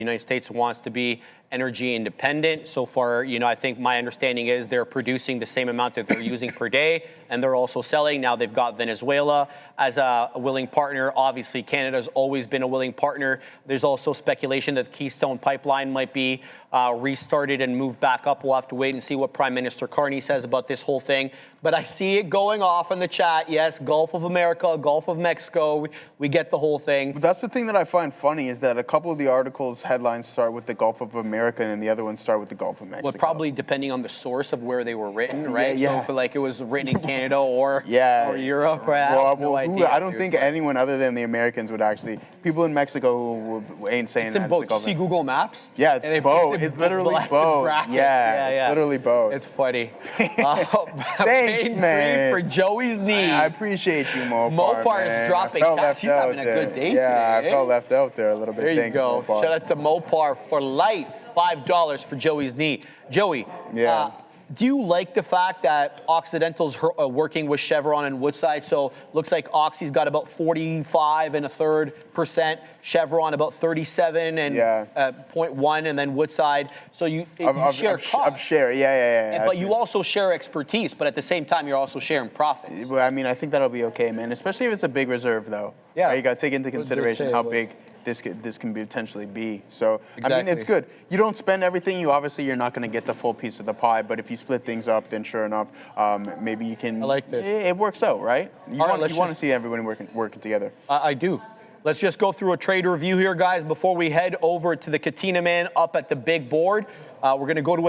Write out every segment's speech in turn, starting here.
United States wants to be energy independent. So far, I think my understanding is they're producing the same amount that they're using per day, and they're also selling. Now they've got Venezuela as a willing partner. Obviously, Canada's always been a willing partner. There's also speculation that Keystone Pipeline might be restarted and moved back up. We'll have to wait and see what Prime Minister Carney says about this whole thing. But I see it going off in the chat. Yes, Gulf of America, Gulf of Mexico. We get the whole thing. But that's the thing that I find funny is that a couple of the articles headlines start with the Gulf of America and the other ones start with the Gulf of Mexico. Well, probably depending on the source of where they were written, right? Yeah. So if it was written in Canada or Europe, right? I don't think anyone other than the Americans would actually. People in Mexico who ain't saying it's in both. You see Google Maps? Yeah, it's both. It's literally both. Yeah, literally both. It's funny. Thanks, man. For Joey's knee. I appreciate you, Mopar. Mopar is dropping. She's having a good day today. I felt left out there a little bit. There you go. Shout out to Mopar for life. $5 for Joey's knee. Joey, do you like the fact that Occidental's working with Chevron and Woodside? So looks like Oxy's got about 45 1/3%, Chevron about 37 and 0.1, and then Woodside. So you share costs. But you also share expertise, but at the same time, you're also sharing profits. Well, I mean, I think that'll be okay, man. Especially if it's a big reserve, though. Yeah, right? You got to take into consideration how big this can potentially be. So, I mean, it's good. You don't spend everything. You're not going to get the full piece of the pie. But if you split things up, then sure enough, maybe you can. I like this. It works out, right? You want to see everybody working together. I do. Let's just go through a trade review here, guys, before we head over to the Katina man up at the big board. We're going to go to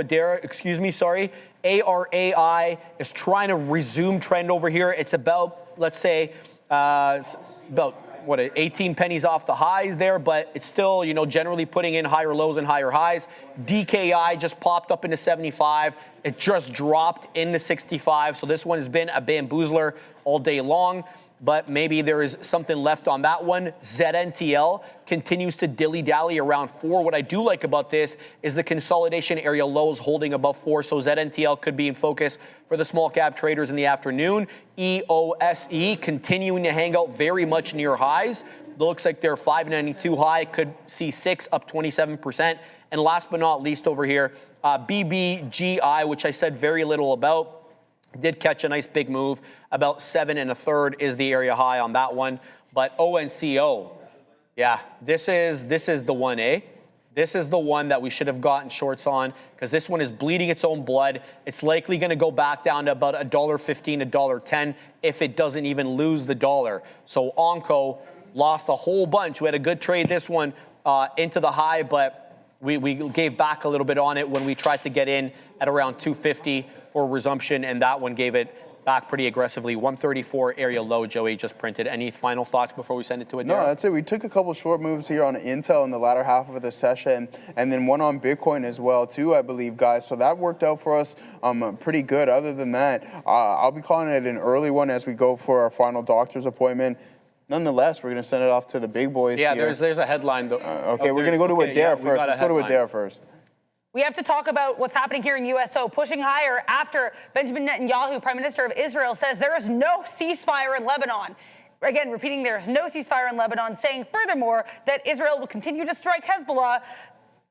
ARAI is trying to resume trend over here. It's about, let's say, about 18 pennies off the highs there, but it's still, generally putting in higher lows and higher highs. DKI just popped up into 75. It just dropped into 65. So this one has been a bamboozler all day long, but maybe there is something left on that one. ZNTL continues to dilly-dally around 4. What I do like about this is the consolidation area lows holding above 4, so ZNTL could be in focus for the small cap traders in the afternoon. EOSE continuing to hang out very much near highs. Looks like their 592 high could see 6 up 27%. And last but not least over here, BBGI, which I said very little about, did catch a nice big move. About 7 1/3 is the area high on that one. But ONCO, this is the one, This is the one that we should have gotten shorts on, because this one is bleeding its own blood. It's likely going to go back down to about $1.15, $1.10 if it doesn't even lose the dollar. So Onco lost a whole bunch. We had a good trade this one into the high, but we gave back a little bit on it when we tried to get in at around 250 for resumption, and that one gave it back pretty aggressively. 134 area low, Joey just printed. Any final thoughts before we send it to it? No, that's it. We took a couple short moves here on Intel in the latter half of the session, and then one on Bitcoin as well, too, I believe, guys. So that worked out for us pretty good. Other than that, I'll be calling it an early one as we go for our final doctor's appointment. Nonetheless, we're going to send it off to the big boys here. There's a headline, though. Okay, we're going to go to Adair first. Let's go to Adair first. We have to talk about what's happening here in USO, pushing higher after Benjamin Netanyahu, Prime Minister of Israel, says there is no ceasefire in Lebanon. Again, repeating there is no ceasefire in Lebanon, saying furthermore that Israel will continue to strike Hezbollah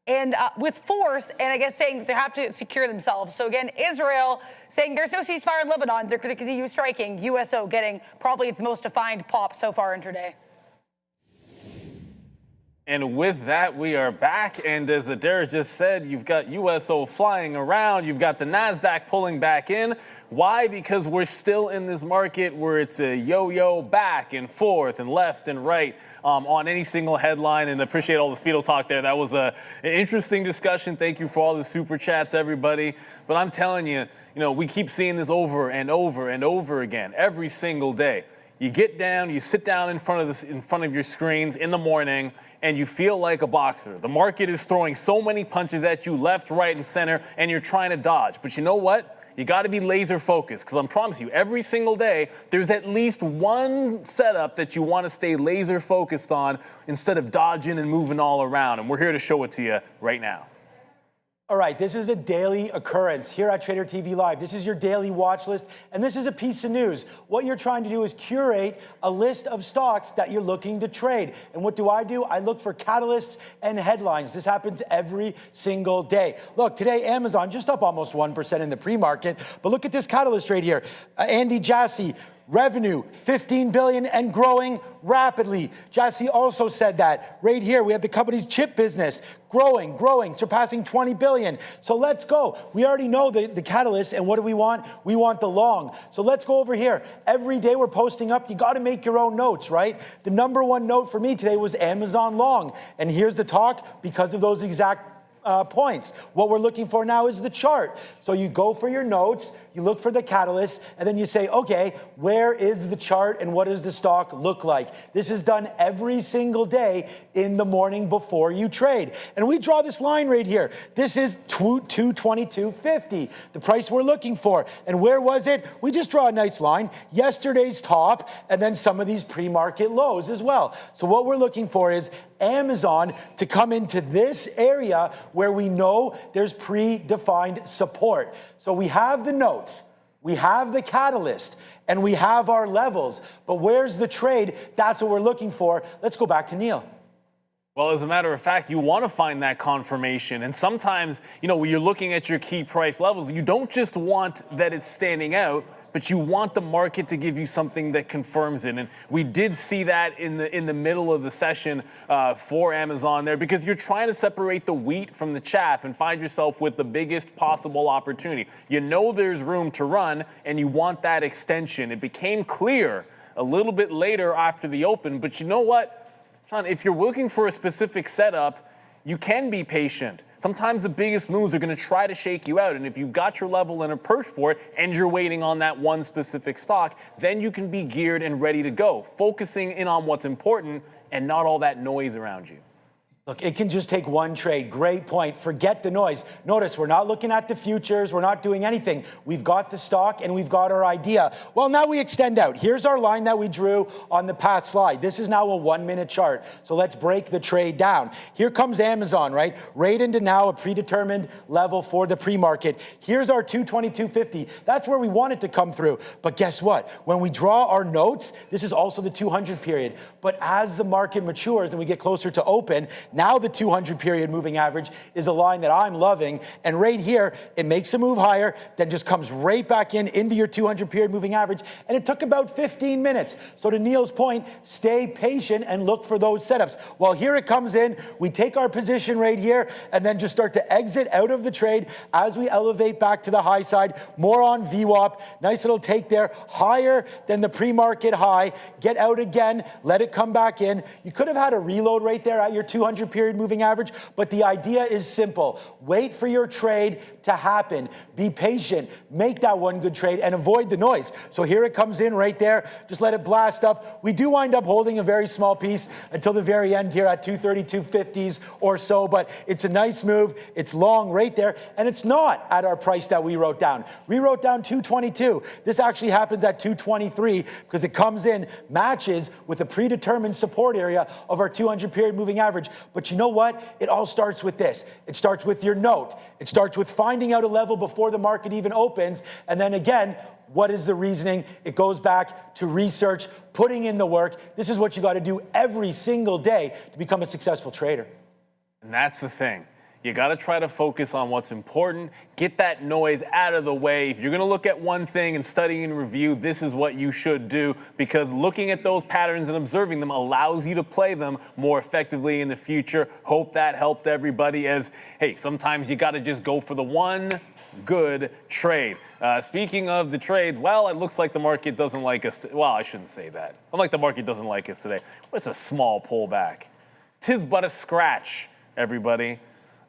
and with force, and I guess saying that they have to secure themselves. So again, Israel saying there's no ceasefire in Lebanon. They're going to continue striking. USO getting probably its most defined pop so far intraday. And with that, we are back. And as Adair just said, you've got USO flying around. You've got the NASDAQ pulling back in. Why? Because we're still in this market where it's a yo-yo back and forth and left and right on any single headline. And appreciate all the Speedo talk there. That was an interesting discussion. Thank you for all the super chats, everybody. But I'm telling you, we keep seeing this over and over and over again every single day. You get down, you sit down in front of your screens in the morning, and you feel like a boxer. The market is throwing so many punches at you left, right, and center, and you're trying to dodge. But you know what? You got to be laser focused, because I promise you, every single day, there's at least one setup that you want to stay laser focused on instead of dodging and moving all around. And we're here to show it to you right now. All right, this is a daily occurrence here at Trader TV Live. This is your daily watch list, and this is a piece of news. What you're trying to do is curate a list of stocks that you're looking to trade. And what do? I look for catalysts and headlines. This happens every single day. Look, today Amazon just up almost 1% in the pre-market, but look at this catalyst right here. Andy Jassy. Revenue, 15 billion and growing rapidly. Jassy also said that. Right here, we have the company's chip business growing, surpassing 20 billion. So let's go. We already know the catalyst, and what do we want? We want the long. So let's go over here. Every day we're posting up. You got to make your own notes, right? The number one note for me today was Amazon long. And here's the talk because of those exact points. What we're looking for now is the chart. So you go for your notes, you look for the catalyst, and then you say, okay, where is the chart and what does the stock look like? This is done every single day in the morning before you trade. And we draw this line right here. This is 222.50, the price we're looking for. And where was it? We just draw a nice line. Yesterday's top, and then some of these pre-market lows as well. So what we're looking for is Amazon to come into this area where we know there's predefined support. So we have the notes, we have the catalyst, and we have our levels. But where's the trade? That's what we're looking for. Let's go back to Neil. Well, as a matter of fact, you want to find that confirmation. And sometimes, when you're looking at your key price levels, you don't just want that it's standing out, but you want the market to give you something that confirms it. And we did see that in the middle of the session for Amazon there, because you're trying to separate the wheat from the chaff and find yourself with the biggest possible opportunity. You know there's room to run, and you want that extension. It became clear a little bit later after the open, but you know what, Sean, if you're looking for a specific setup, you can be patient. Sometimes the biggest moves are going to try to shake you out. And if you've got your level and a perch for it and you're waiting on that one specific stock, then you can be geared and ready to go, focusing in on what's important and not all that noise around you. Look, it can just take one trade. Great point. Forget the noise. Notice we're not looking at the futures. We're not doing anything. We've got the stock and we've got our idea. Well, now we extend out. Here's our line that we drew on the past slide. This is now a 1-minute chart. So let's break the trade down. Here comes Amazon, right? Right into now a predetermined level for the pre-market. Here's our 222.50. That's where we want it to come through. But guess what? When we draw our notes, this is also the 200 period. But as the market matures and we get closer to open, now the 200 period moving average is a line that I'm loving. And right here, it makes a move higher, then just comes right back into your 200 period moving average. And it took about 15 minutes. So to Neil's point, stay patient and look for those setups. Well, here it comes in. We take our position right here and then just start to exit out of the trade as we elevate back to the high side. More on VWAP. Nice little take there. Higher than the pre-market high. Get out again. Let it come back in. You could have had a reload right there at your 200 period moving average, but the idea is simple. Wait for your trade to happen. Be patient. Make that one good trade and avoid the noise. So here it comes in right there. Just let it blast up. We do wind up holding a very small piece until the very end here at 232.50s or so, but it's a nice move. It's long right there, and it's not at our price that we wrote down. We wrote down 222. This actually happens at 223 because it comes in, matches with a predetermined support area of our 200 period moving average. But you know what? It all starts with this. It starts with your note. It starts with finding out a level before the market even opens. And then again, what is the reasoning? It goes back to research, putting in the work. This is what you got to do every single day to become a successful trader. And that's the thing. You got to try to focus on what's important, get that noise out of the way. If you're going to look at one thing and study and review, this is what you should do, because looking at those patterns and observing them allows you to play them more effectively in the future. Hope that helped everybody, as, hey, sometimes you got to just go for the one good trade. Speaking of the trades, well, it looks like the market doesn't like us. Well, I shouldn't say that. I like the market doesn't like us today. It's a small pullback. 'Tis but a scratch, everybody.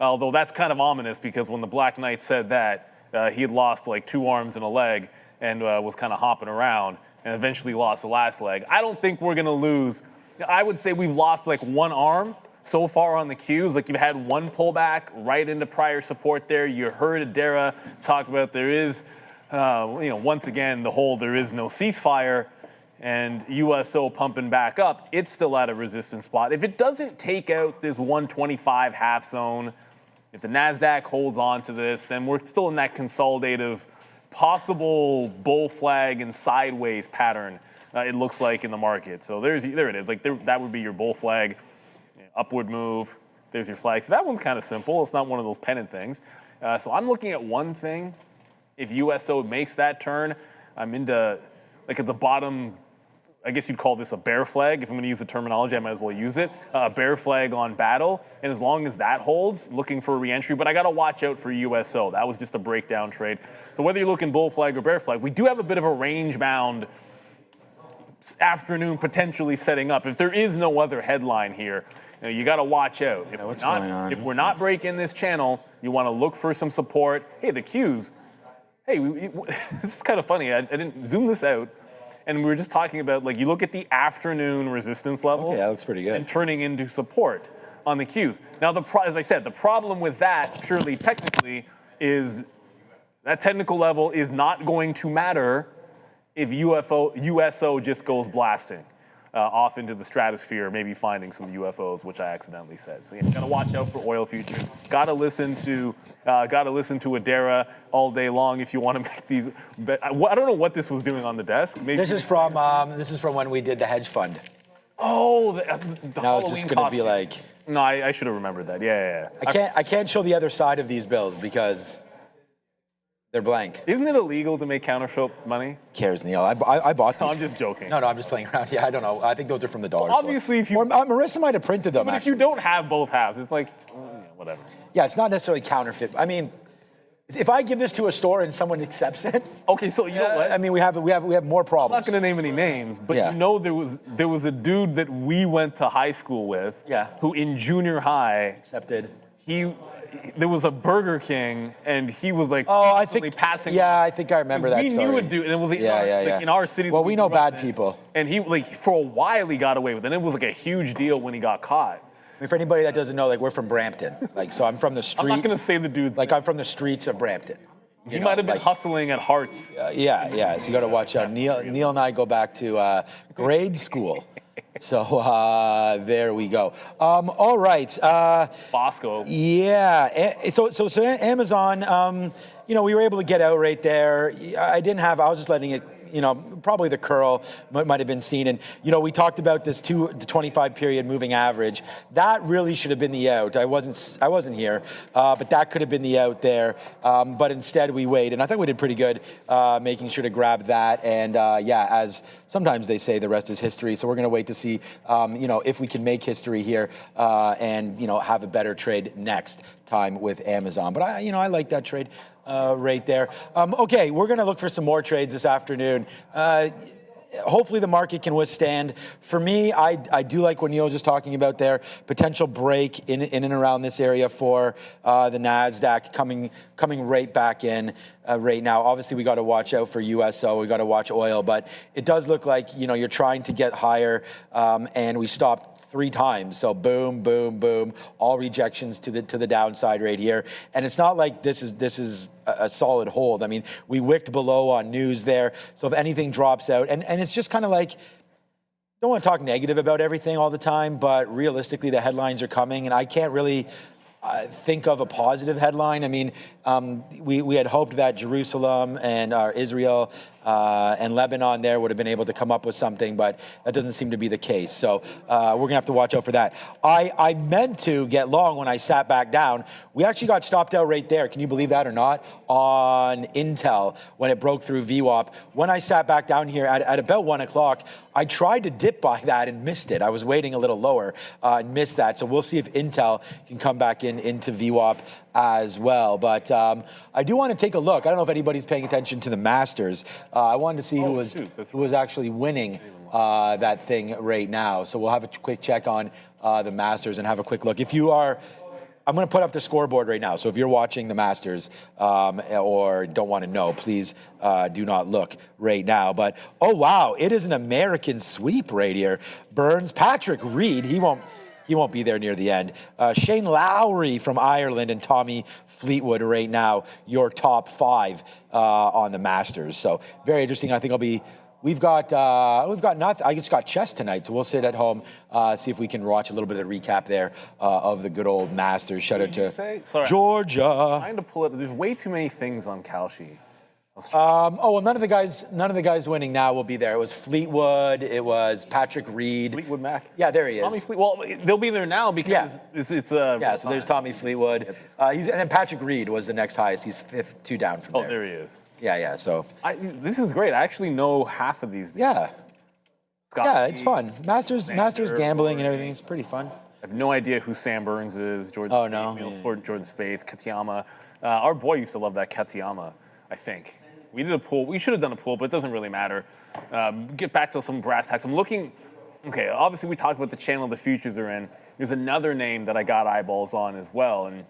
Although that's kind of ominous, because when the Black Knight said that, he had lost like 2 arms and a leg and was kind of hopping around and eventually lost the last leg. I don't think we're going to lose. I would say we've lost like 1 arm so far on the Qs. Like, you've had 1 pullback right into prior support there. You heard Adara talk about there is, once again, the whole there is no ceasefire. And USO pumping back up, it's still at a resistance spot. If it doesn't take out this 125 half zone, If the NASDAQ holds on to this, then we're still in that consolidative, possible bull flag and sideways pattern, it looks like in the market. So there it is. Like that would be your bull flag, upward move. There's your flag. So that one's kind of simple. It's not one of those pennant things. So I'm looking at one thing. If USO makes that turn, I'm into, like at the bottom, I guess you'd call this a bear flag. If I'm going to use the terminology, I might as well use it. A bear flag on battle. And as long as that holds, looking for a re-entry. But I got to watch out for USO. That was just a breakdown trade. So whether you're looking bull flag or bear flag, we do have a bit of a range-bound afternoon potentially setting up. If there is no other headline here, you got to watch out. If we're not breaking this channel, you want to look for some support. Hey, the Qs. Hey, this is kind of funny. I didn't zoom this out. And we were just talking about, like, you look at the afternoon resistance level. Okay, that looks pretty good. And turning into support on the Qs. Now, as I said, the problem with that, purely technically, is that technical level is not going to matter if USO just goes blasting off into the stratosphere, maybe finding some UFOs, which I accidentally said. So you got to watch out for oil futures. Got to listen to Adara all day long if you want to make these. I don't know what this was doing on the desk. Maybe This is from when we did the hedge fund. Oh, the Now it's just going to be like. No, I should have remembered that. Yeah. I can't show the other side of these bills because they're blank. Isn't it illegal to make counterfeit money? Cares, Neil. I bought these. No, I'm just joking. No, I'm just playing around. Yeah, I don't know. I think those are from the dollar Well, obviously, if you. Or Marissa might have printed them. But if you don't have both halves, it's like, whatever. Yeah, it's not necessarily counterfeit. I mean, if I give this to a store and someone accepts it. Okay, so you know what? I mean, we have more problems. I'm not going to name any names, but Yeah. you know there was a dude that we went to high school with. Yeah. Who in junior high Accepted. there was a Burger King, and he was like I think passing. Yeah, I think I remember that story. We knew a dude, and it was like, in our city. Well, we know bad in, people. And he for a while he got away with it. And it was like a huge deal when he got caught. I mean, for anybody that doesn't know, like we're from Brampton. Like, so I'm from the streets. I'm not going to say the dude's. Like I'm from the streets of Brampton. He might have been hustling at Hearts. Yeah. So you got to watch out. Neil and I go back to grade school. So there we go. All right. Bosco. Yeah. So Amazon. We were able to get out right there. I was just letting it. Probably the curl might have been seen. And, we talked about this 2 to 25 period moving average. That really should have been the out. I wasn't here, but that could have been the out there. But instead we wait. And I think we did pretty good making sure to grab that. And as sometimes they say, the rest is history. So we're going to wait to see, if we can make history here and, have a better trade next time with Amazon. But I like that trade. Right there. Okay, we're going to look for some more trades this afternoon. Hopefully the market can withstand. For me, I do like what Neil was just talking about there. Potential break in and around this area for the NASDAQ coming right back in right now. Obviously, we got to watch out for USO. We got to watch oil. But it does look like, you're trying to get higher and we stopped 3 times. So boom, boom, boom, all rejections to the downside right here. And it's not like this is a solid hold. I mean, we wicked below on news there. So if anything drops out, and it's just kind of like, don't want to talk negative about everything all the time, but realistically the headlines are coming and I can't really think of a positive headline. I mean, we had hoped that Jerusalem and Israel and Lebanon there would have been able to come up with something, but that doesn't seem to be the case. So we're going to have to watch out for that. I meant to get long when I sat back down. We actually got stopped out right there. Can you believe that or not? On Intel when it broke through VWAP. When I sat back down here at about 1 o'clock, I tried to dip by that and missed it. I was waiting a little lower and missed that. So we'll see if Intel can come back into VWAP as well. But I do want to take a look. I don't know if anybody's paying attention to the Masters. I wanted to see who was actually winning that thing right now. So we'll have a quick check on the Masters and have a quick look. If you are, I'm going to put up the scoreboard right now. So if you're watching the Masters or don't want to know, please do not look right now. But, oh, wow, it is an American sweep right here. Burns, Patrick Reed, he won't be there near the end. Shane Lowry from Ireland and Tommy Fleetwood right now, your top 5 on the Masters. So very interesting. I think I'll be We've got nothing. I just got chess tonight, so we'll sit at home, see if we can watch a little bit of the recap there of the good old Masters. Shout out to Georgia. I'm trying to pull it. There's way too many things on Kalshi. Well, none of the guys winning now will be there. It was Fleetwood. It was Patrick Reed. Fleetwood Mac. Yeah, there he is. Tommy Well, they'll be there now because it's so there's Tommy Fleetwood. And then Patrick Reed was the next highest. He's 5th, 2 down from there. Oh, there he is. Yeah. So this is great. I actually know half of these. Yeah. Yeah, it's fun. Masters gambling and everything is pretty fun. I have no idea who Sam Burns is. Jordan Jordan Spieth, Katayama. Our boy used to love that Katayama, I think. We did a pool. We should have done a pool, but it doesn't really matter. Get back to some brass tacks. I'm looking. Okay, obviously we talked about the channel the futures are in. There's another name that I got eyeballs on as well, and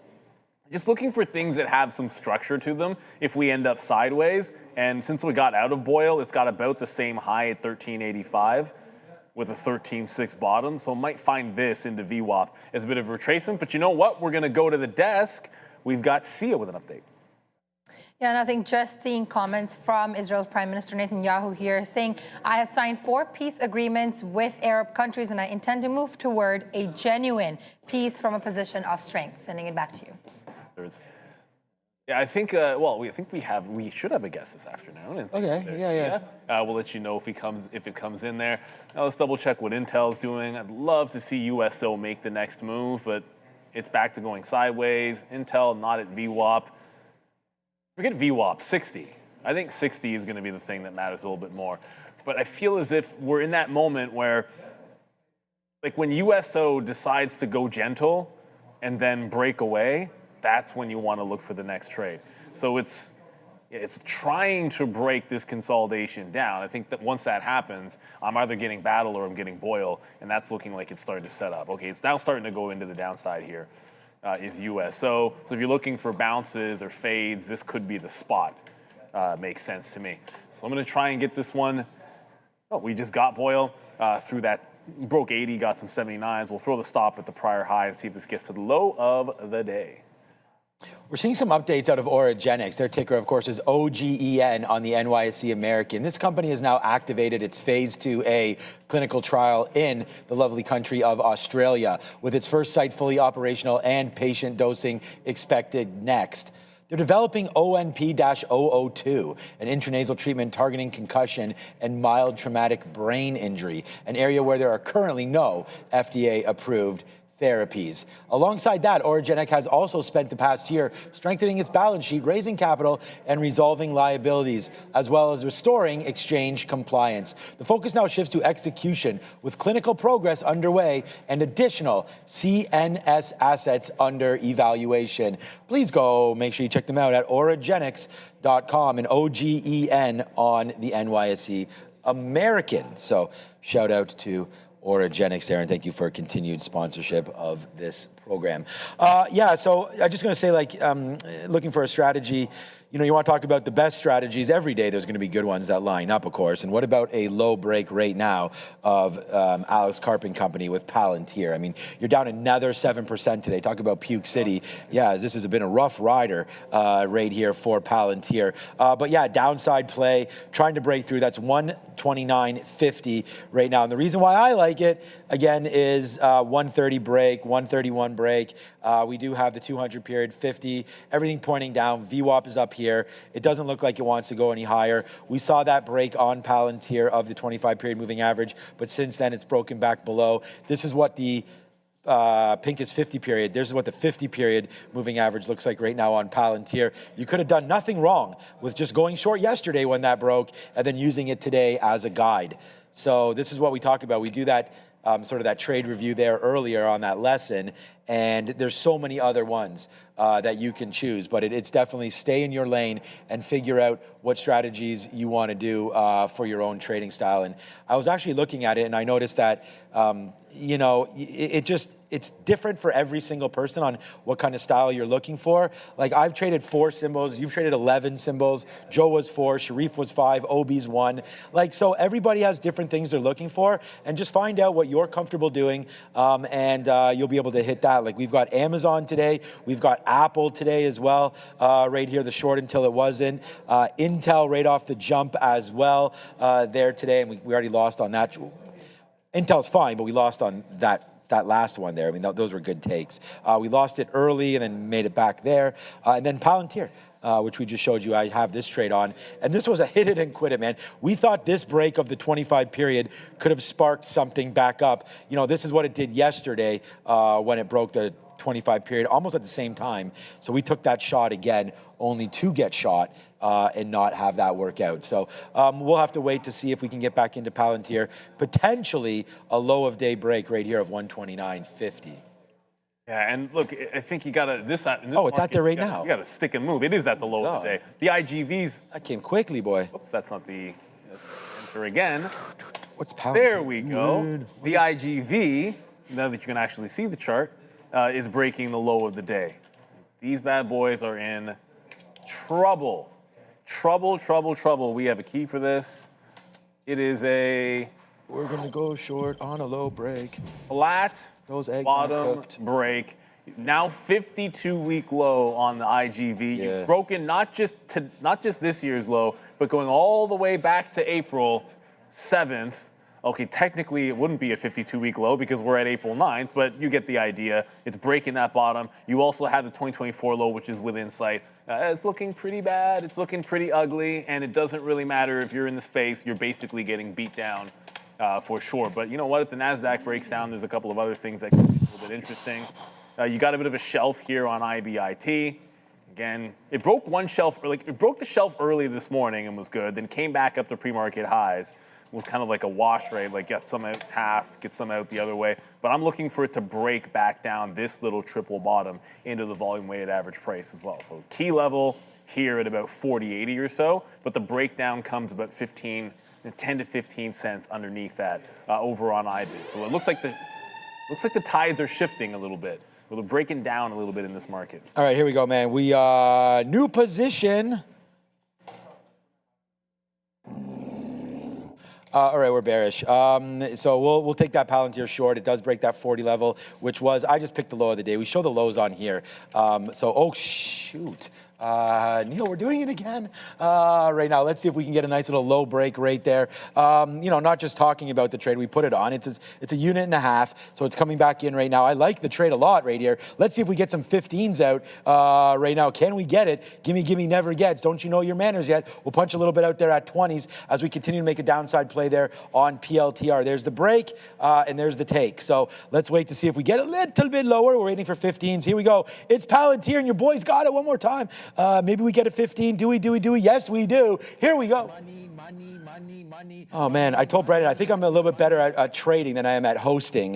just looking for things that have some structure to them if we end up sideways. And since we got out of Boyle, it's got about the same high at 1385 with a 13.6 bottom. So I might find this into VWAP as a bit of a retracement. But you know what? We're going to go to the desk. We've got Sia with an update. Yeah, and I think just seeing comments from Israel's Prime Minister Netanyahu here saying, I have signed 4 peace agreements with Arab countries and I intend to move toward a genuine peace from a position of strength. Sending it back to you. Yeah, I think, we should have a guest this afternoon. Okay, yeah. We'll let you know if it comes in there. Now let's double check what Intel's doing. I'd love to see USO make the next move, but it's back to going sideways. Intel not at VWAP. Forget VWAP, 60. I think 60 is going to be the thing that matters a little bit more. But I feel as if we're in that moment where, like when USO decides to go gentle and then break away, that's when you want to look for the next trade. So it's trying to break this consolidation down. I think that once that happens, I'm either getting battle or I'm getting boil, and that's looking like it's starting to set up. Okay, it's now starting to go into the downside here. Is USO. So if you're looking for bounces or fades, this could be the spot. Makes sense to me. So I'm going to try and get this one. Oh, we just got Boyle through that. Broke 80, got some 79s. We'll throw the stop at the prior high and see if this gets to the low of the day. We're seeing some updates out of Oragenics. Their ticker, of course, is OGEN on the NYSE American. This company has now activated its Phase 2A clinical trial in the lovely country of Australia, with its first site fully operational and patient dosing expected next. They're developing ONP-002, an intranasal treatment targeting concussion and mild traumatic brain injury, an area where there are currently no FDA-approved therapies. Alongside that, Oragenic has also spent the past year strengthening its balance sheet, raising capital, and resolving liabilities, as well as restoring exchange compliance. The focus now shifts to execution, with clinical progress underway and additional CNS assets under evaluation. Please go make sure you check them out at oragenics.com and OGEN on the NYSE American. So shout out to Oragenics there, and thank you for continued sponsorship of this program. So I'm just going to say, looking for a strategy, you want to talk about the best strategies. Every day there's going to be good ones that line up, of course. And what about a low break right now of Alex Karp Company with Palantir? I mean, you're down another 7% today. Talk about Puke City. Yeah, this has been a rough rider right here for Palantir. But yeah, downside play, trying to break through. That's 129.50 right now. And the reason why I like it, again, is 130 break, 131 break. We do have the 200 period, 50, everything pointing down. VWAP is up here. It doesn't look like it wants to go any higher. We saw that break on Palantir of the 25 period moving average, but since then it's broken back below. This is what the pink is 50 period. This is what the 50 period moving average looks like right now on Palantir. You could have done nothing wrong with just going short yesterday when that broke and then using it today as a guide. So this is what we talk about. We do that sort of that trade review there earlier on that lesson, and there's so many other ones that you can choose, but it's definitely stay in your lane and figure out what strategies you want to do for your own trading style. And I was actually looking at it, and I noticed that it it's different for every single person on what kind of style you're looking for. Like I've traded 4 symbols, you've traded 11 symbols, Joe was 4, Sharif was 5, Obi's 1. Like, so everybody has different things they're looking for, and just find out what you're comfortable doing, and you'll be able to hit that. Like we've got Amazon today, we've got Apple today as well, right here, the short until it wasn't. Intel right off the jump as well there today, and we already lost on that. Intel's fine, but we lost on that last one there. I mean, those were good takes. We lost it early and then made it back there. And then Palantir, which we just showed you, I have this trade on. And this was a hit it and quit it, man. We thought this break of the 25 period could have sparked something back up. You know, this is what it did yesterday when it broke the 25 period, almost at the same time. So we took that shot again, only to get shot and not have that work out. So we'll have to wait to see if we can get back into Palantir. Potentially a low of day break right here of 129.50. Yeah, and look, I think you got to, this it's market, at there right now. You got to stick and move. It is at the low of the day. The IGVs. That came quickly, boy. Oops, that's not the, enter again. What's Palantir? There we go. The IGV, now that you can actually see the chart, is breaking the low of the day. These bad boys are in trouble. Trouble, trouble, trouble. We have a key for this. It is a... We're going to go short on a low break. Flat Those eggs bottom break. Now 52-week low on the IGV. Yeah. You've broken not just this year's low, but going all the way back to April 7th. Okay, technically it wouldn't be a 52-week low because we're at April 9th, but you get the idea. It's breaking that bottom. You also have the 2024 low, which is within sight. It's looking pretty bad. It's looking pretty ugly, and it doesn't really matter if you're in the space. You're basically getting beat down for sure. But you know what? If the NASDAQ breaks down, there's a couple of other things that could be a little bit interesting. You got a bit of a shelf here on IBIT. Again, it broke one shelf, it broke the shelf early this morning and was good, then came back up to pre-market highs. Was kind of like a wash, right? Like get some out half, get some out the other way. But I'm looking for it to break back down this little triple bottom into the volume weighted average price as well. So key level here at about 40.80 or so, but the breakdown comes about 10 to 15 cents underneath that over on IBIT. So it looks like the tides are shifting a little bit. We're breaking down a little bit in this market. All right, here we go, man. We new position. All right, we're bearish. So we'll take that Palantir short. It does break that 40 level, which was, I just picked the low of the day. We show the lows on here. Oh, shoot. Neil, we're doing it again right now. Let's see if we can get a nice little low break right there. You know, not just talking about the trade, we put it on. It's a unit and a half, so it's coming back in right now. I like the trade a lot right here. Let's see if we get some 15s out right now. Can we get it? Gimme, never gets. Don't you know your manners yet? We'll punch a little bit out there at 20s as we continue to make a downside play there on PLTR. There's the break and there's the take. So let's wait to see if we get a little bit lower. We're waiting for 15s. Here we go. It's Palantir, and your boys got it one more time. Maybe we get a 15. Do we? Yes, we do. Here we go. Money. Oh, man, I told Brandon, I think I'm a little bit better at trading than I am at hosting.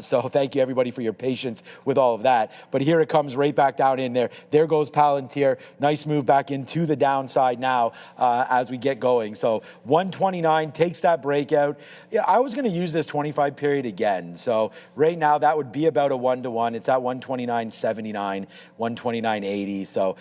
So thank you, everybody, for your patience with all of that. But here it comes right back down in there. There goes Palantir. Nice move back into the downside now as we get going. So 129 takes that breakout. Yeah, I was going to use this 25 period again. So right now, that would be about a 1-to-1. It's at 129.79, 129.80. So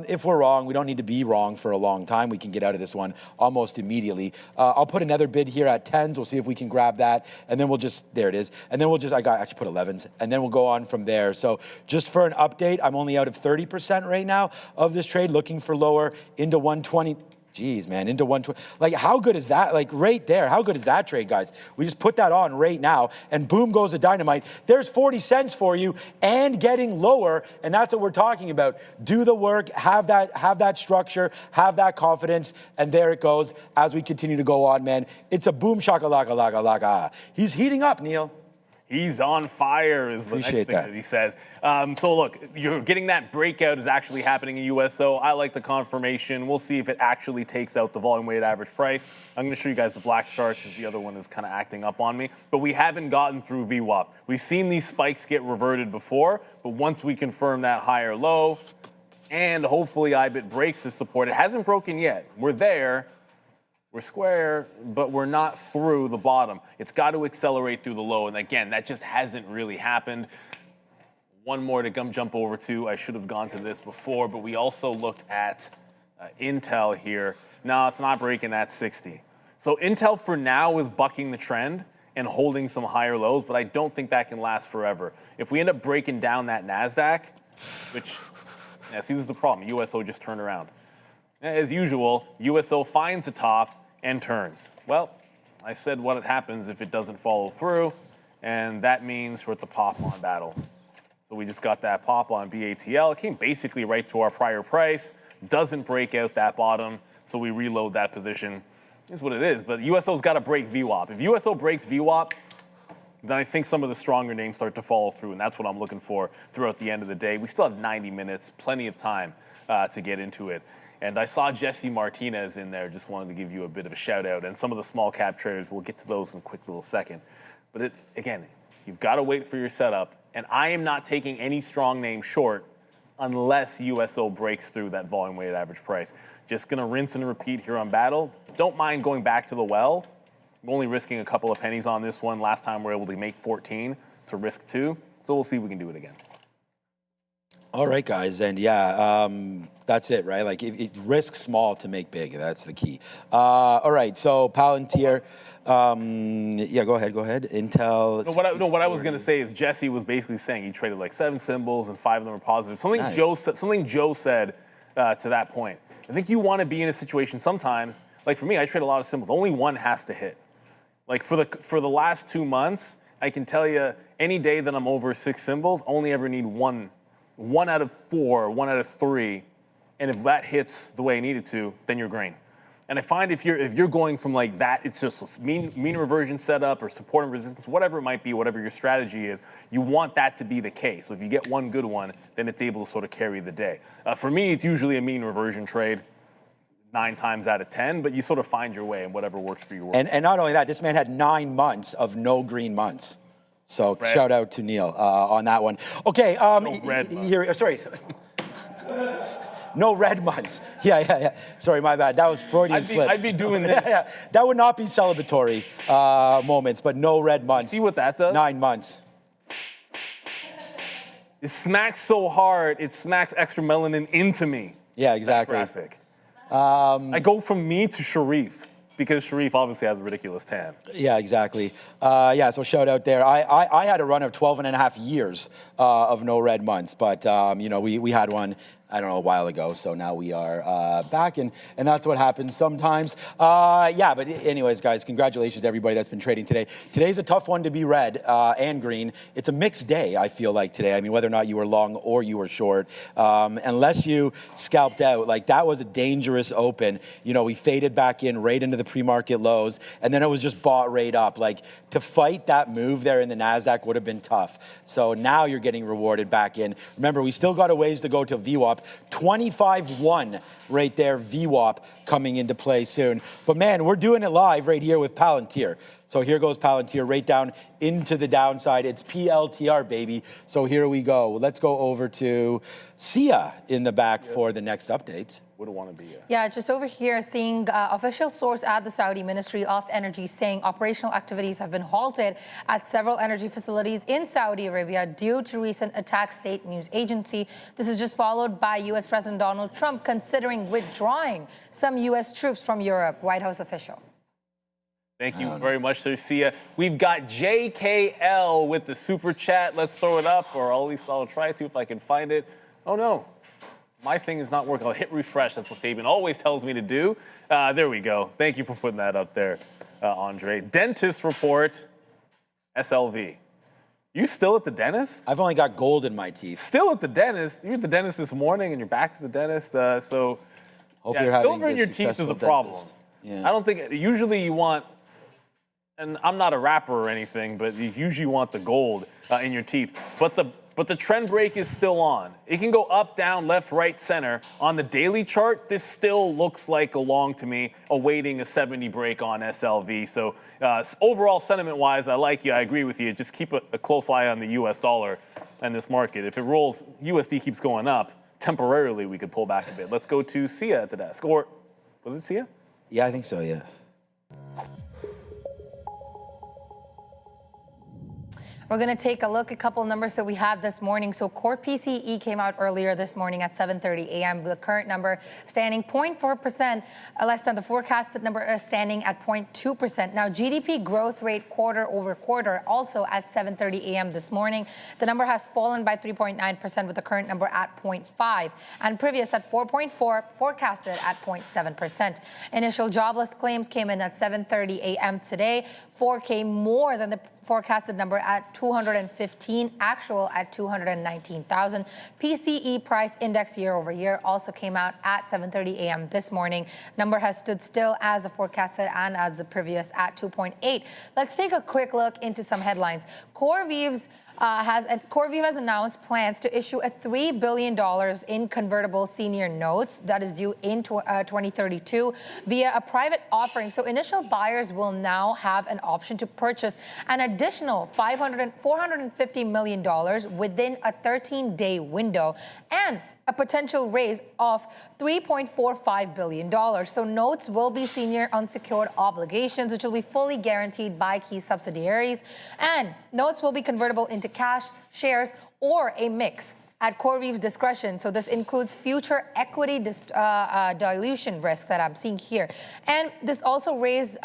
if we're wrong, we don't need to be wrong for a long time. We can get out of this one almost immediately. I'll put another bid here at 10s. We'll see if we can grab that. And then we'll just, there it is. And then I actually put 11s. And then we'll go on from there. So just for an update, I'm only out of 30% right now of this trade, looking for lower into 120. Jeez, man, into 120. Like, how good is that? Like, right there, how good is that trade, guys? We just put that on right now, and boom goes the dynamite. There's 40 cents for you and getting lower, and that's what we're talking about. Do the work, have that structure, have that confidence, and there it goes as we continue to go on, man. It's a boom shakalaka. He's heating up, Neil. He's on fire is the next thing that he says. So look, you're getting that breakout is actually happening in USO. I like the confirmation. We'll see if it actually takes out the volume weighted average price. I'm going to show you guys the black chart because the other one is kind of acting up on me. But we haven't gotten through VWAP. We've seen these spikes get reverted before, but once we confirm that higher low, and hopefully IBIT breaks the support, it hasn't broken yet. We're there. We're square, but we're not through the bottom. It's got to accelerate through the low. And again, that just hasn't really happened. One more to jump over to. I should have gone to this before, but we also looked at Intel here. No, it's not breaking at 60. So Intel for now is bucking the trend and holding some higher lows, but I don't think that can last forever. If we end up breaking down that NASDAQ, which, yeah, see, this is the problem. USO just turned around. As usual, USO finds the top and turns. Well, I said what happens if it doesn't follow through, and that means we're at the pop-on battle. So we just got that pop on BATL. It came basically right to our prior price, doesn't break out that bottom, so we reload that position. Is what it is, but USO's got to break VWAP. If USO breaks VWAP, then I think some of the stronger names start to follow through, and that's what I'm looking for throughout the end of the day. We still have 90 minutes, plenty of time to get into it. And I saw Jesse Martinez in there, just wanted to give you a bit of a shout out. And some of the small cap traders, we'll get to those in a quick little second. But again, you've got to wait for your setup. And I am not taking any strong name short unless USO breaks through that volume weighted average price. Just going to rinse and repeat here on battle. Don't mind going back to the well. I'm only risking a couple of pennies on this one. Last time we were able to make 14 to risk 2. So we'll see if we can do it again. All right, guys, and yeah, that's it, right? Like, it risk small to make big. That's the key. All right, so Palantir. Yeah, go ahead. Intel. What I was going to say is Jesse was basically saying he traded like 7 symbols and 5 of them were positive. Something Nice. Joe said to that point. I think you want to be in a situation sometimes. Like for me, I trade a lot of symbols. Only one has to hit. Like for the last 2 months, I can tell you any day that I'm over 6 symbols, only ever need one out of 4, 1 out of 3, and if that hits the way I need it to, then you're green. And I find if you're going from like that, it's just mean reversion setup or support and resistance, whatever it might be, whatever your strategy is, you want that to be the case. So if you get one good one, then it's able to sort of carry the day. For me, it's usually a mean reversion trade, 9 times out of 10, but you sort of find your way and whatever works for you. And not only that, this man had 9 months of no green months. So Red. Shout out to Neil on that one. Okay, red here, sorry. No red months. Yeah. Sorry, my bad. That was Freudian slip. I'd be doing this. Yeah. That would not be celebratory moments, but no red months. See what that does? 9 months. It smacks so hard, it smacks extra melanin into me. Yeah, exactly. Graphic. I go from me to Sharif, because Sharif obviously has a ridiculous tan. Yeah, exactly. Yeah, so shout out there. I had a run of 12 and a half years of no red months, but we had one, I don't know, a while ago, so now we are back, and that's what happens sometimes. Yeah, but anyways, guys, congratulations to everybody that's been trading today. Today's a tough one to be red and green. It's a mixed day, I feel like, today. I mean, whether or not you were long or you were short, unless you scalped out, like that was a dangerous open. We faded back in right into the pre-market lows, and then it was just bought right up. Like, to fight that move there in the NASDAQ would have been tough. So now you're getting rewarded back in. Remember, we still got a ways to go to VWAP. 25-1 right there, VWAP coming into play soon. But man, we're doing it live right here with Palantir. So here goes Palantir right down into the downside. It's PLTR, baby. So here we go. Let's go over to Sia in the back for the next update. Would want to be. Yeah, just over here, seeing official source at the Saudi Ministry of Energy saying operational activities have been halted at several energy facilities in Saudi Arabia due to recent attacks, state news agency. This is just followed by U.S. President Donald Trump considering withdrawing some U.S. troops from Europe, White House official. Thank you very much, Sir Sia. We've got JKL with the super chat. Let's throw it up, or at least I'll try to if I can find it. Oh, no. My thing is not working. I'll hit refresh. That's what Fabian always tells me to do. There we go. Thank you for putting that up there, Andre. Dentist report, SLV. You still at the dentist? I've only got gold in my teeth. Still at the dentist? You were at the dentist this morning and you're back to the dentist. So Hope you're having silver in a your teeth is a successful problem. dentist. Yeah. I don't think, usually you want, and I'm not a rapper or anything, but you usually want the gold in your teeth. But the trend break is still on. It can go up, down, left, right, center. On the daily chart, this still looks like a long to me, awaiting a 70 break on SLV. So overall sentiment-wise, I like you. I agree with you. Just keep a close eye on the U.S. dollar and this market. If it rolls, USD keeps going up, temporarily we could pull back a bit. Let's go to Sia at the desk. Or was it Sia? Yeah, I think so, yeah. We're going to take a look at a couple of numbers that we had this morning. So core PCE came out earlier this morning at 7:30 a.m. The current number standing 0.4%, less than the forecasted number standing at 0.2%. Now, GDP growth rate quarter over quarter also at 7:30 a.m. this morning. The number has fallen by 3.9% with the current number at 0.5 and previous at 4.4, forecasted at 0.7%. Initial jobless claims came in at 7:30 a.m. today. 4K more than the forecasted number at 215, actual at 219,000. PCE price index year over year also came out at 7:30 a.m. this morning. Number has stood still as the forecasted and as the previous at 2.8. Let's take a quick look into some headlines. CoreWeave has announced plans to issue a $3 billion in convertible senior notes that is due in 2032 via a private offering. So initial buyers will now have an option to purchase an additional $450 million within a 13-day window and a potential raise of $3.45 billion. So notes will be senior unsecured obligations, which will be fully guaranteed by key subsidiaries. And notes will be convertible into cash, shares, or a mix at CoreWeave's discretion. So this includes future equity dilution risk that I'm seeing here. And this raise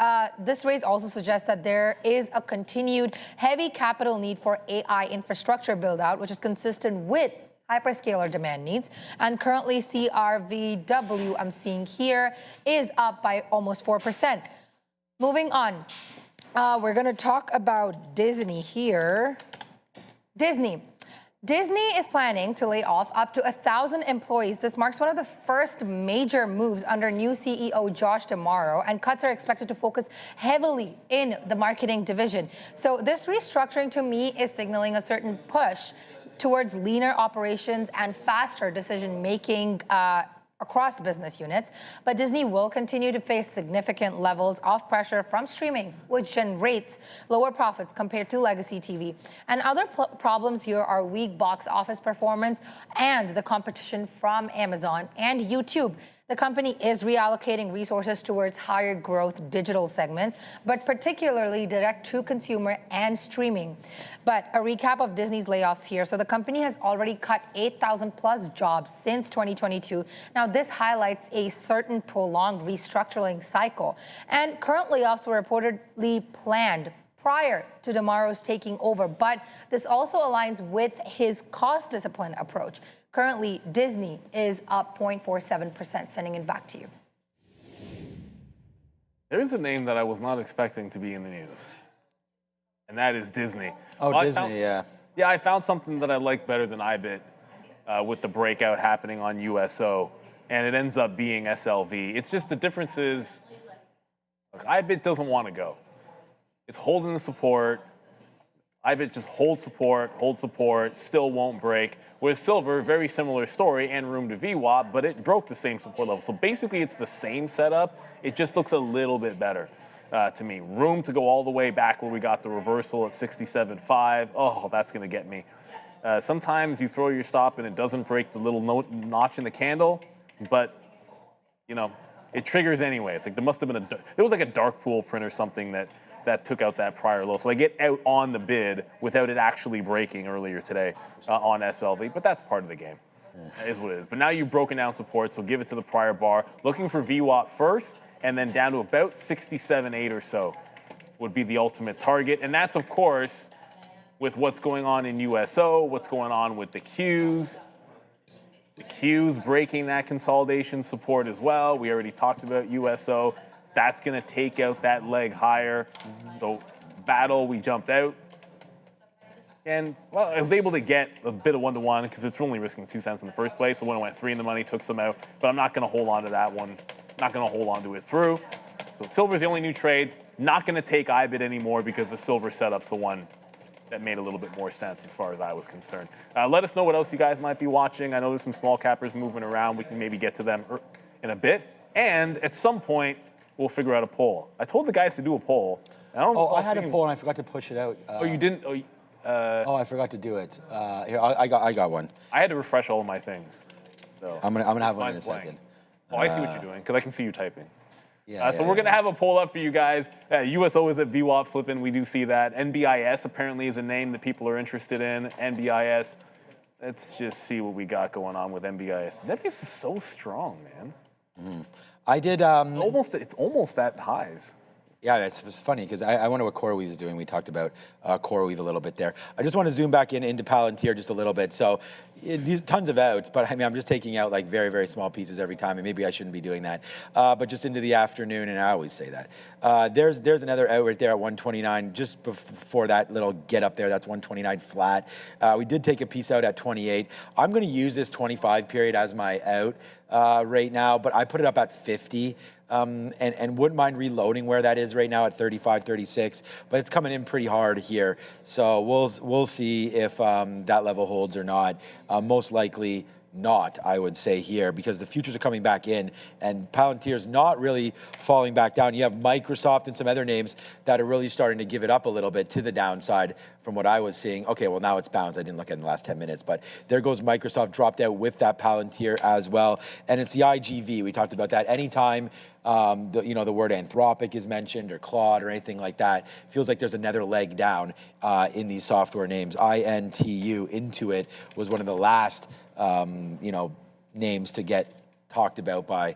also suggests that there is a continued heavy capital need for AI infrastructure build out, which is consistent with hyperscaler demand needs. And currently CRWV I'm seeing here is up by almost 4%. Moving on, we're going to talk about Disney here. Disney is planning to lay off up to 1,000 employees. This marks one of the first major moves under new CEO Josh D'Amaro, and cuts are expected to focus heavily in the marketing division. So this restructuring to me is signaling a certain push towards leaner operations and faster decision-making across business units. But Disney will continue to face significant levels of pressure from streaming, which generates lower profits compared to legacy TV. And other problems here are weak box office performance and the competition from Amazon and YouTube. The company is reallocating resources towards higher growth digital segments, but particularly direct to consumer and streaming. But a recap of Disney's layoffs here. So the company has already cut 8,000 plus jobs since 2022. Now this highlights a certain prolonged restructuring cycle. And current layoffs were reportedly planned prior to D'Amaro's taking over, but this also aligns with his cost discipline approach. Currently, Disney is up 0.47%, sending it back to you. There's a name that I was not expecting to be in the news, and that is Disney. Oh, well, Disney, yeah. Yeah, I found something that I like better than IBIT with the breakout happening on USO, and it ends up being SLV. It's just the difference is, look, IBIT doesn't want to go. It's holding the support. IBIT just holds support, still won't break. With silver, very similar story and room to VWAP, but it broke the same support level. So basically, it's the same setup. It just looks a little bit better to me. Room to go all the way back where we got the reversal at 67.5. Oh, that's going to get me. Sometimes you throw your stop and it doesn't break the little notch in the candle, but you know it triggers anyway. It's like there must have been there was like a dark pool print or something that took out that prior low. So I get out on the bid without it actually breaking earlier today on SLV, but that's part of the game. It is what it is. But now you've broken down support, so give it to the prior bar. Looking for VWAP first, and then down to about 67.8 or so would be the ultimate target. And that's, of course, with what's going on in USO, what's going on with the Qs. The Qs breaking that consolidation support as well. We already talked about USO. That's going to take out that leg higher. So battle, we jumped out. And, well, I was able to get a bit of one-to-one because it's only risking 2 cents in the first place. So when it went 3 in the money, took some out. But I'm not going to hold on to that one. Not going to hold on to it through. So silver's the only new trade. Not going to take IBIT anymore because the silver setup's the one that made a little bit more sense as far as I was concerned. Let us know what else you guys might be watching. I know there's some small cappers moving around. We can maybe get to them in a bit. And at some point, we'll figure out a poll. I told the guys to do a poll. I don't know. Oh, I had a poll and I forgot to push it out. Oh, you didn't? I forgot to do it. Here, I got one. I had to refresh all of my things. So I'm gonna have one in a second. Oh, I see what you're doing because I can see you typing. So we're going to have a poll up for you guys. USO is at VWAP flipping. We do see that. NBIS apparently is a name that people are interested in. NBIS. Let's just see what we got going on with NBIS. NBIS is so strong, man. I did. It's almost at highs. Yeah, it's funny because I wonder what CoreWeave is doing. We talked about CoreWeave a little bit there. I just want to zoom back into Palantir just a little bit. So these tons of outs, but I mean, I'm just taking out like very, very small pieces every time, and maybe I shouldn't be doing that. But just into the afternoon, and I always say that. There's another out right there at 129, just before that little get up there. That's 129 flat. We did take a piece out at 28. I'm going to use this 25 period as my out right now, but I put it up at 50. And wouldn't mind reloading where that is right now at 35, 36, but it's coming in pretty hard here. So we'll see if that level holds or not. Most likely not, I would say here, because the futures are coming back in and Palantir's not really falling back down. You have Microsoft and some other names that are really starting to give it up a little bit to the downside from what I was seeing. Okay, well now it's bounced. I didn't look at it in the last 10 minutes, but there goes Microsoft, dropped out with that Palantir as well. And it's the IGV. We talked about that. Anytime the word Anthropic is mentioned or Claude or anything like that, feels like there's another leg down in these software names. INTU, Intuit, was one of the last names to get talked about by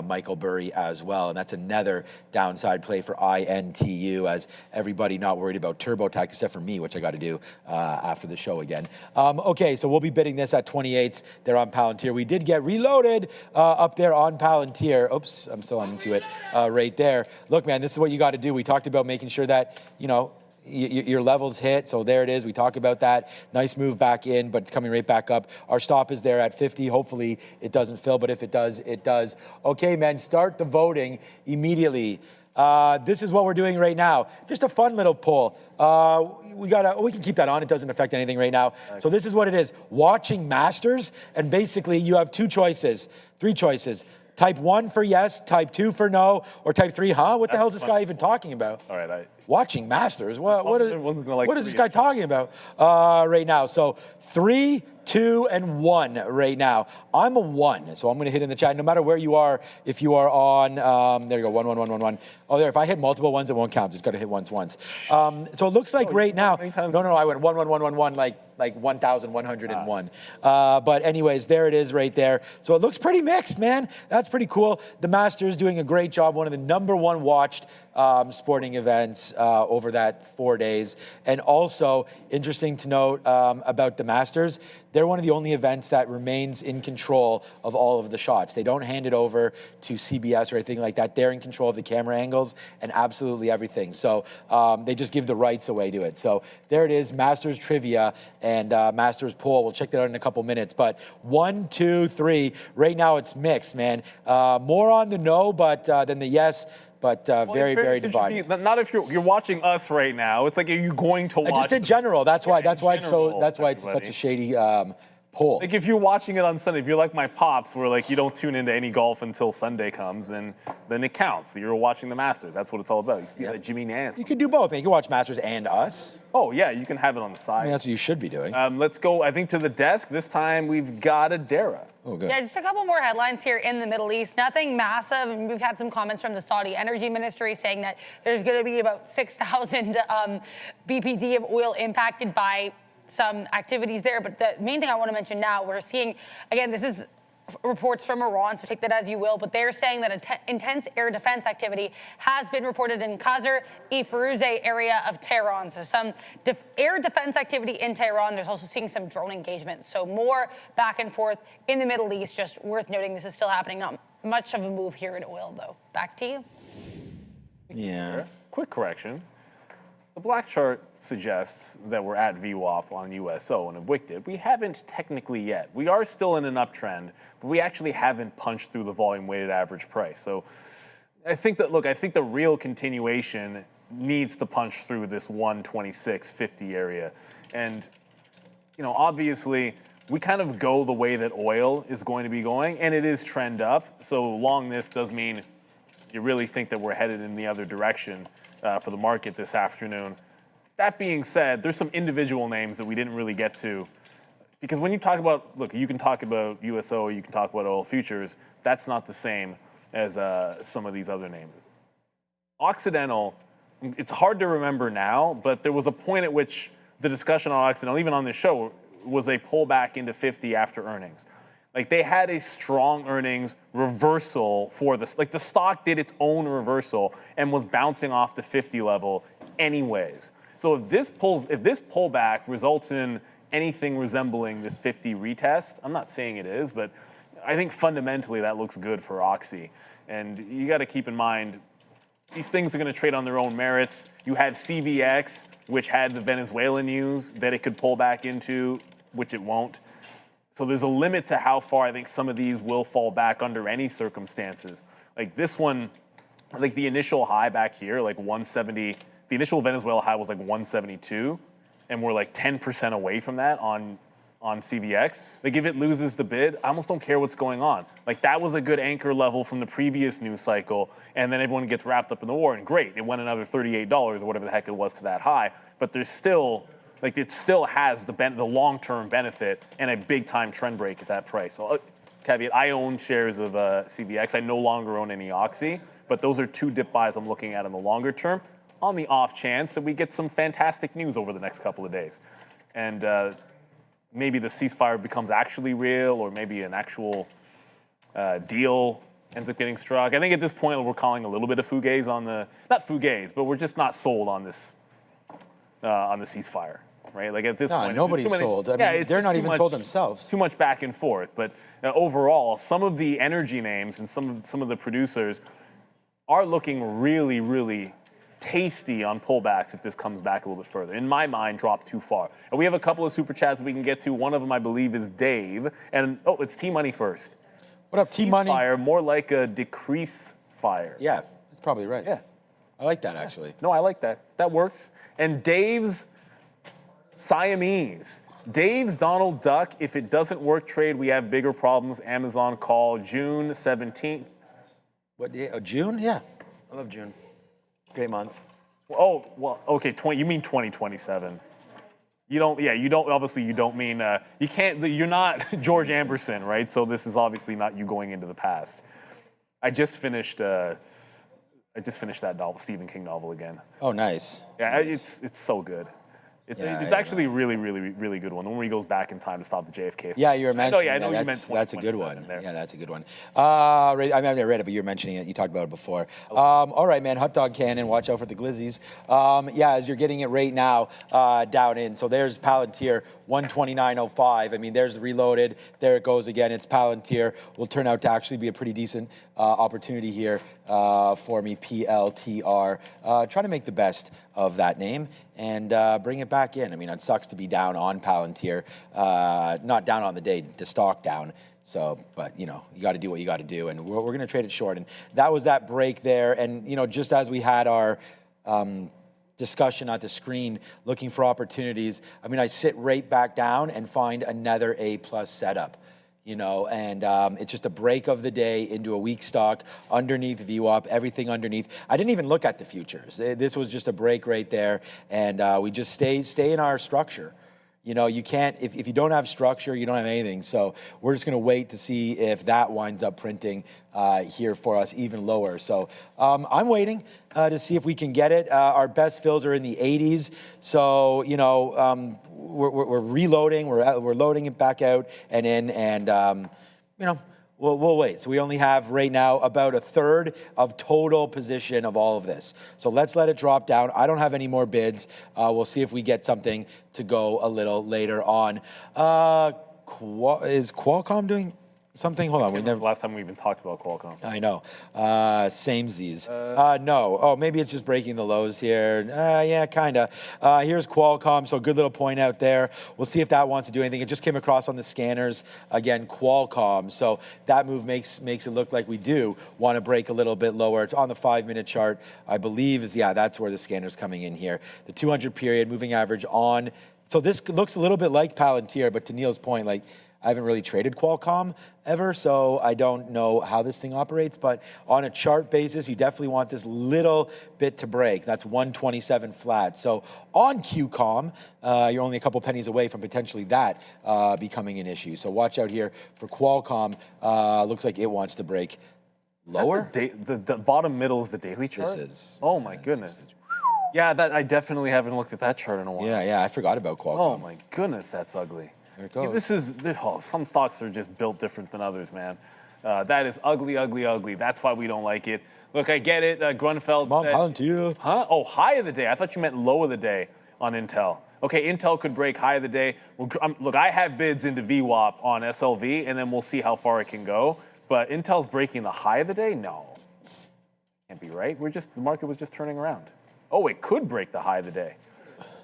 Michael Burry as well. And that's another downside play for INTU, as everybody not worried about TurboTax, except for me, which I got to do after the show again. Okay, so we'll be bidding this at 28s there on Palantir. We did get reloaded up there on Palantir. Oops, I'm still on Intuit right there. Look, man, this is what you got to do. We talked about making sure that, your levels hit, so there it is. We talk about that. Nice move back in, but it's coming right back up. Our stop is there at 50. Hopefully it doesn't fill, but if it does, it does. Okay, man, start the voting immediately. This is what we're doing right now. Just a fun little poll. We can keep that on. It doesn't affect anything right now. So this is what it is. Watching Masters, and basically you have three choices. Type 1 for yes, type 2 for no, or type 3, huh? What the hell is this guy even talking about? All right, Watching Masters? What is this guy guy talking about right now? So 3, 2, and 1 right now. I'm a 1, so I'm going to hit in the chat. No matter where you are, if you are on, there you go, 1, 1, 1, 1, 1. Oh, there, if I hit multiple ones, it won't count. Just got to hit once. So it looks like right now, no, I went 1, 1, 1, 1, 1, like 1,101. But anyways, there it is right there. So it looks pretty mixed, man. That's pretty cool. The Masters doing a great job. One of the #1 watched sporting events over that 4 days. And also, interesting to note about the Masters, they're one of the only events that remains in control of all of the shots. They don't hand it over to CBS or anything like that. They're in control of the camera angles and absolutely everything. So they just give the rights away to it. So there it is, Masters trivia and Masters poll. We'll check that out in a couple minutes. But 1, 2, 3, right now it's mixed, man. More on the no, but than the yes. But very, very divided. Not if you're watching us right now. It's like, are you going to watch? Just in general. That's why it's such a shady poll. Like if you're watching it on Sunday, if you're like my pops, where like you don't tune into any golf until Sunday comes, then it counts. So you're watching the Masters. That's what it's all about. You see that Jimmy Nance. You can do both, man. You can watch Masters and us. Oh yeah, you can have it on the side. I mean, that's what you should be doing. Let's go, I think, to the desk. This time we've got a Dara. Oh, good. Yeah, just a couple more headlines here in the Middle East. Nothing massive. And we've had some comments from the Saudi Energy Ministry saying that there's going to be about 6,000 BPD of oil impacted by some activities there. But the main thing I want to mention now, we're seeing, again, this is reports from Iran, so take that as you will, but they're saying that intense air defense activity has been reported in Qasr-e-Firouzeh area of Tehran. So some air defense activity in Tehran. There's also seeing some drone engagement. So more back and forth in the Middle East. Just worth noting, this is still happening. Not much of a move here in oil, though. Back to you. Yeah. Quick correction. The black chart suggests that we're at VWAP on USO and have wicked it. We haven't technically yet. We are still in an uptrend, but we actually haven't punched through the volume weighted average price. So I think the real continuation needs to punch through this 126.50 area. And, obviously we kind of go the way that oil is going to be going, and it is trend up. So long this does mean you really think that we're headed in the other direction for the market this afternoon. That being said, there's some individual names that we didn't really get to. Because when you talk about, you can talk about USO, you can talk about oil futures, that's not the same. as some of these other names. Occidental, it's hard to remember now, but there was a point at which the discussion on Occidental, even on this show, was a pullback into 50 after earnings. Like they had a strong earnings reversal for this. Like the stock did its own reversal and was bouncing off the 50 level anyways. So if this pullback results in anything resembling this 50 retest, I'm not saying it is, but I think fundamentally that looks good for Oxy. And you got to keep in mind, these things are going to trade on their own merits. You had CVX, which had the Venezuelan news that it could pull back into, which it won't. So there's a limit to how far I think some of these will fall back under any circumstances. Like this one, like the initial high back here, like 170, the initial Venezuela high was like 172, and we're like 10% away from that on CVX. Like if it loses the bid, I almost don't care what's going on. Like that was a good anchor level from the previous news cycle, and then everyone gets wrapped up in the war, and great, it went another $38 or whatever the heck it was to that high, but there's still, like it still has the long-term benefit and a big-time trend break at that price. So caveat, I own shares of CVX. I no longer own any Oxy, but those are two dip buys I'm looking at in the longer term on the off chance that we get some fantastic news over the next couple of days. And maybe the ceasefire becomes actually real, or maybe an actual deal ends up getting struck. I think at this point we're calling a little bit of fugazi on the, not fugazi, but we're just not sold on this, on the ceasefire. Right? Like at this point, nobody's sold. I mean, they're not even sold themselves. Too much back and forth. But overall, some of the energy names and some of the producers are looking really, really tasty on pullbacks if this comes back a little bit further. In my mind, dropped too far. And we have a couple of super chats we can get to. One of them, I believe, is Dave. And it's T-Money first. What up, T-Money? Ceasefire, more like a decrease fire. Yeah, that's probably right. Yeah. I like that, actually. No, I like that. That works. And Dave's Siamese. Dave's Donald Duck, if it doesn't work trade, we have bigger problems. Amazon call June 17th. What day? Oh, June? Yeah. I love June. Great month. Oh, well, okay, you mean 2027. You don't obviously you don't mean, you're not George Amberson, right? So this is obviously not you going into the past. I just finished that novel, Stephen King novel again. Oh, nice. Yeah, nice. It's so good. It's actually a really, really, really good one. The one where he goes back in time to stop the JFK. Yeah, you were mentioning. I know you meant that's a good one. Yeah, that's a good one. I mean, I haven't read it, but you were mentioning it. You talked about it before. All right, man. Hot dog cannon. Watch out for the glizzies. Yeah, as you're getting it right now, down in. So there's Palantir, 129.05. I mean, there's Reloaded. There it goes again. It's Palantir. Will turn out to actually be a pretty decent opportunity here for me. PLTR. Trying to make the best of that name and bring it back in. I mean, it sucks to be down on Palantir, not down on the day, the stock down. So, but you got to do what you got to do, and we're going to trade it short. And that was that break there. And just as we had our discussion on the screen, looking for opportunities, I mean, I sit right back down and find another A+ setup. And it's just a break of the day into a weak stock, underneath VWAP, everything underneath. I didn't even look at the futures. This was just a break right there, and we just stay in our structure. You can't, if you don't have structure, you don't have anything. So we're just going to wait to see if that winds up printing here for us even lower. So I'm waiting to see if we can get it. Our best fills are in the 80s. So, we're reloading, we're loading it back out and in, and, we'll wait. So we only have right now about a third of total position of all of this. So let's let it drop down. I don't have any more bids. We'll see if we get something to go a little later on. Is Qualcomm doing something? Hold on. Last time we even talked about Qualcomm. I know. Samesies. No. Oh, maybe it's just breaking the lows here. Yeah, kind of. Here's Qualcomm. So good little point out there. We'll see if that wants to do anything. It just came across on the scanners. Again, Qualcomm. So that move makes it look like we do want to break a little bit lower. It's on the 5-minute chart, I believe, that's where the scanner's coming in here. The 200 period moving average on. So this looks a little bit like Palantir, but to Neil's point, I haven't really traded Qualcomm ever, so I don't know how this thing operates. But on a chart basis, you definitely want this little bit to break. That's 127 flat. So on QCOM, you're only a couple pennies away from potentially that becoming an issue. So watch out here for Qualcomm. Looks like it wants to break Lower? The bottom middle is the daily chart? This is. Oh my goodness. Yeah, I definitely haven't looked at that chart in a while. Yeah, I forgot about Qualcomm. Oh my goodness, that's ugly. There it See, goes. some stocks are just built different than others, man. That is ugly, ugly, ugly. That's why we don't like it. Look, I get it. Grunfeld Come on, said, Palantir. huh? Oh, high of the day. I thought you meant low of the day on Intel. Okay, Intel could break high of the day. Look, I have bids into VWAP on SLV, and then we'll see how far it can go. But Intel's breaking the high of the day? No. Can't be right. The market was just turning around. Oh, it could break the high of the day.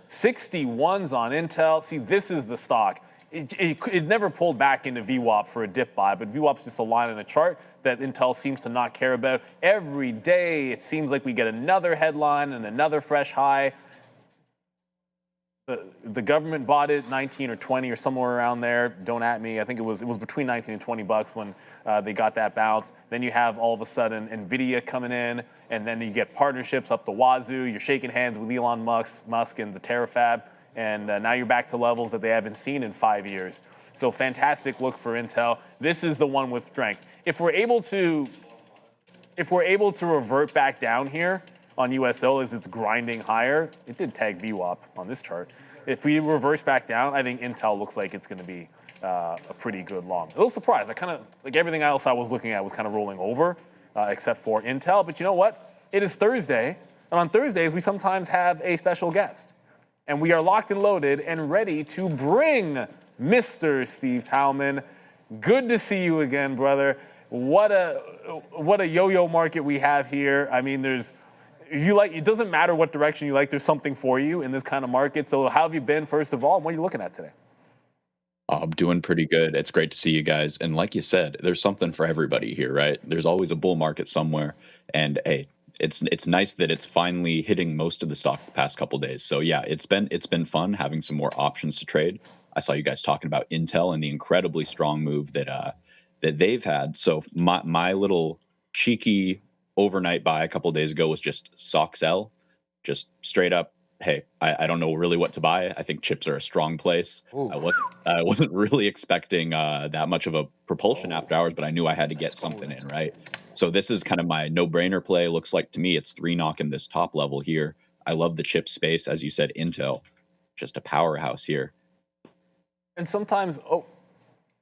61s on Intel. See, this is the stock. It never pulled back into VWAP for a dip buy, but VWAP's just a line in a chart that Intel seems to not care about. Every day, it seems like we get another headline and another fresh high. The government bought it 19 or 20 or somewhere around there. Don't at me. I think it was between 19 and 20 bucks when they got that bounce. Then you have all of a sudden Nvidia coming in, and then you get partnerships up the wazoo. You're shaking hands with Elon Musk and the Tariff fab, and now you're back to levels that they haven't seen in 5 years. So fantastic look for Intel. This is the one with strength. If we're able to revert back down here on USO as it's grinding higher, it did tag VWAP on this chart. If we reverse back down, I think Intel looks like it's going to be a pretty good long. A little surprised. I kind of, like everything else I was looking at was kind of rolling over, except for Intel. But you know what? It is Thursday, and on Thursdays we sometimes have a special guest. And we are locked and loaded and ready to bring Mr. Steve Tallman. Good to see you again, brother. What a yo-yo market we have here. I mean, it doesn't matter what direction you like, there's something for you in this kind of market. So how have you been, first of all? What are you looking at today? I'm doing pretty good. It's great to see you guys. And like you said, there's something for everybody here, right? There's always a bull market somewhere. And hey, it's nice that it's finally hitting most of the stocks the past couple of days. So yeah, it's been fun having some more options to trade. I saw you guys talking about Intel and the incredibly strong move that they've had. So my little cheeky overnight buy a couple of days ago was just SOXL, just straight up. Hey, I don't know really what to buy. I think chips are a strong place. Ooh. I wasn't really expecting that much of a propulsion after hours, but I knew I had to get something in, right? So this is kind of my no-brainer play. Looks like to me it's 3 knocking this top level here. I love the chip space, as you said. Intel, just a powerhouse here. And sometimes,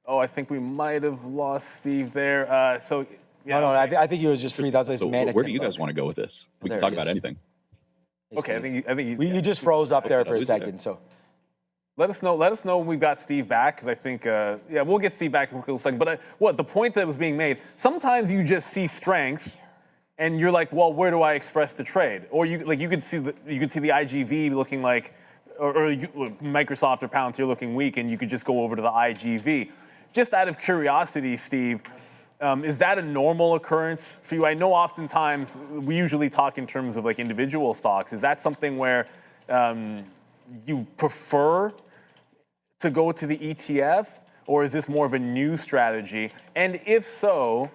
I think we might have lost Steve there. So. Yeah, no, I think he was just free. That's his mannequin. Where do you guys want to go with this? We can talk about anything. Okay, I think you just froze up there for a second. So let us know when we've got Steve back, because I think we'll get Steve back in a quick second. But the point that was being made, sometimes you just see strength, and you're like, well, where do I express the trade? Or you could see the IGV looking like, or Microsoft or Palantir looking weak, and you could just go over to the IGV. Just out of curiosity, Steve. Is that a normal occurrence for you? I know oftentimes we usually talk in terms of like individual stocks. Is that something where you prefer to go to the ETF, or is this more of a new strategy? And if so,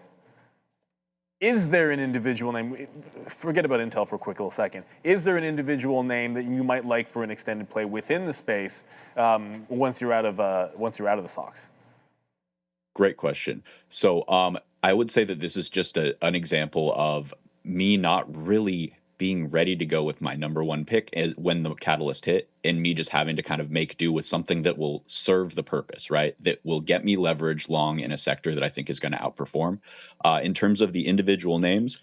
is there an individual name? Forget about Intel for a quick little second. Is there an individual name that you might like for an extended play within the space once you're out of the stocks? Great question. So I would say that this is just an example of me not really being ready to go with my number one pick when the catalyst hit, and me just having to kind of make do with something that will serve the purpose, right? That will get me leverage long in a sector that I think is going to outperform. In terms of the individual names,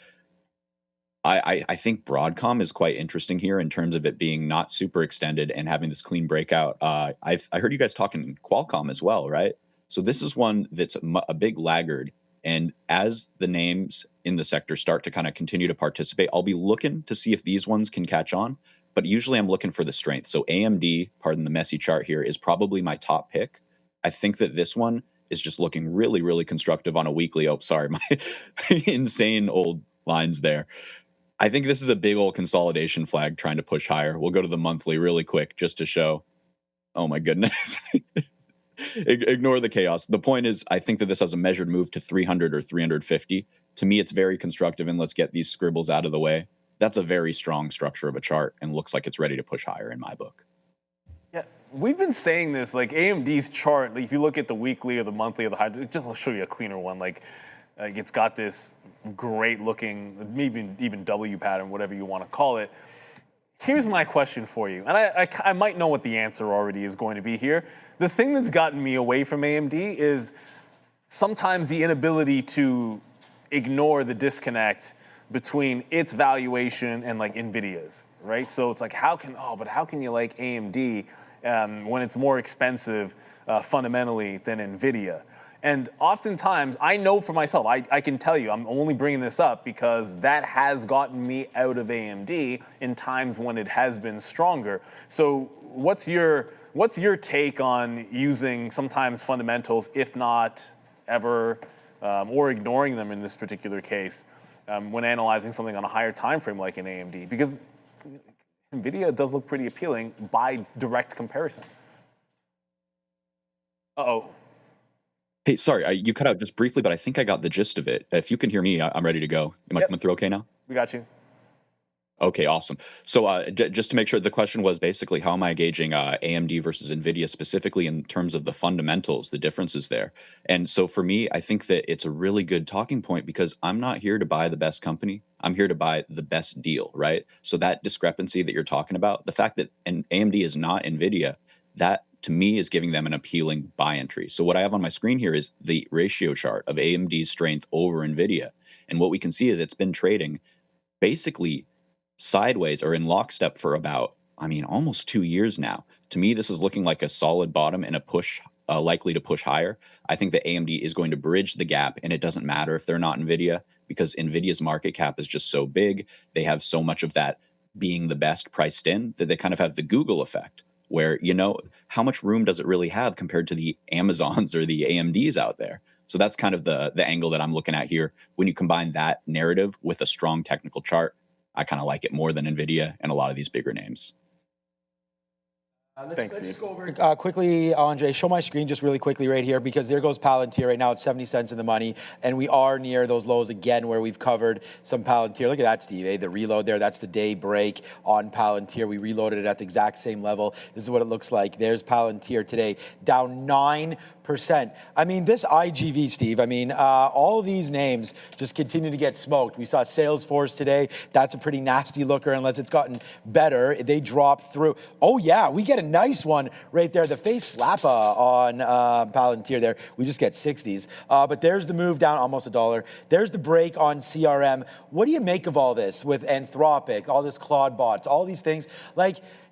I think Broadcom is quite interesting here in terms of it being not super extended and having this clean breakout. I heard you guys talking Qualcomm as well, right? So this is one that's a big laggard. And as the names in the sector start to kind of continue to participate, I'll be looking to see if these ones can catch on. But usually I'm looking for the strength. So AMD, pardon the messy chart here, is probably my top pick. I think that this one is just looking really, really constructive on a weekly. Oh, sorry, my insane old lines there. I think this is a big old consolidation flag trying to push higher. We'll go to the monthly really quick just to show. Oh, my goodness. Ignore the chaos. The point is, I think that this has a measured move to 300 or 350. To me, it's very constructive, and let's get these scribbles out of the way. That's a very strong structure of a chart and looks like it's ready to push higher in my book. Yeah, we've been saying this, like AMD's chart, like if you look at the weekly or the monthly or the high, just I'll show you a cleaner one. Like Like it's got this great looking, even W pattern, whatever you want to call it. Here's my question for you, and I might know what the answer already is going to be here. The thing that's gotten me away from AMD is sometimes the inability to ignore the disconnect between its valuation and like Nvidia's, right? So it's like, how can you like AMD when it's more expensive fundamentally than Nvidia? And oftentimes, I know for myself, I can tell you, I'm only bringing this up because that has gotten me out of AMD in times when it has been stronger. So what's your take on using sometimes fundamentals, if not ever, or ignoring them in this particular case, when analyzing something on a higher time frame like an AMD? Because Nvidia does look pretty appealing by direct comparison. Uh-oh. Hey, sorry, you cut out just briefly, but I think I got the gist of it. If you can hear me, I'm ready to go. Am I coming through okay now? We got you. Okay, awesome. So just to make sure, the question was basically how am I gauging AMD versus NVIDIA specifically in terms of the fundamentals, the differences there. And so for me, I think that it's a really good talking point because I'm not here to buy the best company. I'm here to buy the best deal, right? So that discrepancy that you're talking about, the fact that AMD is not NVIDIA, that to me is giving them an appealing buy entry. So what I have on my screen here is the ratio chart of AMD's strength over NVIDIA. And what we can see is it's been trading basically sideways or in lockstep for about, almost 2 years now. To me, this is looking like a solid bottom and a push, likely to push higher. I think that AMD is going to bridge the gap, and it doesn't matter if they're not NVIDIA because NVIDIA's market cap is just so big. They have so much of that being the best priced in that they kind of have the Google effect where, how much room does it really have compared to the Amazons or the AMDs out there? So that's kind of the angle that I'm looking at here. When you combine that narrative with a strong technical chart, I kind of like it more than NVIDIA and a lot of these bigger names. Thanks, let's just go over quickly, Andre, show my screen just really quickly right here because there goes Palantir. Right now it's 70 cents in the money, and we are near those lows again where we've covered some Palantir. Look at that, Steve, the reload there. That's the day break on Palantir. We reloaded it at the exact same level. This is what it looks like. There's Palantir today, down 9%. This IGV, Steve, all these names just continue to get smoked. We saw Salesforce today. That's a pretty nasty looker unless it's gotten better. They drop through. Oh, yeah, we get a nice one right there. The face slapper on Palantir there. We just get 60s. But there's the move down almost $1. There's the break on CRM. What do you make of all this with Anthropic, all this Claude bots, all these things?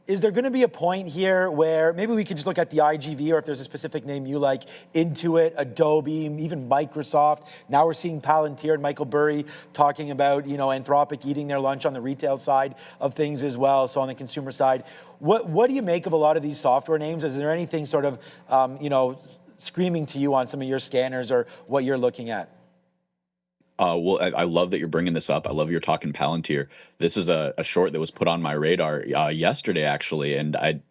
Is there going to be a point here where maybe we can just look at the IGV, or if there's a specific name you like, Intuit, Adobe, even Microsoft? Now we're seeing Palantir and Michael Burry talking about, Anthropic eating their lunch on the retail side of things as well. So on the consumer side, what do you make of a lot of these software names? Is there anything sort of, screaming to you on some of your scanners or what you're looking at? Well, I love that you're bringing this up. I love you're talking Palantir. This is a short that was put on my radar yesterday, actually, and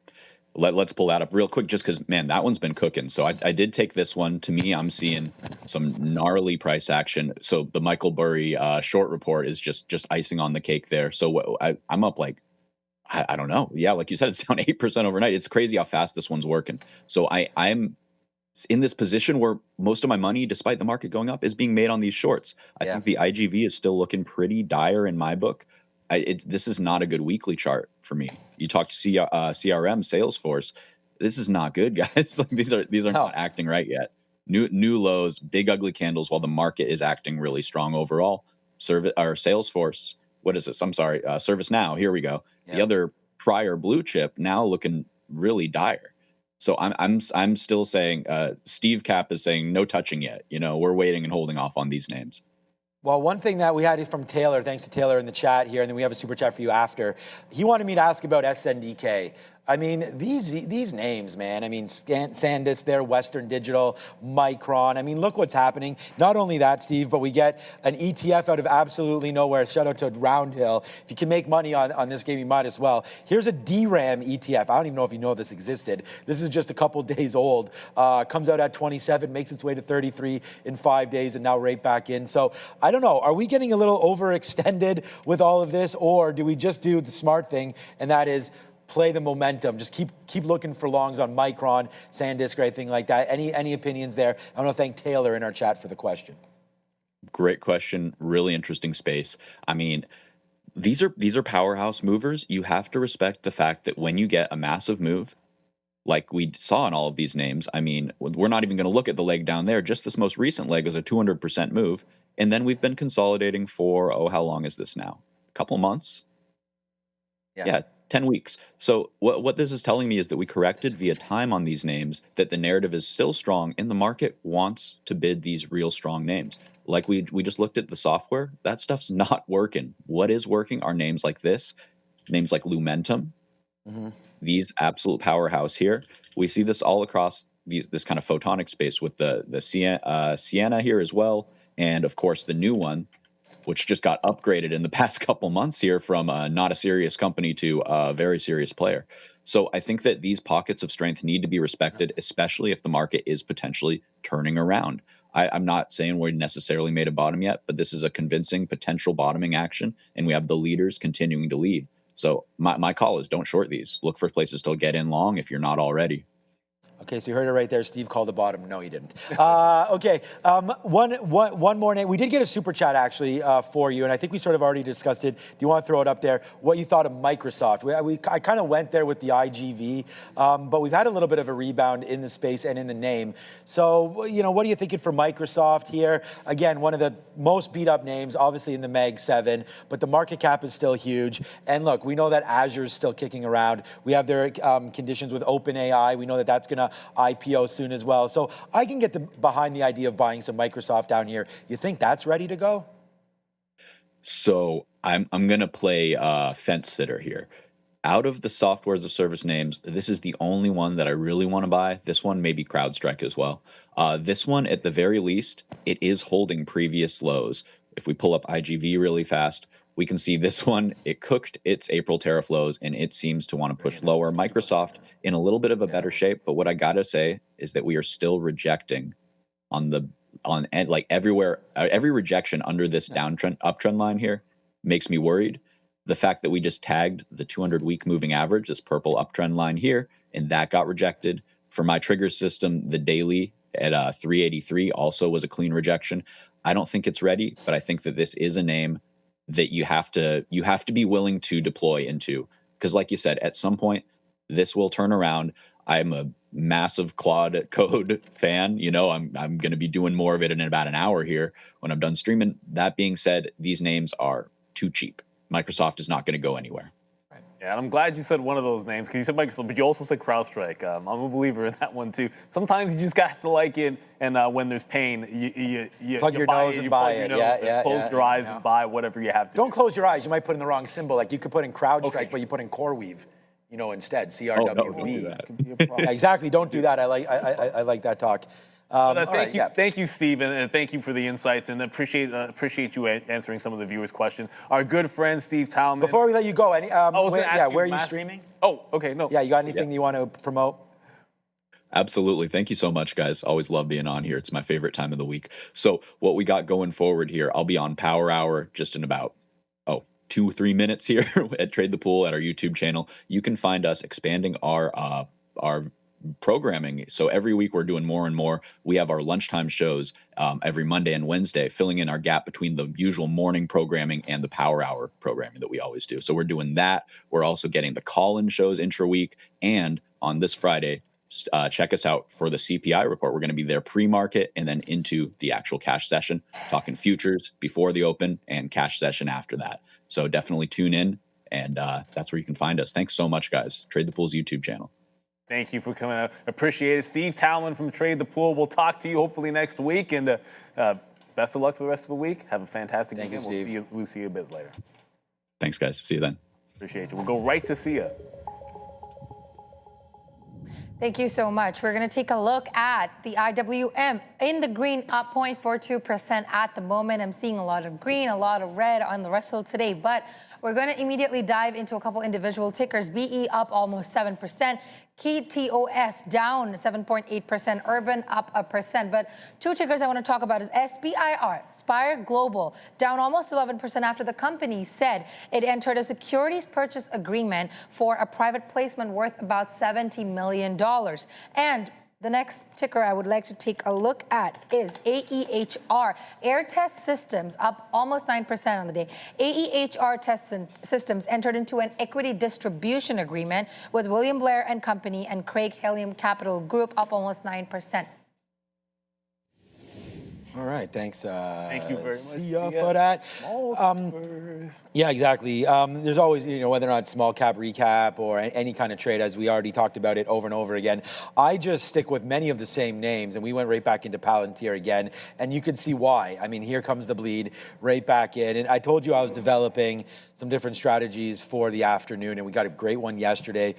let's pull that up real quick just because, man, that one's been cooking. So I did take this one. To me, I'm seeing some gnarly price action. So the Michael Burry short report is just icing on the cake there. So I'm up I don't know. Yeah, like you said, it's down 8% overnight. It's crazy how fast this one's working. So I'm in this position where most of my money, despite the market going up, is being made on these shorts. I think the IGV is still looking pretty dire in my book. This is not a good weekly chart for me. You talked CRM, Salesforce. This is not good, guys. These are not acting right yet. New lows, big ugly candles, while the market is acting really strong overall. Salesforce. What is this? I'm sorry. ServiceNow. Here we go. Yeah. The other prior blue chip now looking really dire. So I'm still saying Steve Cap is saying no touching yet. We're waiting and holding off on these names. Well, one thing that we had is from Taylor. Thanks to Taylor in the chat here, and then we have a super chat for you after. He wanted me to ask about SNDK. These names, man. SanDisk there, Western Digital, Micron. Look what's happening. Not only that, Steve, but we get an ETF out of absolutely nowhere. Shout out to Roundhill. If you can make money on this game, you might as well. Here's a DRAM ETF. I don't even know if you know this existed. This is just a couple days old. Comes out at 27, makes its way to 33 in 5 days, and now right back in. So I don't know. Are we getting a little overextended with all of this, or do we just do the smart thing, and that is play the momentum? Just keep looking for longs on Micron, SanDisk, or anything like that. Any opinions there? I want to thank Taylor in our chat for the question. Great question. Really interesting space. I mean, these are powerhouse movers. You have to respect the fact that when you get a massive move, like we saw in all of these names, I mean, we're not even going to look at the leg down there. Just this most recent leg was a 200% move. And then we've been consolidating for, how long is this now? A couple months? Yeah, 10 weeks. So what this is telling me is that we corrected via time on these names, that the narrative is still strong and the market wants to bid these real strong names. Like we just looked at the software, that stuff's not working. What is working are names like this, names like Lumentum, these absolute powerhouse here. We see this all across this kind of photonic space with the Sienna here as well. And of course, the new one, which just got upgraded in the past couple months here from not a serious company to a very serious player. So I think that these pockets of strength need to be respected, especially if the market is potentially turning around. I'm not saying we necessarily made a bottom yet, but this is a convincing potential bottoming action, and we have the leaders continuing to lead. So my call is don't short these. Look for places to get in long if you're not already. Okay, so you heard it right there. Steve called the bottom. No, he didn't. Okay, one more name. We did get a super chat actually for you, and I think we sort of already discussed it. Do you want to throw it up there? What you thought of Microsoft? I kind of went there with the IGV, but we've had a little bit of a rebound in the space and in the name. So, what are you thinking for Microsoft here? Again, one of the most beat up names, obviously in the Mag 7, but the market cap is still huge. And look, we know that Azure is still kicking around. We have their conditions with OpenAI. We know that that's going to IPO soon as well. So I can get behind the idea of buying some Microsoft down here. You think that's ready to go? So I'm going to play fence sitter here. Out of the software as a service names, this is the only one that I really want to buy. This one may be CrowdStrike as well. This one, at the very least, it is holding previous lows. If we pull up IGV really fast, we can see this one, it cooked its April tariff lows, and it seems to want to push lower. Microsoft in a little bit of a better shape, but what I got to say is that we are still rejecting on like everywhere, every rejection under this uptrend line here makes me worried. The fact that we just tagged the 200-week moving average, this purple uptrend line here, and that got rejected. For my trigger system, the daily at 383 also was a clean rejection. I don't think it's ready, but I think that this is a name that you have to be willing to deploy into, because like you said, at some point this will turn around. I'm a massive Claude Code fan. I'm going to be doing more of it in about an hour here when I'm done streaming. That being said, these names are too cheap. Microsoft is not going to go anywhere. Yeah, and I'm glad you said one of those names, because you said Microsoft, but you also said CrowdStrike. I'm a believer in that one too. Sometimes you just got to like it, and when there's pain, you plug your nose and buy it. Close your eyes and buy whatever you have to. Don't close your eyes. You might put in the wrong symbol. Like you could put in CrowdStrike, but you put in CoreWeave, instead. CRWV. Yeah, exactly. Don't do that. I like that talk. Thank you, Steve, and thank you for the insights, and appreciate you answering some of the viewers' questions. Our good friend Steve Tallman. Before we let you go, where are you streaming? Oh, okay, no. Yeah, you got anything you want to promote? Absolutely. Thank you so much, guys. Always love being on here. It's my favorite time of the week. So what we got going forward here, I'll be on Power Hour just in about 2-3 minutes here at Trade the Pool at our YouTube channel. You can find us expanding our programming. So every week we're doing more and more. We have our lunchtime shows every Monday and Wednesday, filling in our gap between the usual morning programming and the Power Hour programming that we always do. So we're doing that. We're also getting the call-in shows intra-week. And on this Friday, check us out for the CPI report. We're going to be there pre-market and then into the actual cash session, talking futures before the open and cash session after that. So definitely tune in, and that's where you can find us. Thanks so much, guys. Trade the Pool's YouTube channel. Thank you for coming out. Appreciate it. Steve Tallman from Trade the Pool. We'll talk to you hopefully next week, and best of luck for the rest of the week. Have a fantastic weekend. We'll see you a bit later. Thanks, guys. See you then. Appreciate you. We'll go right to Sia. Thank you so much. We're going to take a look at the IWM in the green, up 0.42% at the moment. I'm seeing a lot of green, a lot of red on the Russell today, but we're going to immediately dive into a couple individual tickers. BE up almost 7%. Key TOS down 7.8%. Urban up 1%. But two tickers I want to talk about is SPIR, Spire Global, down almost 11% after the company said it entered a securities purchase agreement for a private placement worth about $70 million. And The next ticker I would like to take a look at is AEHR. Air Test Systems up almost 9% on the day. AEHR Test Systems entered into an equity distribution agreement with William Blair and Company and Craig Helium Capital Group, up almost 9%. All right, thanks. Thank you very much. See ya for that. Yeah, exactly. There's always, whether or not small cap recap or any kind of trade, as we already talked about it over and over again. I just stick with many of the same names, and we went right back into Palantir again, and you can see why. I mean, here comes the bleed right back in. And I told you I was developing some different strategies for the afternoon, and we got a great one yesterday.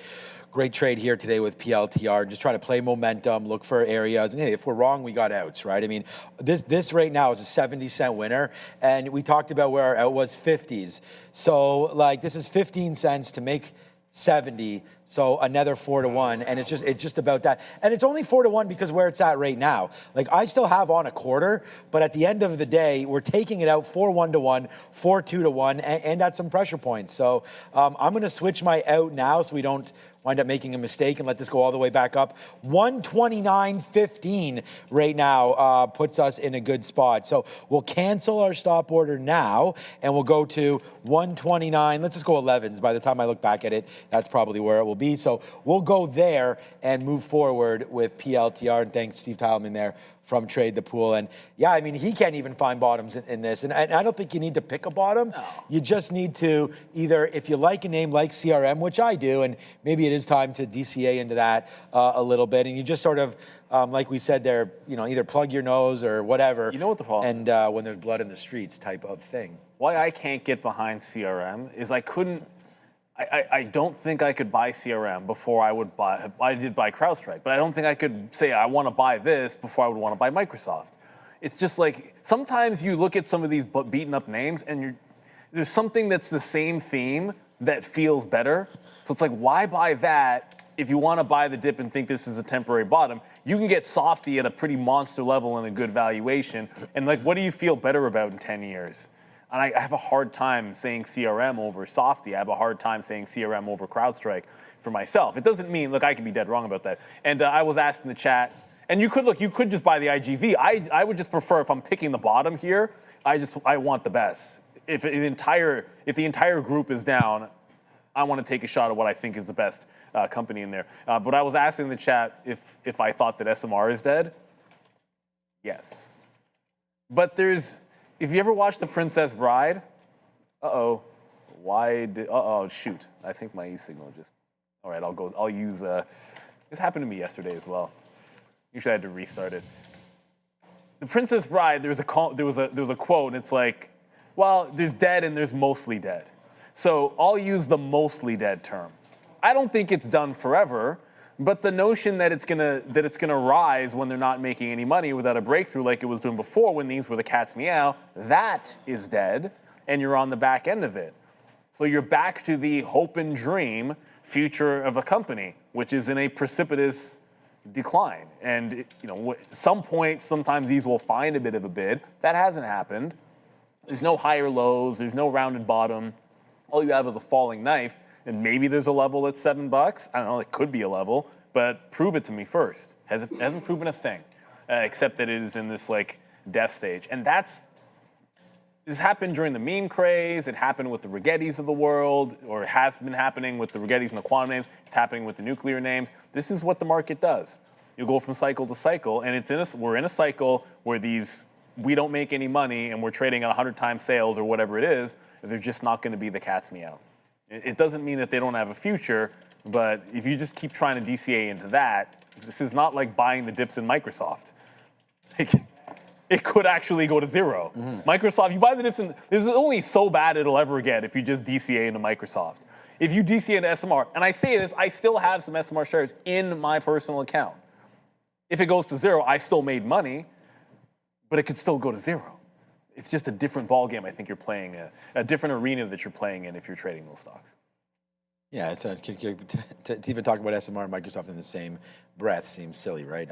Great trade here today with PLTR, just trying to play momentum, look for areas. And hey, if we're wrong, we got outs, right? I mean, this right now is a 70-cent winner. And we talked about where our out was 50s. So like this is 15 cents to make 70. So another 4 to 1. And it's just about that. And it's only 4 to 1 because where it's at right now. Like I still have on a quarter, but at the end of the day, we're taking it out 4-1 to 1, 4-2 to 1, and at some pressure points. So I'm going to switch my out now so we don't wind up making a mistake and let this go all the way back up. 129.15 right now puts us in a good spot. So we'll cancel our stop order now and we'll go to 129. Let's just go 11s. By the time I look back at it, that's probably where it will be. So we'll go there and move forward with PLTR. And thanks, Steve Tallman there from Trade the Pool. And yeah, I mean, he can't even find bottoms in this. And I don't think you need to pick a bottom. No. You just need to either, if you like a name like CRM, which I do, and maybe it is time to DCA into that a little bit. And you just sort of, like we said there, either plug your nose or whatever. You know what the problem? And when there's blood in the streets type of thing. Why I can't get behind CRM is I don't think I could buy CRM before I would buy. I did buy CrowdStrike, but I don't think I could say I want to buy this before I would want to buy Microsoft. It's just like sometimes you look at some of these beaten up names and there's something that's the same theme that feels better. So it's like, why buy that if you want to buy the dip and think this is a temporary bottom? You can get Softy at a pretty monster level and a good valuation. And like, what do you feel better about in 10 years? And I have a hard time saying CRM over Softy. I have a hard time saying CRM over CrowdStrike for myself. It doesn't mean, look, I could be dead wrong about that. And I was asked in the chat, and you could just buy the IGV. I would just prefer, if I'm picking the bottom here, I want the best. If the entire group is down, I want to take a shot at what I think is the best company in there. But I was asked in the chat if I thought that SMR is dead. Yes. But if you ever watched The Princess Bride, shoot. I think my e-signal just, all right, I'll use, this happened to me yesterday as well. Usually I had to restart it. The Princess Bride, there was a quote, and it's like, well, there's dead and there's mostly dead. So I'll use the mostly dead term. I don't think it's done forever, but the notion that it's gonna rise when they're not making any money without a breakthrough like it was doing before when these were the cat's meow, that is dead, and you're on the back end of it. So you're back to the hope and dream future of a company, which is in a precipitous decline. And some point, sometimes these will find a bit of a bid. That hasn't happened. There's no higher lows. There's no rounded bottom. All you have is a falling knife. And maybe there's a level at $7. I don't know, it could be a level, but prove it to me first. Hasn't proven a thing, except that it is in this like death stage. And this happened during the meme craze. It happened with the Rigettis of the world, or it has been happening with the Rigettis and the quantum names. It's happening with the nuclear names. This is what the market does. You go from cycle to cycle, and we're in a cycle where we don't make any money, and we're trading at 100 times sales or whatever it is. They're just not going to be the cat's meow. It doesn't mean that they don't have a future, but if you just keep trying to DCA into that, this is not like buying the dips in Microsoft. It could actually go to zero. Mm-hmm. Microsoft, you buy the dips in, this is only so bad it'll ever get if you just DCA into Microsoft. If you DCA into SMR, and I say this, I still have some SMR shares in my personal account. If it goes to zero, I still made money, but it could still go to zero. It's just a different ballgame. I think you're playing a different arena that you're playing in if you're trading those stocks. Yeah, so to even talk about SMR and Microsoft in the same breath seems silly, right?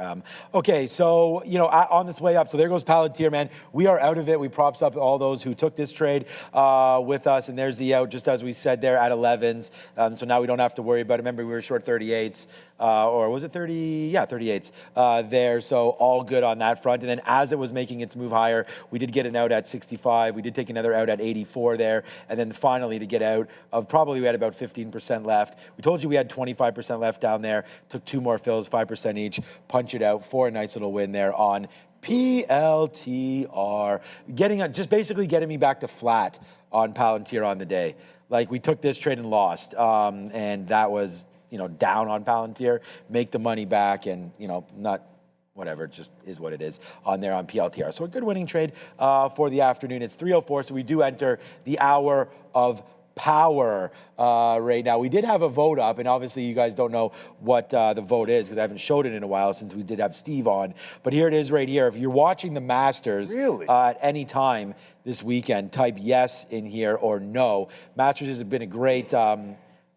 Okay, so, you know, on this way up, so there goes Palantir, man. We are out of it. We props up all those who took this trade with us, and there's the out, just as we said there, at 11s. So now we don't have to worry about it. Remember, we were short 38s, or was it 30? Yeah, 38s there, so all good on that front. And then as it was making its move higher, we did get an out at 65. We did take another out at 84 there, and then finally to get out of probably we had about 15% left. We told you we had 25% left down there. Took 2 more fills, 5% each, punch it out for a nice little win there on PLTR. Just basically getting me back to flat on Palantir on the day. Like, we took this trade and lost, and that was, you know, down on Palantir, make the money back, and, you know, not whatever, it just is what it is on there on PLTR. So a good winning trade for the afternoon. It's 3:04, so we do enter the hour of power right now. We did have a vote up, and obviously you guys don't know what the vote is because I haven't showed it in a while since we did have Steve on. But here it is right here. If you're watching the Masters at any time this weekend, type yes in here or no. Masters has been a great...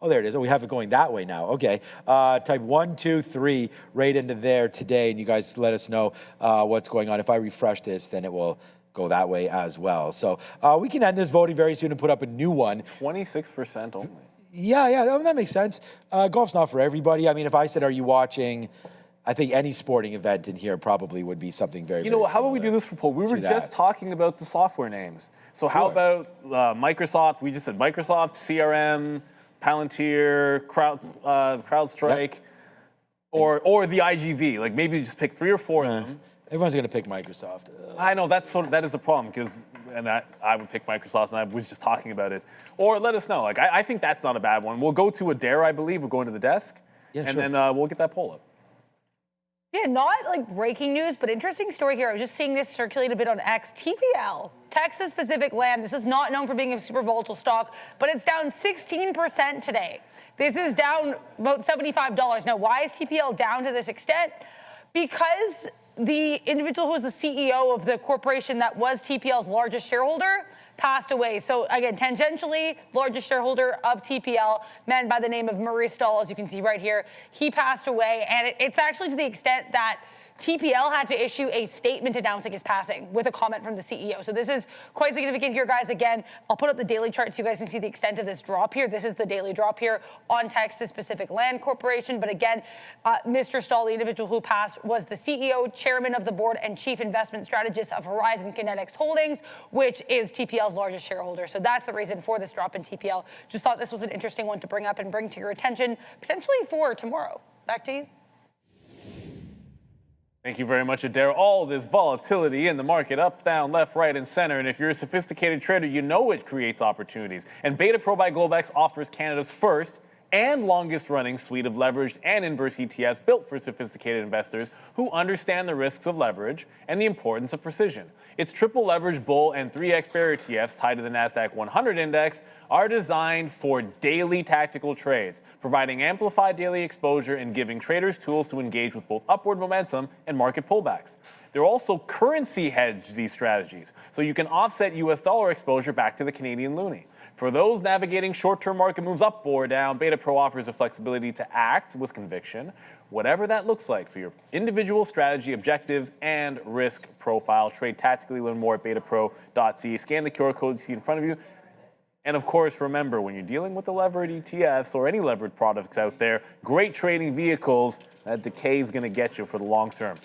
oh, there it is. Oh, we have it going that way now. Okay. Type 1, 2, 3 right into there today, and you guys let us know what's going on. If I refresh this, then it will go that way as well. So we can end this voting very soon and put up a new one. 26% only. Yeah, that makes sense. Golf's not for everybody. I mean, if I said, are you watching... I think any sporting event in here probably would be something very, You know, how about we do this for poll? We were just talking about the software names. So how about Microsoft? We just said Microsoft, CRM, Palantir, CrowdStrike, or the IGV. Like, maybe just pick 3 or 4 of them. Everyone's going to pick Microsoft. I know, that is a problem, because I would pick Microsoft, and I was just talking about it. Or let us know. Like, I think that's not a bad one. We'll go to Adair, I believe. We're going to the desk. Yeah, and then we'll get that poll up. Yeah, not like breaking news, but interesting story here. I was just seeing this circulate a bit on X. TPL, Texas Pacific Land. This is not known for being a super volatile stock, but it's down 16% today. This is down about $75. Now, why is TPL down to this extent? Because the individual who was the CEO of the corporation that was TPL's largest shareholder passed away. So again, tangentially, largest shareholder of TPL, man by the name of Murray Stahl, as you can see right here, he passed away. And it's actually to the extent that TPL had to issue a statement announcing his passing with a comment from the CEO. So this is quite significant here, guys. Again, I'll put up the daily chart so you guys can see the extent of this drop here. This is the daily drop here on Texas Pacific Land Corporation. But again, Mr. Stahl, the individual who passed, was the CEO, chairman of the board, and chief investment strategist of Horizon Kinetics Holdings, which is TPL's largest shareholder. So that's the reason for this drop in TPL. Just thought this was an interesting one to bring up and bring to your attention, potentially for tomorrow. Back to you. Thank you very much, Adair. All this volatility in the market, up, down, left, right, and center. And if you're a sophisticated trader, you know it creates opportunities. And Beta Pro by Globex offers Canada's first and longest running suite of leveraged and inverse ETFs built for sophisticated investors who understand the risks of leverage and the importance of precision. Its triple leverage bull and 3x bear ETFs tied to the NASDAQ 100 index are designed for daily tactical trades, providing amplified daily exposure and giving traders tools to engage with both upward momentum and market pullbacks. They're also currency hedge these strategies, so you can offset US dollar exposure back to the Canadian loonie. For those navigating short-term market moves up or down, Beta Pro offers the flexibility to act with conviction, whatever that looks like for your individual strategy, objectives, and risk profile. Trade tactically, learn more at betapro.ca. Scan the QR code you see in front of you. And of course, remember, when you're dealing with the levered ETFs or any levered products out there, great trading vehicles, that decay is going to get you for the long term.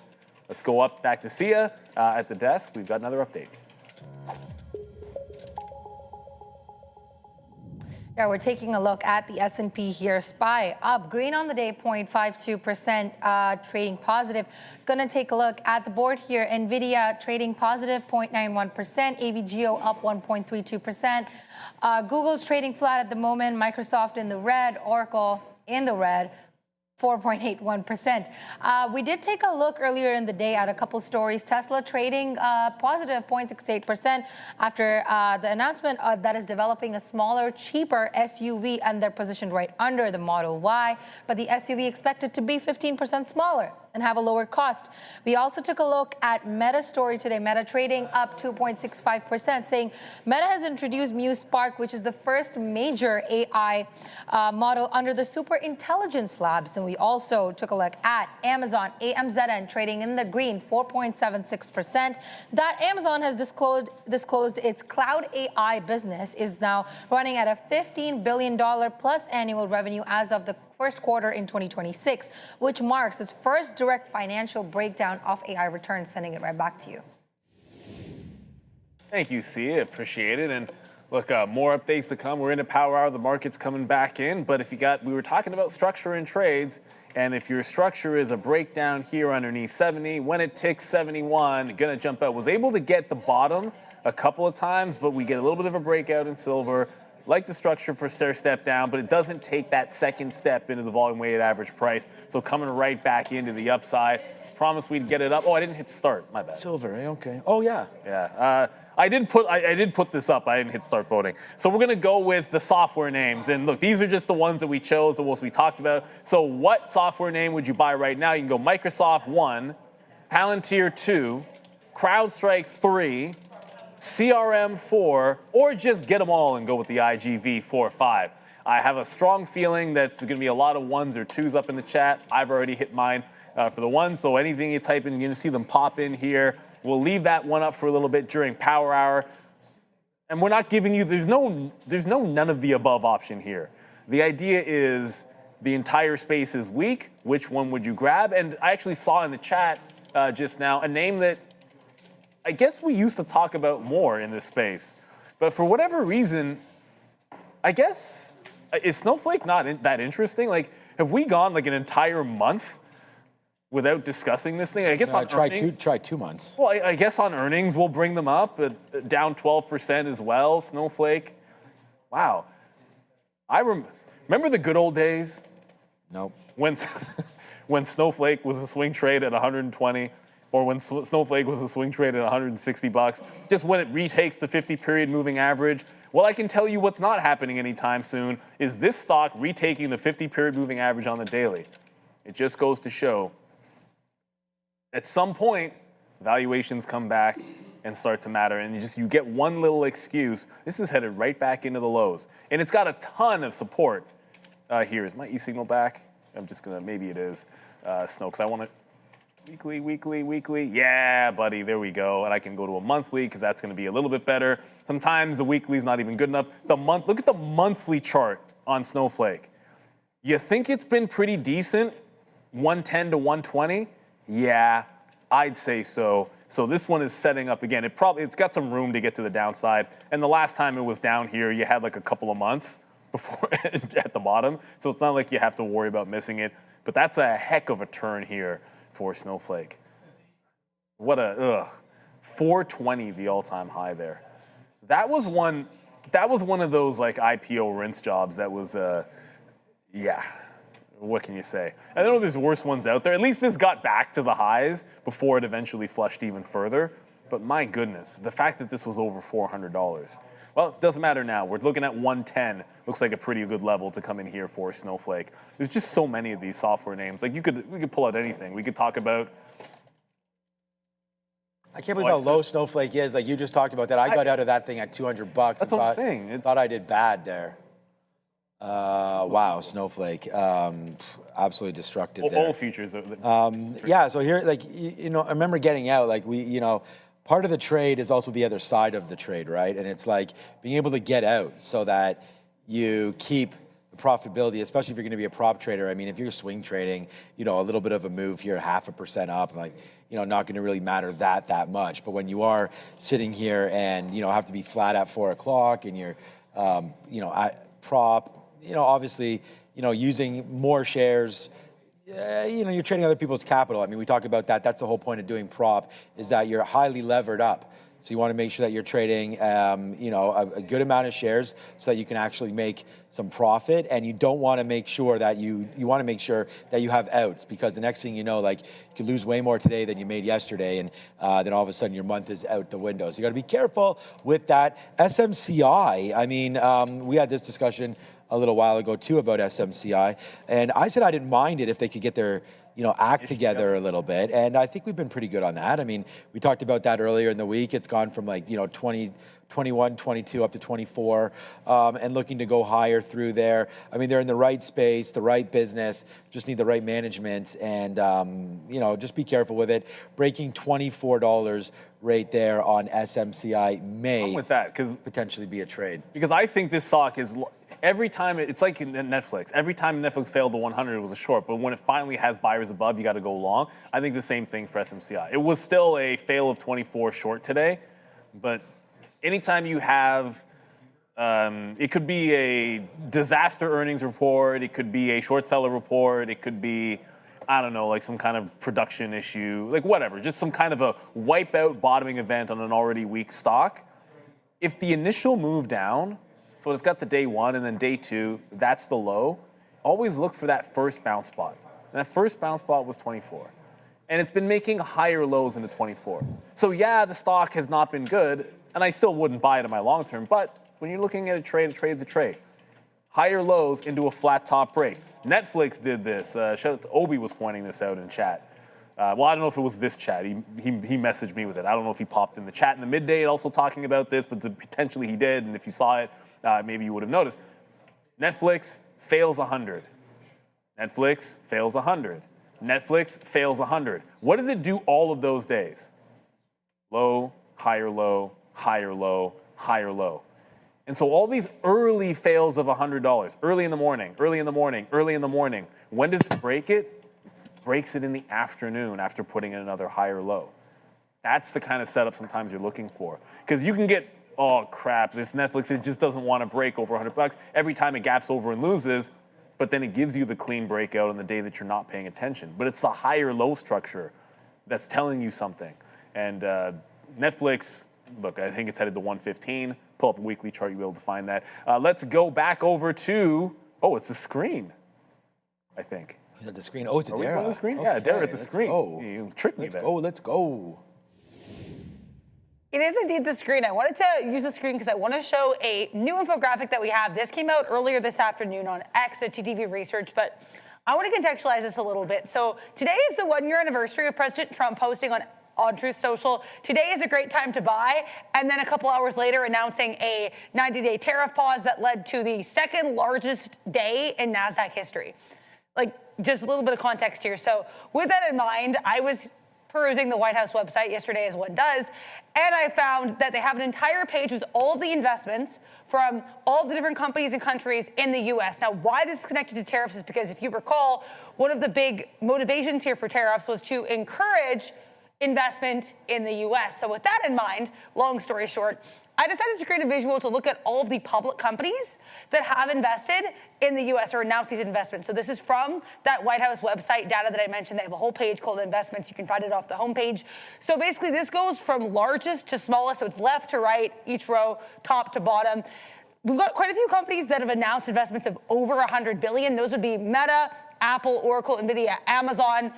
Let's go up back to Sia at the desk. We've got another update. Yeah, we're taking a look at the S&P here. SPY up, green on the day, 0.52%, trading positive. Gonna take a look at the board here. Nvidia trading positive, 0.91%. AVGO up 1.32%. Google's trading flat at the moment. Microsoft in the red. Oracle in the red. 4.81%. We did take a look earlier in the day at a couple stories. Tesla trading positive 0.68% after the announcement that is developing a smaller, cheaper SUV, and they're positioned right under the Model Y. But the SUV expected to be 15% smaller and have a lower cost. We also took a look at Meta's story today. Meta trading up 2.65%, saying Meta has introduced Muse Spark, which is the first major AI model under the Super Intelligence Labs. Then we also took a look at Amazon, AMZN, trading in the green, 4.76%. That Amazon has disclosed its cloud AI business is now running at a $15 billion plus annual revenue as of the first quarter in 2026, which marks its first direct financial breakdown of AI returns. Sending it right back to you. Thank you, C. Appreciate it. And look, more updates to come. We're in a power hour. The market's coming back in. But if we were talking about structure and trades, and if your structure is a breakdown here underneath 70, when it ticks 71, gonna jump out. Was able to get the bottom a couple of times, but we get a little bit of a breakout in silver. Like the structure for stair step down, but it doesn't take that second step into the volume weighted average price. So coming right back into the upside. Promised we'd get it up. Oh, I didn't hit start. My bad. Silver, okay. Oh, yeah. Yeah. I did put this up. I didn't hit start voting. So we're gonna go with the software names. And look, these are just the ones that we chose, the ones we talked about. So what software name would you buy right now? You can go Microsoft 1, Palantir 2, CrowdStrike 3, CRM 4, or just get them all and go with the IGV 4-5. I have a strong feeling that there's going to be a lot of 1s or 2s up in the chat. I've already hit mine for the 1s, so anything you type in, you're going to see them pop in here. We'll leave that one up for a little bit during power hour. And we're not giving you, there's no none of the above option here. The idea is the entire space is weak. Which one would you grab? And I actually saw in the chat just now a name that I guess we used to talk about more in this space, but for whatever reason, I guess, is Snowflake not that interesting? Like, have we gone like an entire month without discussing this thing? I guess on earnings. Try 2 months. Well, I guess on earnings we'll bring them up, down 12% as well. Snowflake, wow. I remember the good old days. Nope. When Snowflake was a swing trade at 120. Or when Snowflake was a swing trade at $160, just when it retakes the 50-period moving average. Well, I can tell you what's not happening anytime soon is this stock retaking the 50-period moving average on the daily. It just goes to show at some point, valuations come back and start to matter, and you get one little excuse. This is headed right back into the lows, and it's got a ton of support here. Is my e-signal back? I'm just gonna, maybe it is, Snow, because I want to. Weekly. Yeah, buddy, there we go. And I can go to a monthly because that's going to be a little bit better. Sometimes the weekly is not even good enough. Look at the monthly chart on Snowflake. You think it's been pretty decent, 110 to 120? Yeah, I'd say so. So this one is setting up again. It's got some room to get to the downside. And the last time it was down here, you had like a couple of months before at the bottom. So it's not like you have to worry about missing it. But that's a heck of a turn here for Snowflake. What a 420, the all-time high there. That was one of those like IPO rinse jobs that was yeah. What can you say? I know there's worse ones out there. At least this got back to the highs before it eventually flushed even further. But my goodness, the fact that this was over $400. Well, it doesn't matter now. We're looking at 110. Looks like a pretty good level to come in here for Snowflake. There's just so many of these software names. Like we could pull out anything. We could talk about. I can't believe how low Snowflake is. Like you just talked about that. I got out of that thing at $200. That's what I'm saying. Thought I did bad there. Wow, Snowflake, absolutely destructive there. All futures. Yeah, so here, like, I remember getting out, like part of the trade is also the other side of the trade, right? And it's like being able to get out so that you keep the profitability, especially if you're going to be a prop trader. I mean, if you're swing trading, a little bit of a move here, 0.5% up, like, not going to really matter that much. But when you are sitting here and, have to be flat at 4 o'clock and you're, at prop, obviously, using more shares, you're trading other people's capital. I mean, we talk about that. That's the whole point of doing prop, is that you're highly levered up. So you want to make sure that you're trading, a good amount of shares so that you can actually make some profit. And you don't want to make sure that you want to make sure that you have outs, because the next thing you know, like, you could lose way more today than you made yesterday, and then all of a sudden your month is out the window. So you got to be careful with that. SMCI, I mean, we had this discussion a little while ago too about SMCI, and I said I didn't mind it if they could get their act together a little bit. And I think we've been pretty good on that. I mean, we talked about that earlier in the week. It's gone from 21, 22 up to 24, and looking to go higher through there. I mean, they're in the right space, the right business, just need the right management, and just be careful with it. Breaking $24 right there on SMCI may with that, because potentially be a trade. Because I think this stock is, every time, it's like in Netflix. Every time Netflix failed the 100, it was a short. But when it finally has buyers above, you got to go long. I think the same thing for SMCI. It was still a fail of 24 short today, but anytime you have, it could be a disaster earnings report, it could be a short seller report, it could be, I don't know, like some kind of production issue, like whatever, just some kind of a wipeout bottoming event on an already weak stock. If the initial move down, so it's got the day one and then day two, that's the low, always look for that first bounce spot. And that first bounce spot was 24. And it's been making higher lows into 24. So yeah, the stock has not been good, and I still wouldn't buy it in my long term, but when you're looking at a trade's a trade. Higher lows into a flat top break. Netflix did this. Shout out to Obi was pointing this out in chat. Well, I don't know if it was this chat. He messaged me with it. I don't know if he popped in the chat in the midday also talking about this, but potentially he did, and if you saw it, maybe you would have noticed. Netflix fails 100. Netflix fails 100. Netflix fails 100. What does it do all of those days? Low, higher low, higher low, higher low. And so all these early fails of $100, early in the morning, early in the morning, early in the morning, when does it break it? Breaks it in the afternoon after putting in another higher low. That's the kind of setup sometimes you're looking for. Because you can get, oh crap, this Netflix, it just doesn't want to break over $100 every time it gaps over and loses, but then it gives you the clean breakout on the day that you're not paying attention. But it's the higher low structure that's telling you something. And Netflix, look, I think it's headed to 115. Pull up a weekly chart, you'll be able to find that. Let's go back over to, it's the screen, I think. Is that the screen? Oh, it's a Dara. Are we on the screen? Okay, Yeah, Dara at the screen. Go. You tricked me there. Let's go. It is indeed the screen. I wanted to use the screen because I want to show a new infographic that we have. This came out earlier this afternoon on X at TTV Research, but I want to contextualize this a little bit. So today is the 1-year anniversary of President Trump posting on Truth Social, today is a great time to buy, and then a couple hours later announcing a 90-day tariff pause that led to the second largest day in NASDAQ history. Like, just a little bit of context here. So with that in mind, I was perusing the White House website yesterday, as one does, and I found that they have an entire page with all of the investments from all of the different companies and countries in the U.S. Now, why this is connected to tariffs is because, if you recall, one of the big motivations here for tariffs was to encourage investment in the U.S. So with that in mind, long story short, I decided to create a visual to look at all of the public companies that have invested in the U.S. or announced these investments. So this is from that White House website data that I mentioned. They have a whole page called Investments. You can find it off the homepage. So basically, this goes from largest to smallest. So it's left to right, each row, top to bottom. We've got quite a few companies that have announced investments of over $100 billion. Those would be Meta, Apple, Oracle, Nvidia, Amazon,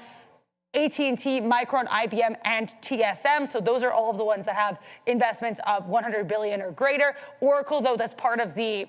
AT&T, Micron, IBM, and TSM. So those are all of the ones that have investments of $100 billion or greater. Oracle, though, that's part of the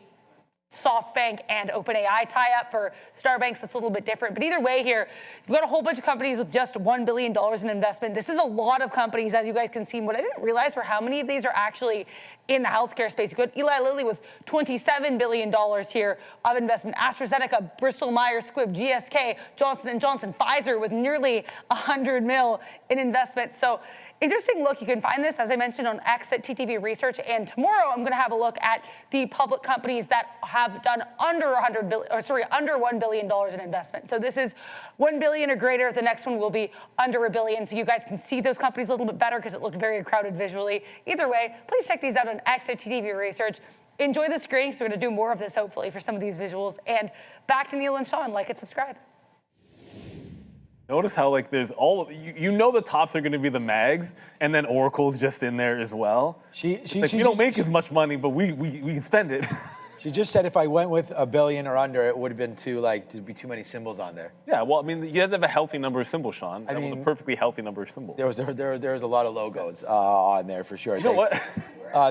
SoftBank and OpenAI tie-up. For Starbanks, that's a little bit different. But either way here, you've got a whole bunch of companies with just $1 billion in investment. This is a lot of companies, as you guys can see. What I didn't realize were how many of these are actually in the healthcare space. You've got Eli Lilly with $27 billion here of investment. AstraZeneca, Bristol Myers Squibb, GSK, Johnson & Johnson, Pfizer with nearly $100 million in investment. So interesting look. You can find this, as I mentioned, on X at TTV Research. And tomorrow, I'm going to have a look at the public companies that have done under $1 billion in investment. So this is $1 billion or greater. The next one will be under $1 billion. So you guys can see those companies a little bit better because it looked very crowded visually. Either way, please check these out on X at TTV Research. Enjoy the screen, so we're going to do more of this, hopefully, for some of these visuals. And back to Neil and Sean. Like and subscribe. Notice how, like, there's all of, you know the tops are going to be the mags, and then Oracle's just in there as well. You don't make as much money, but we can spend it. She just said if I went with $1 billion or under, it would have been to be too many symbols on there. Yeah, well, I mean, you have to have a healthy number of symbols, Sean. That was a perfectly healthy number of symbols. There was a lot of logos on there for sure. You know what?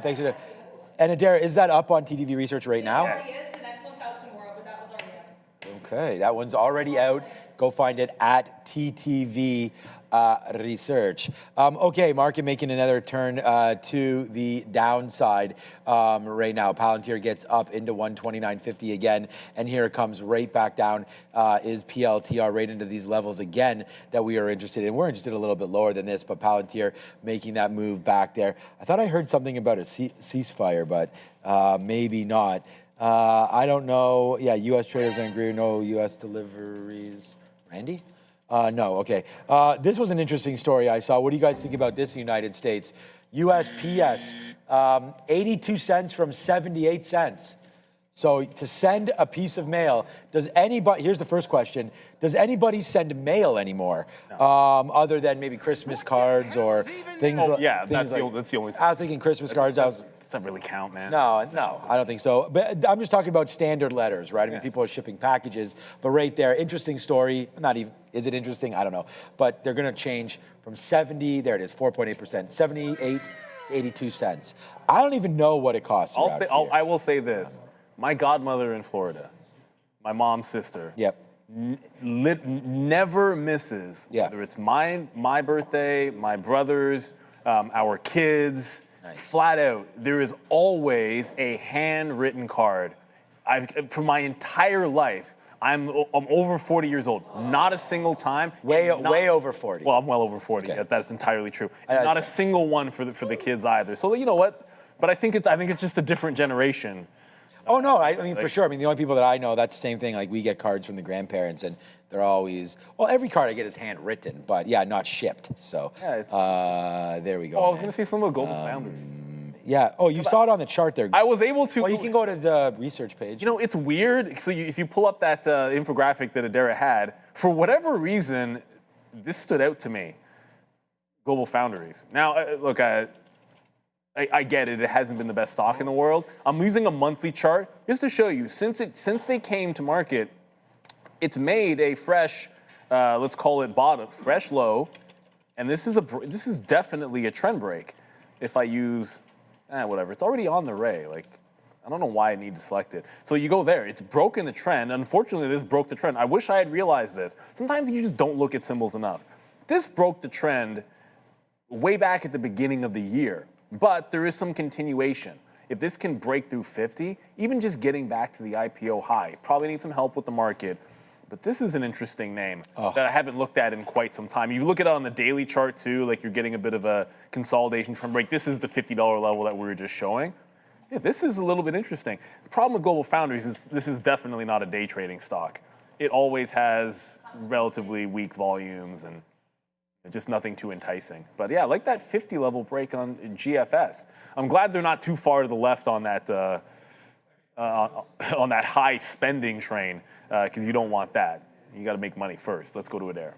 Thanks for that. And Adara, is that up on TTV Research right now? Yes. The next one's out tomorrow, but that one's already out. Okay, that one's already out. Go find it at TTV Research. Okay, market making another turn to the downside right now. Palantir gets up into 129.50 again, and here it comes right back down. Is PLTR right into these levels again that we are interested in? We're interested a little bit lower than this, but Palantir making that move back there. I thought I heard something about a ceasefire, but maybe not. I don't know. Yeah, U.S. traders and Greer, no U.S. deliveries. Randy? No, okay. This was an interesting story I saw. What do you guys think about this in the United States? USPS, 82 cents from 78 cents. So to send a piece of mail, does anybody, here's the first question, does anybody send mail anymore? No. Other than maybe Christmas cards or things like that? Yeah, that's the only thing. I was thinking Christmas cards. Doesn't really count, man. No, I don't think so. But I'm just talking about standard letters, right? I mean, people are shipping packages, but right there, interesting story. Not even, is it interesting? I don't know. But they're going to change from 70, there it is, 4.8%, 78, 82 cents. I don't even know what it costs. I will say this. My godmother in Florida, my mom's sister, never misses, whether it's my birthday, my brother's, our kids. Nice. Flat out, there is always a handwritten card. For my entire life, I'm over 40 years old. Not a single time. Way over 40. Well, I'm well over 40. Okay. That's entirely true. And not a single one for the kids either. So you know what? But I think it's just a different generation. Oh no, I mean for sure. I mean the only people that I know, that's the same thing. Like we get cards from the grandparents, and they're always, well, every card I get is handwritten, but yeah, not shipped. So there we go. Oh, I was going to see some of the Global Founders. Yeah. Oh, you saw it on the chart there. I was able to. Well, you can go to the research page. You know, it's weird. So if you pull up that infographic that Adara had, for whatever reason, this stood out to me. Global Foundries. Now, look, I get it. It hasn't been the best stock in the world. I'm using a monthly chart just to show you. Since they came to market, it's made a fresh, let's call it bottom, fresh low, and this is definitely a trend break. If I use, whatever, it's already on the array. Like, I don't know why I need to select it. So you go there. It's broken the trend. Unfortunately, this broke the trend. I wish I had realized this. Sometimes you just don't look at symbols enough. This broke the trend way back at the beginning of the year. But there is some continuation. If this can break through 50, even just getting back to the IPO high, probably need some help with the market. But this is an interesting name that I haven't looked at in quite some time. You look at it on the daily chart too, like you're getting a bit of a consolidation trend break. This is the $50 level that we were just showing. Yeah, this is a little bit interesting. The problem with Global Foundries is this is definitely not a day trading stock. It always has relatively weak volumes and just nothing too enticing. But yeah, I like that 50 level break on GFS. I'm glad they're not too far to the left on that high spending train, because you don't want that. You got to make money first. Let's go to Adair.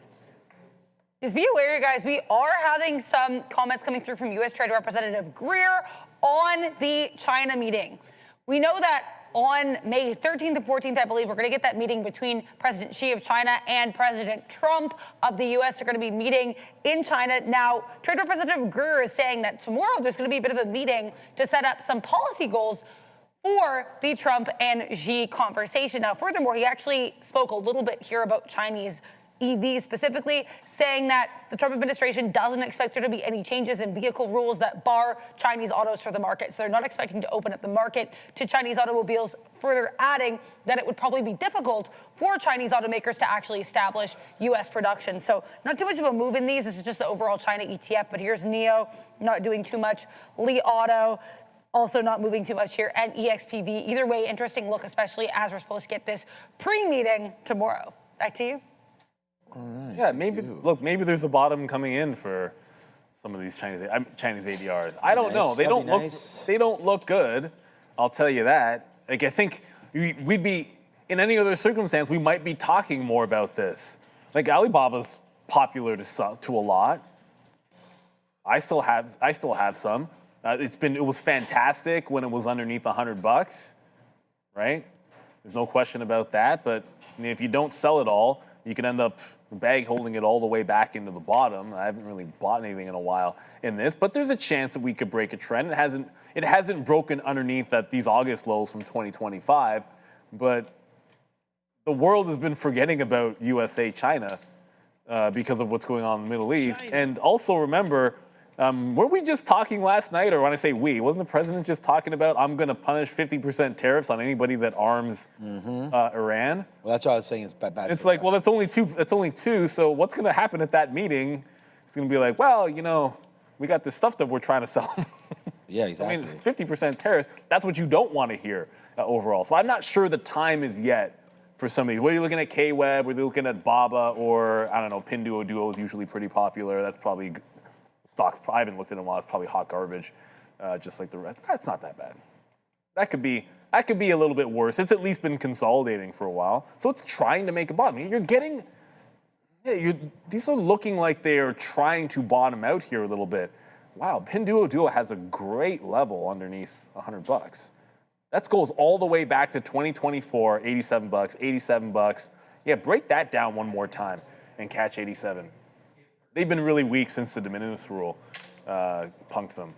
Just be aware, you guys, we are having some comments coming through from U.S. Trade Representative Greer on the China meeting. We know that on May 13th and 14th, I believe, we're going to get that meeting between President Xi of China and President Trump of the U.S. They're going to be meeting in China. Now, Trade Representative Greer is saying that tomorrow there's going to be a bit of a meeting to set up some policy goals for the Trump and Xi conversation. Now, furthermore, he actually spoke a little bit here about Chinese EVs specifically, saying that the Trump administration doesn't expect there to be any changes in vehicle rules that bar Chinese autos for the market. So they're not expecting to open up the market to Chinese automobiles, further adding that it would probably be difficult for Chinese automakers to actually establish U.S. production. So not too much of a move in these. This is just the overall China ETF. But here's NIO, not doing too much. Li Auto, also not moving too much here. And EXPV. Either way, interesting look, especially as we're supposed to get this pre-meeting tomorrow. Back to you. All right. Yeah, maybe there's a bottom coming in for some of these Chinese ADRs. I don't know. They don't look good. I'll tell you that. Like, I think we'd be, in any other circumstance, we might be talking more about this. Like, Alibaba's popular to a lot. I still have some. It was fantastic when it was underneath $100, right? There's no question about that. But if you don't sell it all, you can end up bag holding it all the way back into the bottom. I haven't really bought anything in a while in this, but there's a chance that we could break a trend. It hasn't broken underneath at these August lows from 2025, but the world has been forgetting about USA, China, because of what's going on in the Middle East. And also remember, were we just talking last night, or when I say we, wasn't the president just talking about I'm going to punish 50% tariffs on anybody that arms Iran? Well, that's what I was saying. It's bad. It's like, well, that's only two. That's only two. So what's going to happen at that meeting? It's going to be like, well, you know, we got this stuff that we're trying to sell. Yeah, exactly. I mean, 50% tariffs. That's what you don't want to hear overall. So I'm not sure the time is yet for some of these. Whether you're looking at K-Web, whether you're looking at BABA, or I don't know, Pinduoduo is usually pretty popular. That's probably stocks. I haven't looked at it in a while. It's probably hot garbage, just like the rest. That's not that bad. That could be a little bit worse. It's at least been consolidating for a while. So it's trying to make a bottom. You're getting, these are looking like they are trying to bottom out here a little bit. Wow, Pinduoduo has a great level underneath $100. That goes all the way back to 2024, 87 bucks, 87 bucks. Yeah, break that down one more time and catch 87. They've been really weak since the de minimis rule punked them.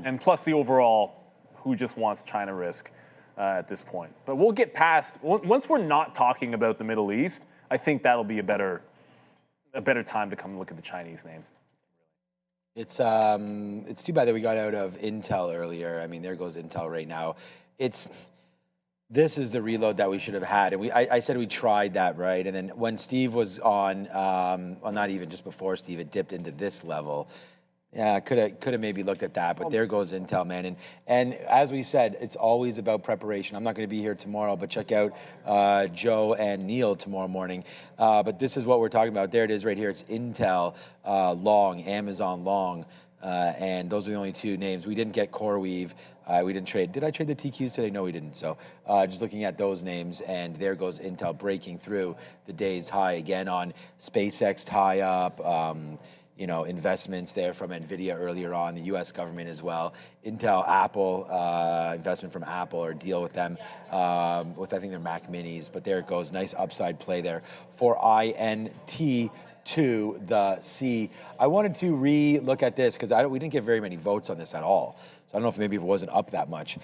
And plus the overall, who just wants China risk at this point. But we'll get past, once we're not talking about the Middle East, I think that'll be a better time to come look at the Chinese names. It's too bad that we got out of Intel earlier. I mean, there goes Intel right now. This is the reload that we should have had. And I said we tried that, right? And then when Steve was on, well, not even just before Steve, it dipped into this level. Yeah, could have maybe looked at that, but there goes Intel, man. And as we said, it's always about preparation. I'm not going to be here tomorrow, but check out Joe and Neil tomorrow morning. But this is what we're talking about. There it is right here. It's Intel long, Amazon long. And those are the only two names. We didn't get CoreWeave. We didn't trade. Did I trade the TQs today? No, we didn't. So just looking at those names, and there goes Intel breaking through the day's high again on SpaceX tie-up, investments there from Nvidia earlier on, the U.S. government as well. Intel, Apple, investment from Apple or deal with them with, I think, their Mac Minis. But there it goes. Nice upside play there for INT. To the C. I wanted to re-look at this because we didn't get very many votes on this at all. So I don't know if maybe it wasn't up that much.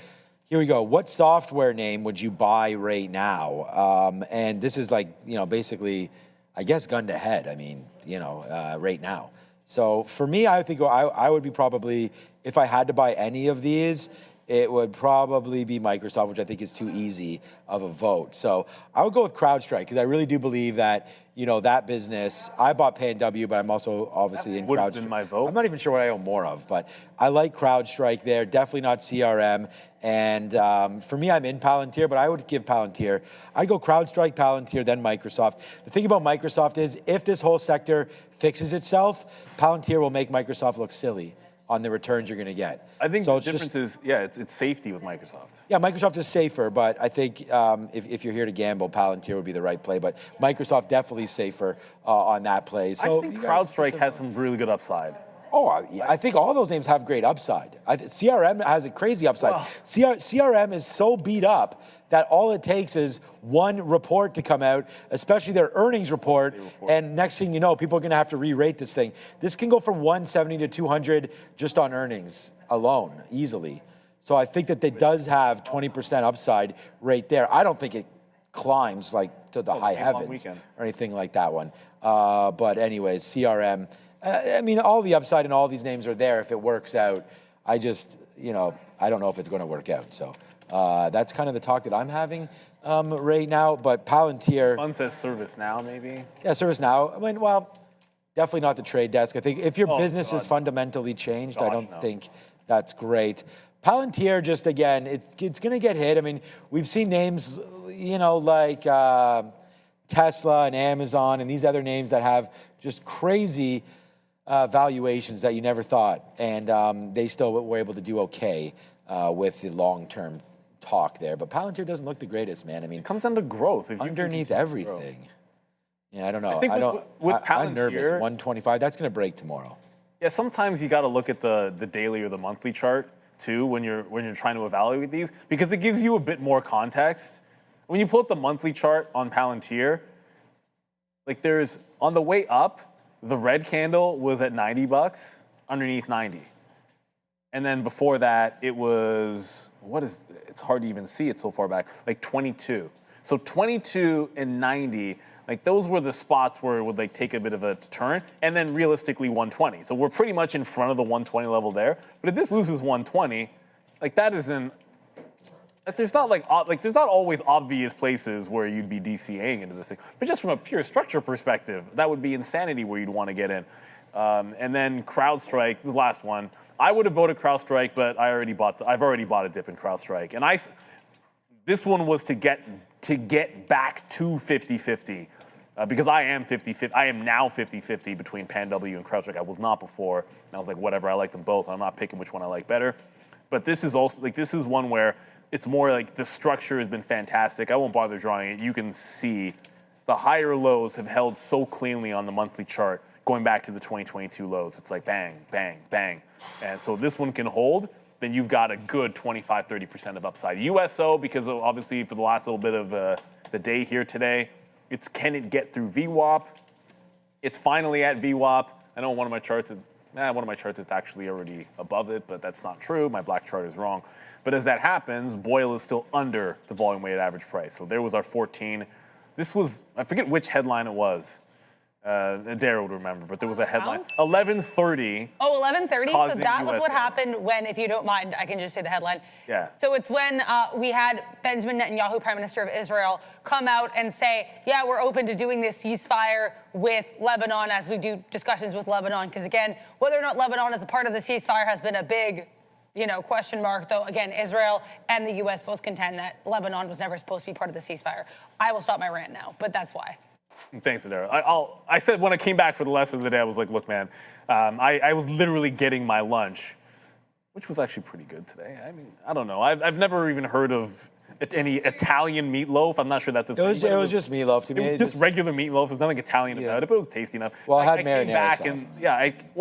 Here we go. What software name would you buy right now? And this is like, basically, I guess gun to head. I mean, right now. So for me, I think I would be probably, if I had to buy any of these, it would probably be Microsoft, which I think is too easy of a vote. So I would go with CrowdStrike because I really do believe that, that business. I bought PNW, but I'm also obviously in CrowdStrike. Would have been my vote. I'm not even sure what I own more of, but I like CrowdStrike there. Definitely not CRM. And for me, I'm in Palantir, but I would give Palantir. I'd go CrowdStrike, Palantir, then Microsoft. The thing about Microsoft is if this whole sector fixes itself, Palantir will make Microsoft look silly on the returns you're going to get. I think the difference is, it's safety with Microsoft. Yeah, Microsoft is safer, but I think if you're here to gamble, Palantir would be the right play. But Microsoft definitely safer on that play. So I think CrowdStrike has some really good upside. Oh, I think all those names have great upside. CRM has a crazy upside. Wow. CRM is so beat up that all it takes is one report to come out, especially their earnings report, and next thing you know, people are going to have to re-rate this thing. This can go from 170 to 200 just on earnings alone, easily. So I think that it does have 20% upside right there. I don't think it climbs like to the high heavens or anything like that one. But anyways, CRM, I mean, all the upside in all these names are there if it works out. I just, I don't know if it's going to work out. So that's kind of the talk that I'm having right now. But Palantir. Fun says ServiceNow, maybe. Yeah, ServiceNow. I mean, well, definitely not the trade desk. I think if your business is fundamentally changed, I don't think that's great. Palantir, just again, it's going to get hit. I mean, we've seen names, like Tesla and Amazon and these other names that have just crazy valuations that you never thought, and they still were able to do okay with the long-term talk there. But Palantir doesn't look the greatest, man. I mean, it comes down to growth. Underneath everything. Yeah, I don't know. I think with Palantir, I'm nervous. 125. That's going to break tomorrow. Yeah, sometimes you got to look at the daily or the monthly chart too when you're trying to evaluate these, because it gives you a bit more context. When you pull up the monthly chart on Palantir, like there's on the way up, the red candle was at 90 bucks, underneath 90. And then before that, it was, it's hard to even see it so far back, like 22. So 22 and 90, like those were the spots where it would like take a bit of a turn, and then realistically 120. So we're pretty much in front of the 120 level there. But if this loses 120, like that isn't. Like there's not there's not always obvious places where you'd be DCAing into this thing. But just from a pure structure perspective, that would be insanity where you'd want to get in. And then CrowdStrike, this last one. I would have voted CrowdStrike, but I've already bought a dip in CrowdStrike, and this one was to get back to 50-50 because I am 50-50. I am now 50-50 between PanW and CrowdStrike. I was not before. And I was like, whatever. I like them both. I'm not picking which one I like better. But this is also this is one where it's more like the structure has been fantastic. I won't bother drawing it. You can see the higher lows have held so cleanly on the monthly chart going back to the 2022 lows. It's like bang, bang, bang. And so if this one can hold, then you've got a good 25-30% of upside. USO, because obviously for the last little bit of the day here today, it's can it get through VWAP? It's finally at VWAP. I know one of my charts is actually already above it, but that's not true. My black chart is wrong. But as that happens, Boyle is still under the volume weighted average price. So there was our 14. This was, I forget which headline it was. Dara would remember, but there was a headline. 11:30. Oh, 11:30. So that was US what happened when, if you don't mind, I can just say the headline. Yeah. So it's when we had Benjamin Netanyahu, Prime Minister of Israel, come out and say, yeah, we're open to doing this ceasefire with Lebanon as we do discussions with Lebanon. Because again, whether or not Lebanon is a part of the ceasefire has been a big, question mark. Though again, Israel and the U.S. both contend that Lebanon was never supposed to be part of the ceasefire. I will stop my rant now, but that's why. Thanks, Dara. I said when I came back for the lesson of the day, I was like, look, man, I was literally getting my lunch, which was actually pretty good today. I mean, I don't know. I've never even heard of any Italian meatloaf. I'm not sure that's a thing. It was just meatloaf to me. It was just regular meatloaf. There's nothing Italian about it, but it was tasty enough. Well, it had I marinara came back sauce. and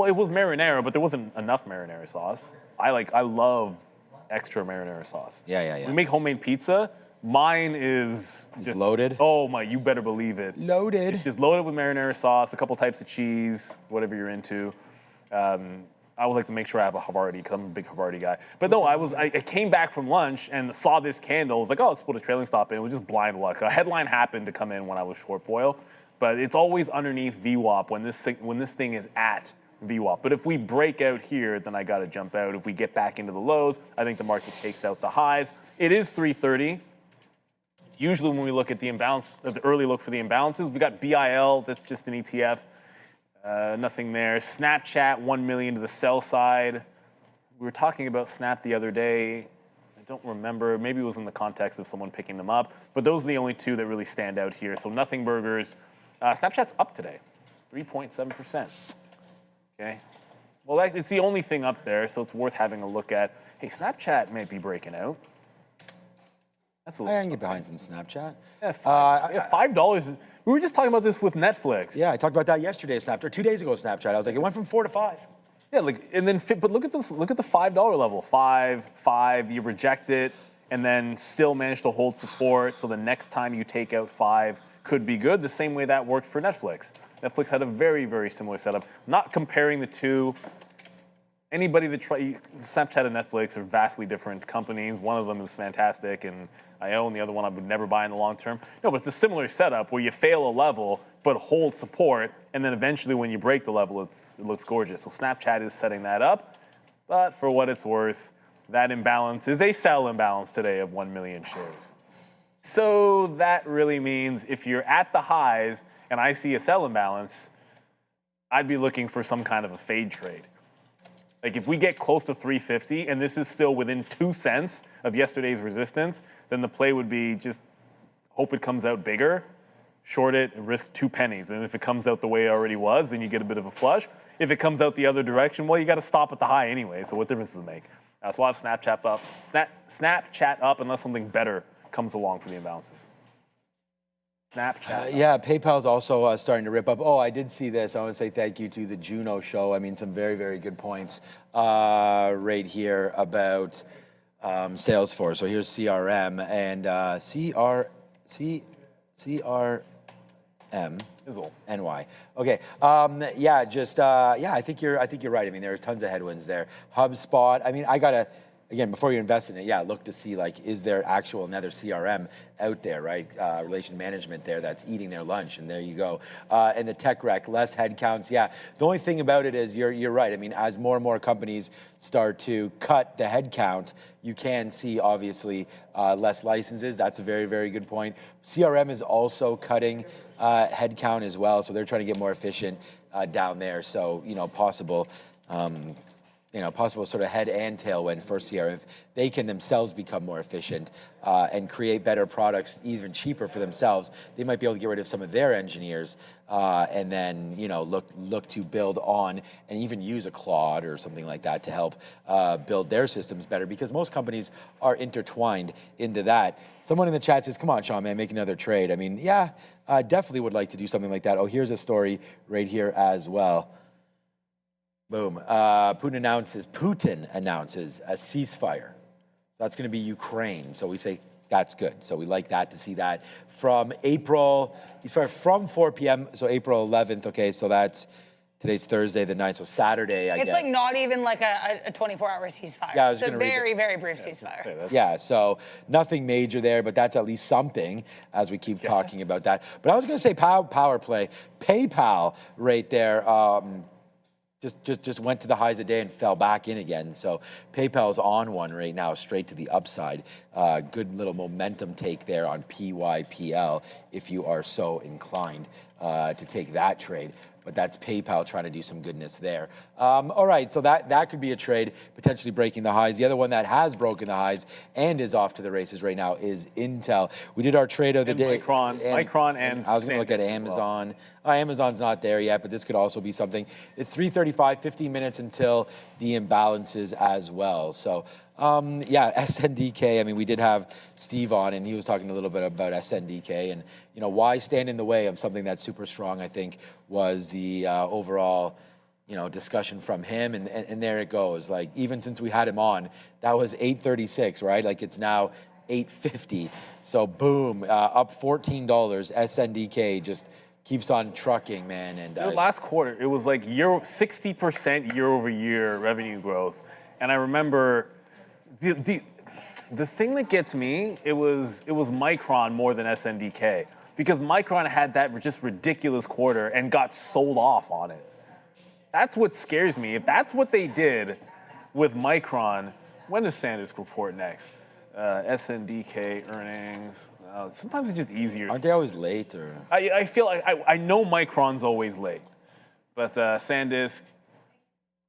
it was marinara, but there wasn't enough marinara sauce. I love extra marinara sauce. Yeah. We make homemade pizza. Mine is just loaded. Oh my, you better believe it. Loaded. It's just loaded with marinara sauce, a couple types of cheese, whatever you're into. I always like to make sure I have a Havarti because I'm a big Havarti guy. But no, I came back from lunch and saw this candle. I was like, oh, let's put a trailing stop in. It was just blind luck. A headline happened to come in when I was short Boyle, but it's always underneath VWAP when this thing is at VWAP. But if we break out here, then I got to jump out. If we get back into the lows, I think the market takes out the highs. It is 330. Usually when we look at the imbalance, the early look for the imbalances, we got BIL, that's just an ETF. Nothing there. Snapchat, 1 million to the sell side. We were talking about Snap the other day. I don't remember. Maybe it was in the context of someone picking them up. But those are the only two that really stand out here. So nothing burgers. Snapchat's up today, 3.7%. Okay. Well, it's the only thing up there, so it's worth having a look at. Hey, Snapchat might be breaking out. That's a little I can get behind some Snapchat. Yeah, $5. We were just talking about this with Netflix. Yeah, I talked about that yesterday, Snapchat. 2 days ago, Snapchat. I was like, it went from 4 to 5. Yeah, but look at this. Look at the $5 level. 5. You reject it, and then still manage to hold support. So the next time you take out 5 could be good. The same way that worked for Netflix. Netflix had a very, very similar setup. Not comparing the two. Anybody that Snapchat and Netflix are vastly different companies. One of them is fantastic, and I own the other one. I would never buy in the long term. No, but it's a similar setup where you fail a level, but hold support, and then eventually when you break the level, it looks gorgeous. So Snapchat is setting that up, but for what it's worth, that imbalance is a sell imbalance today of 1 million shares. So that really means if you're at the highs and I see a sell imbalance, I'd be looking for some kind of a fade trade. Like if we get close to 350 and this is still within 2 cents of yesterday's resistance, then the play would be just hope it comes out bigger, short it, and risk 2 pennies. And if it comes out the way it already was, then you get a bit of a flush. If it comes out the other direction, well, you got to stop at the high anyway. So what difference does it make? So I'll have Snapchat up. Snapchat up unless something better comes along for the imbalances. Snapchat. Yeah, PayPal's also starting to rip up. Oh, I did see this. I want to say thank you to the Juno show. I mean, some very, very good points right here about Salesforce. So here's CRM and CRM. NY. Okay. I think you're right. I mean, there's tons of headwinds there. HubSpot. I mean, I gotta again, before you invest in it, yeah, look to see like, is there actual another CRM out there, right? Relation management there that's eating their lunch, and there you go. And the tech rec, less headcounts. Yeah, the only thing about it is you're right. I mean, as more and more companies start to cut the headcount, you can see obviously less licenses. That's a very, very good point. CRM is also cutting headcount as well, so they're trying to get more efficient down there. So possible. Possible sort of head and tailwind for CRM if they can themselves become more efficient and create better products even cheaper for themselves. They might be able to get rid of some of their engineers and then look to build on and even use a Claude or something like that to help build their systems better, because most companies are intertwined into that. Someone in the chat says, "Come on, Sean, man, make another trade." I mean, yeah, definitely would like to do something like that. Oh, here's a story right here as well. Boom. Putin announces a ceasefire. That's going to be Ukraine. So we say that's good. So we like that, to see that from from 4 p.m. So April 11th. Okay, so today's Thursday the 9th. So Saturday, I guess. It's like not even like a 24-hour ceasefire. Yeah, I was it's a going to read very, very brief ceasefire. Yeah, so nothing major there, but that's at least something as we keep talking about that. But I was going to say power play. PayPal right there. Just went to the highs a day and fell back in again. So PayPal's on one right now, straight to the upside. Good little momentum take there on PYPL if you are so inclined to take that trade. But that's PayPal trying to do some goodness there. All right, so that could be a trade, potentially breaking the highs. The other one that has broken the highs and is off to the races right now is Intel. We did our trade of the day. Micron and I was going to look at Amazon. Amazon's not there yet, but this could also be something. It's 3:35, 15 minutes until the imbalances as well. So, SNDK, I mean, we did have Steve on, and he was talking a little bit about SNDK, and, why stand in the way of something that's super strong, I think, was the overall, discussion from him, and there it goes. Like, even since we had him on, that was 836, right? Like, it's now 850. So, boom, up $14. SNDK just keeps on trucking, man. And last quarter, it was like 60% year-over-year revenue growth. And I remember the thing that gets me, it was Micron more than SNDK, because Micron had that just ridiculous quarter and got sold off on it. That's what scares me. If that's what they did with Micron, when does SanDisk report next? SNDK earnings. Sometimes it's just easier. Aren't they always late? Or I feel like I know Micron's always late, but SanDisk.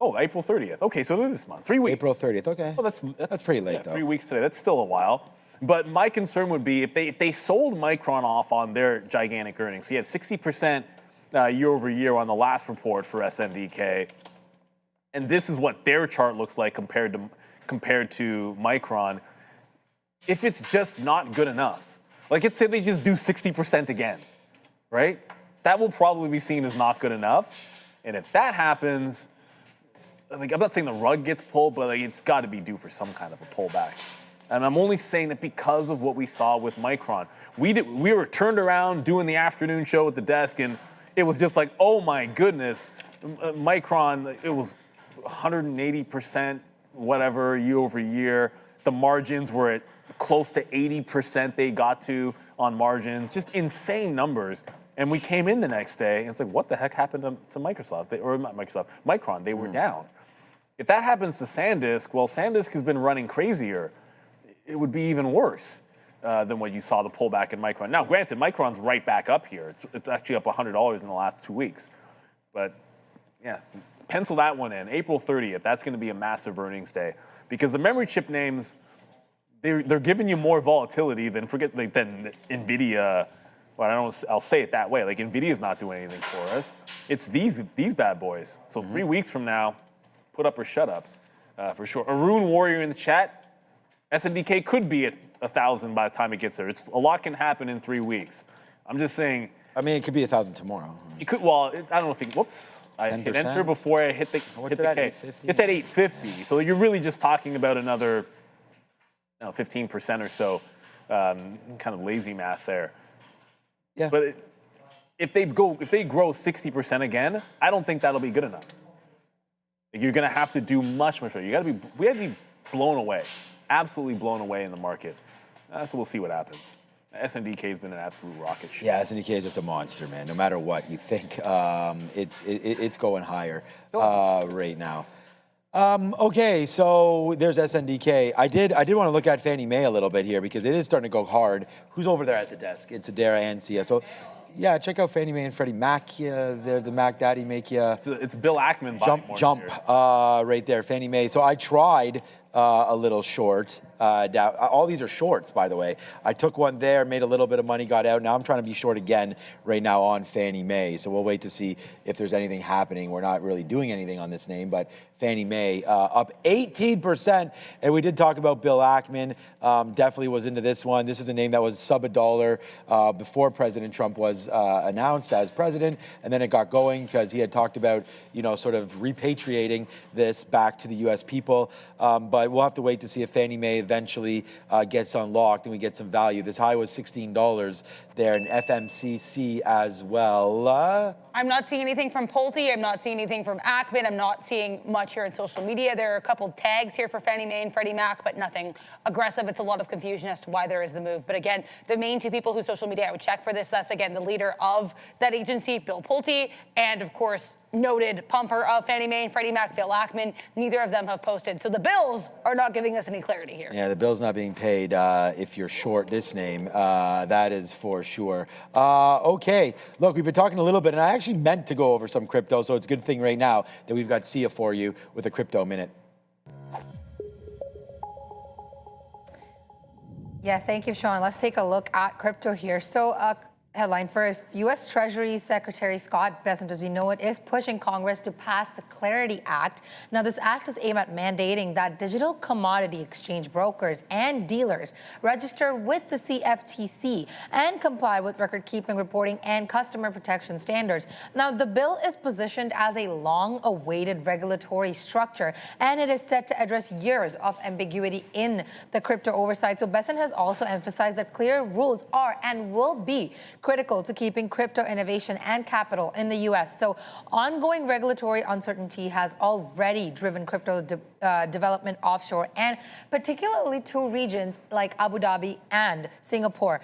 Oh, April 30th. Okay, so this month, 3 weeks. April 30th. Okay. Well, that's pretty late, though. 3 weeks today. That's still a while. But my concern would be if they sold Micron off on their gigantic earnings. So you had 60% year over year on the last report for SNDK, and this is what their chart looks like compared to Micron. If it's just not good enough, like let's say they just do 60% again, right? That will probably be seen as not good enough. And if that happens, like, I'm not saying the rug gets pulled, but like, it's got to be due for some kind of a pullback. And I'm only saying that because of what we saw with Micron. We were turned around doing the afternoon show at the desk, and it was just like, oh my goodness, Micron, it was 180%, whatever, year over year. The margins were at close to 80% they got to on margins, just insane numbers. And we came in the next day, and it's like, what the heck happened to Microsoft? Micron, they were down. If that happens to SanDisk, well, SanDisk has been running crazier. It would be even worse than what you saw the pullback in Micron. Now, granted, Micron's right back up here. It's actually up $100 in the last 2 weeks. But, yeah, pencil that one in. April 30th, that's going to be a massive earnings day. Because the memory chip names, they're giving you more volatility than Nvidia. Well, I'll say it that way. Like, Nvidia's not doing anything for us. It's these bad boys. So 3 weeks from now, put up or shut up, for sure. Arun Warrior in the chat. SNDK could be at 1,000 by the time it gets there. A lot can happen in 3 weeks. I'm just saying. I mean, it could be 1,000 tomorrow. You could. Well, I don't know if you. Whoops! I hit enter before I hit the K. What's it at, 850? It's at 850. So you're really just talking about another 15% or so. Kind of lazy math there. Yeah. But if they grow 60% again, I don't think that'll be good enough. Like, you're going to have to do much better. We have to be blown away, absolutely blown away in the market. So we'll see what happens. SNDK has been an absolute rocket ship. Yeah, SNDK is just a monster, man. No matter what you think, it's going higher right now. Okay, so there's SNDK. I did want to look at Fannie Mae a little bit here because it is starting to go hard. Who's over there at the desk? It's Adara and Sia. So, yeah, check out Fannie Mae and Freddie Mac. They're the Mac Daddy make you It's Bill Ackman jump right there, Fannie Mae. So I tried a little short. All these are shorts, by the way. I took one there, made a little bit of money, got out. Now I'm trying to be short again right now on Fannie Mae. So we'll wait to see if there's anything happening. We're not really doing anything on this name, but Fannie Mae up 18%. And we did talk about Bill Ackman. Definitely was into this one. This is a name that was sub $1 before President Trump was announced as president. And then it got going because he had talked about, sort of repatriating this back to the U.S. people. But we'll have to wait to see if Fannie Mae eventually gets unlocked and we get some value. This high was $16 there in FMCC as well. I'm not seeing anything from Pulte. I'm not seeing anything from Ackman. I'm not seeing much here in social media. There are a couple tags here for Fannie Mae and Freddie Mac, but nothing aggressive. It's a lot of confusion as to why there is the move. But again, the main two people whose social media I would check for this, that's again the leader of that agency, Bill Pulte, and of course, noted pumper of Fannie Mae and Freddie Mac, Bill Ackman. Neither of them have posted. So the bills are not giving us any clarity here. Yeah, the bill's not being paid if you're short this name. That is for sure. Okay, look, we've been talking a little bit, and I actually meant to go over some crypto, so it's a good thing right now that we've got Sia for you with a crypto minute. Yeah, thank you, Sean. Let's take a look at crypto here. So, headline first, U.S. Treasury Secretary Scott Bessent, as we know it, is pushing Congress to pass the Clarity Act. Now, this act is aimed at mandating that digital commodity exchange brokers and dealers register with the CFTC and comply with record-keeping, reporting, and customer protection standards. Now, the bill is positioned as a long-awaited regulatory structure, and it is set to address years of ambiguity in the crypto oversight. So, Bessent has also emphasized that clear rules are and will be critical to keeping crypto innovation and capital in the U.S. So ongoing regulatory uncertainty has already driven crypto development offshore, and particularly to regions like Abu Dhabi and Singapore.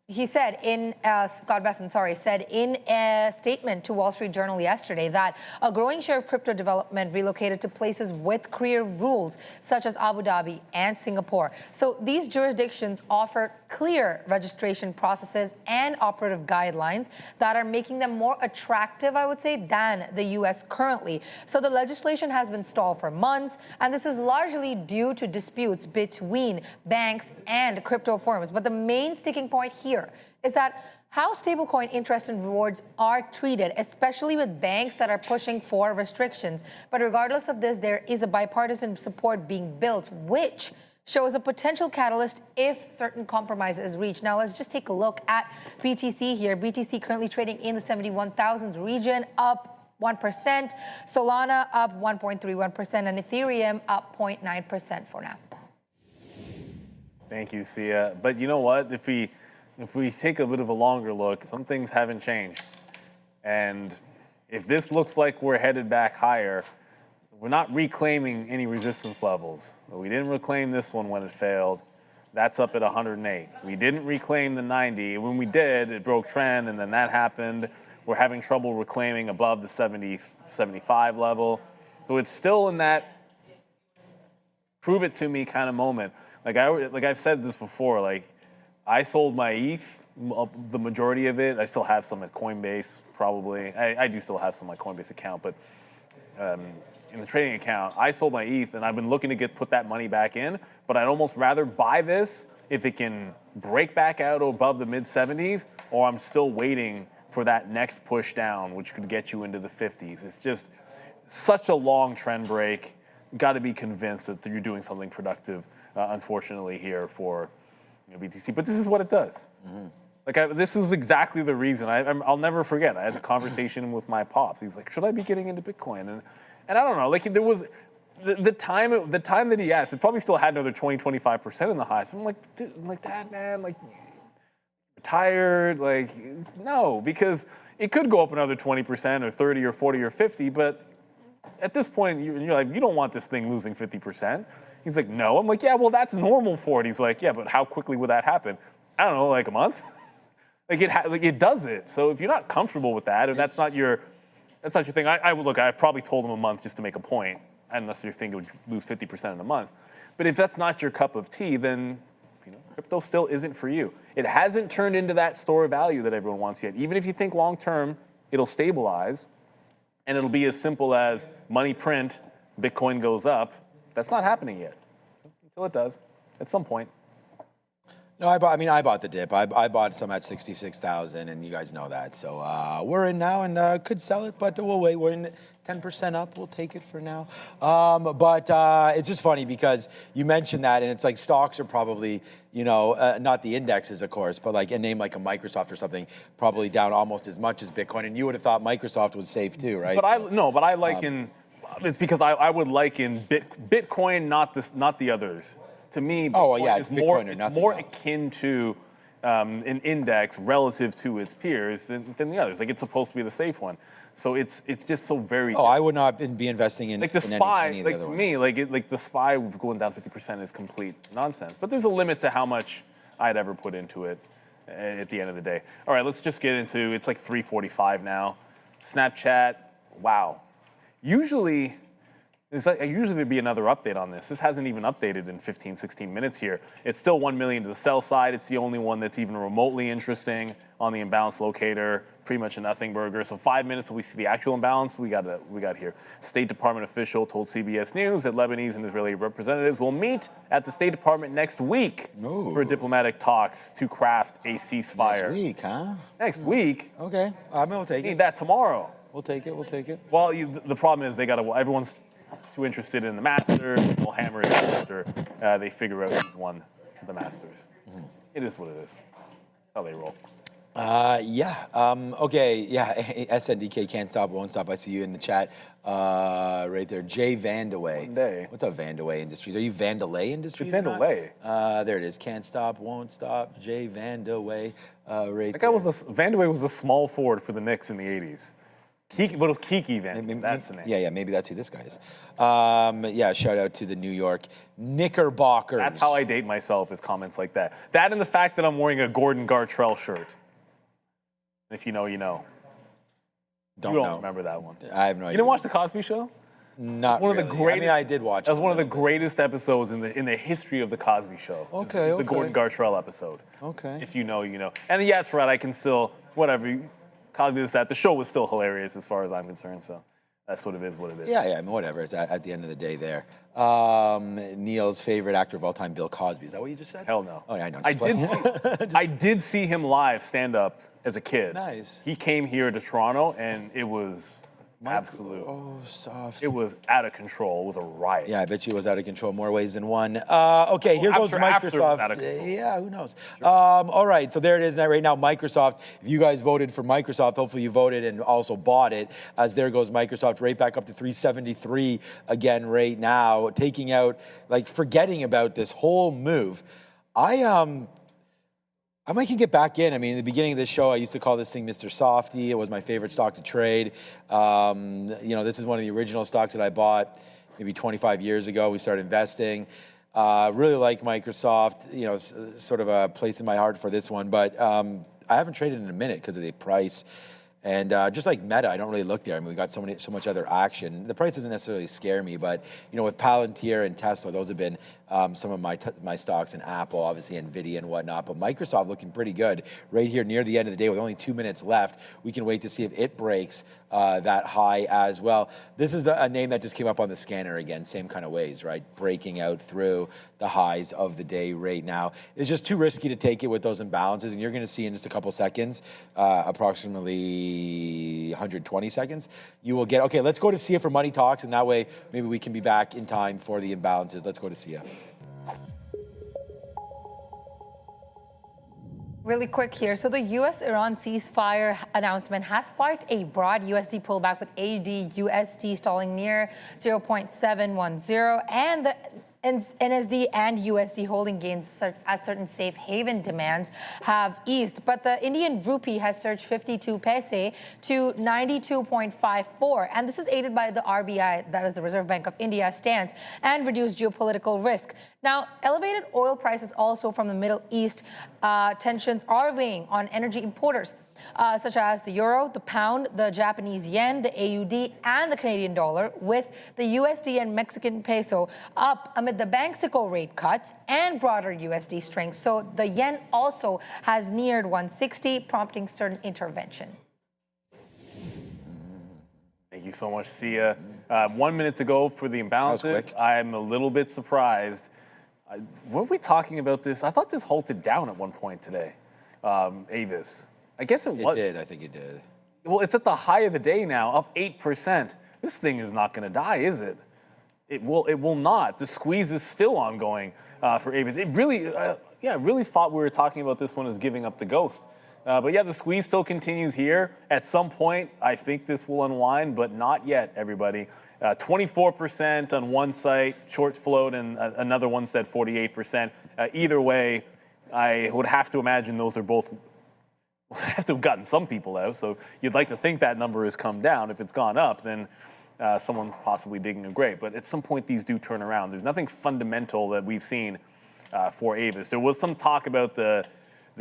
He said Scott Bessent, said in a statement to Wall Street Journal yesterday that a growing share of crypto development relocated to places with clear rules, such as Abu Dhabi and Singapore. So these jurisdictions offer clear registration processes and operative guidelines that are making them more attractive, I would say, than the U.S. currently. So the legislation has been stalled for months, and this is largely due to disputes between banks and crypto firms. But the main sticking point here is that how stablecoin interest and rewards are treated, especially with banks that are pushing for restrictions. But regardless of this, there is a bipartisan support being built, which shows a potential catalyst if certain compromise is reached. Now, let's just take a look at BTC here. BTC currently trading in the 71,000s region, up 1%. Solana up 1.31%, and Ethereum up 0.9% for now. Thank you, Sia. But you know what? If we take a bit of a longer look, some things haven't changed. And if this looks like we're headed back higher, we're not reclaiming any resistance levels. We didn't reclaim this one when it failed. That's up at 108. We didn't reclaim the 90. When we did, it broke trend, and then that happened. We're having trouble reclaiming above the 70, 75 level. So it's still in that prove it to me kind of moment. Like I've said this before, like I sold my ETH, the majority of it. I still have some at Coinbase, probably. I do still have some at Coinbase account, but in the trading account, I sold my ETH, and I've been looking to put that money back in, but I'd almost rather buy this if it can break back out above the mid-70s, or I'm still waiting for that next push down, which could get you into the 50s. It's just such a long trend break. Got to be convinced that you're doing something productive, unfortunately, here for BTC. But this is what it does. Mm-hmm. This is exactly the reason. I'll never forget. I had a conversation with my pops. He's like, should I be getting into Bitcoin? And I don't know. Like there was the time that he asked, it probably still had another 20-25% in the highs. I'm like, dude, I'm like, Dad, man, like retired, like no, because it could go up another 20% or 30 or 40 or 50, but at this point, you're like, you don't want this thing losing 50%. He's like, no. I'm like, yeah, well, that's normal for it. He's like, yeah, but how quickly would that happen? I don't know, like a month? like it does it. So if you're not comfortable with that, and that's not your thing, I probably told him a month just to make a point, unless you think it would lose 50% in a month. But if that's not your cup of tea, then crypto still isn't for you. It hasn't turned into that store of value that everyone wants yet. Even if you think long term it'll stabilize, and it'll be as simple as money print, Bitcoin goes up. That's not happening yet. Until it does, at some point. No, I bought the dip. I bought some at 66,000, and you guys know that. So we're in now and could sell it, but we'll wait. We're in 10% up. We'll take it for now. But it's just funny because you mentioned that, and it's like stocks are probably, not the indexes, of course, but like a name like a Microsoft or something, probably down almost as much as Bitcoin. And you would have thought Microsoft was safe too, right? But I liken. It's because I would liken Bitcoin, not the others. To me, Bitcoin is more akin to an index relative to its peers than the others. Like, it's supposed to be the safe one. So it's just so very. I would not be investing in like the SPY. Like to me, like the SPY going down 50% is complete nonsense. But there's a limit to how much I'd ever put into it at the end of the day. All right, let's just get into. It's like 3:45 now. Snapchat. Wow. Usually there'd be another update on this. This hasn't even updated in 15, 16 minutes here. It's still 1 million to the sell side. It's the only one that's even remotely interesting on the imbalance locator. Pretty much a nothing burger. So 5 minutes till we see the actual imbalance. We got here. State Department official told CBS News that Lebanese and Israeli representatives will meet at the State Department next week for diplomatic talks to craft a ceasefire. Next week, huh? Next week? Okay, we'll take it. Need that tomorrow. We'll take it. Well, the problem is everyone's too interested in the Masters. We'll hammer it after they figure out who's won the Masters. It is what it is. That's how they roll. Okay. Yeah. SNDK can't stop, won't stop. I see you in the chat right there. Jay Vandaway. What's up, Vandaway Industries? Are you Vandalay Industries? It's Vandalay. There it is. Can't stop, won't stop. Jay Vandaway. Right. That guy Vandaway was a small forward for the Knicks in the 80s. Kiki, but it was Kiki Van. That's the name. Yeah, maybe that's who this guy is. Shout out to the New York Knickerbockers. That's how I date myself, is comments like that. That and the fact that I'm wearing a Gordon Gartrell shirt. If you know, you know. You don't remember that one. I have no idea. You didn't watch The Cosby Show? Not one really. Of the greatest, I did watch it. That was one of the greatest episodes in the history of The Cosby Show. Okay, the Gordon Gartrell episode. Okay. If you know, you know. And yeah, that's right. I can still, whatever. Cosby this, that. The show was still hilarious as far as I'm concerned, so that's what it is, Yeah, I mean, whatever. It's at the end of the day there. Neil's favorite actor of all time, Bill Cosby. Is that what you just said? Hell no. Oh, yeah, I know. I did see him live stand up as a kid. Nice. He came here to Toronto, and it was absolute. Oh, soft. It was out of control. It was a riot. Yeah, I bet you it was out of control more ways than one. Okay, here goes Microsoft. Yeah, who knows? All right, so there it is right now. Microsoft. If you guys voted for Microsoft, hopefully you voted and also bought it. As there goes Microsoft, right back up to 373 again right now, taking out, forgetting about this whole move. I might can get back in. I mean, in the beginning of this show, I used to call this thing Mr. Softy. It was my favorite stock to trade. This is one of the original stocks that I bought maybe 25 years ago. We started investing. Really like Microsoft. Sort of a place in my heart for this one. But I haven't traded in a minute because of the price. And just like Meta, I don't really look there. I mean, we got so much other action. The price doesn't necessarily scare me, but with Palantir and Tesla, those have been some of my stocks, and Apple, obviously Nvidia and whatnot. But Microsoft looking pretty good right here near the end of the day with only 2 minutes left. We can wait to see if it breaks that high as well. This is a name that just came up on the scanner again, same kind of ways, right? Breaking out through the highs of the day right now. It's just too risky to take it with those imbalances, and you're going to see in just a couple seconds, approximately 120 seconds, you will get, okay, let's go to Sia for Money Talks, and that way maybe we can be back in time for the imbalances. Let's go to Sia. Really quick here. So the U.S.-Iran ceasefire announcement has sparked a broad USD pullback with AUD/USD stalling near 0.710, and the NSD and USD holding gains as certain safe haven demands have eased. But the Indian rupee has surged 52 paise to 92.54. And this is aided by the RBI, that is the Reserve Bank of India, stance and reduced geopolitical risk. Now, elevated oil prices also from the Middle East tensions are weighing on energy importers, such as the euro, the pound, the Japanese yen, the AUD, and the Canadian dollar, with the USD and Mexican peso up amid the Banxico rate cuts and broader USD strength. So the yen also has neared 160, prompting certain intervention. Thank you so much, Sia. 1 minute to go for the imbalances. I'm a little bit surprised. Were we talking about this? I thought this halted down at one point today, Avis. I guess it was. It did. I think it did. Well, it's at the high of the day now, up 8%. This thing is not going to die, is it? It will not. The squeeze is still ongoing for Avis. It really, really thought we were talking about this one as giving up the ghost. But yeah, the squeeze still continues here. At some point, I think this will unwind, but not yet, everybody. 24% on one site, short float, and another one said 48%. Either way, I would have to imagine those are both have to have gotten some people out. So you'd like to think that number has come down. If it's gone up, then someone's possibly digging a grave. But at some point, these do turn around. There's nothing fundamental that we've seen for Avis. There was some talk about the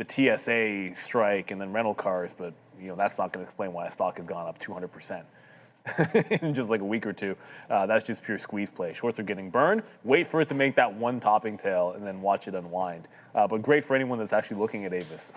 TSA strike and then rental cars, but that's not going to explain why a stock has gone up 200% in just like a week or two. That's just pure squeeze play. Shorts are getting burned. Wait for it to make that one topping tail and then watch it unwind. But great for anyone that's actually looking at Avis.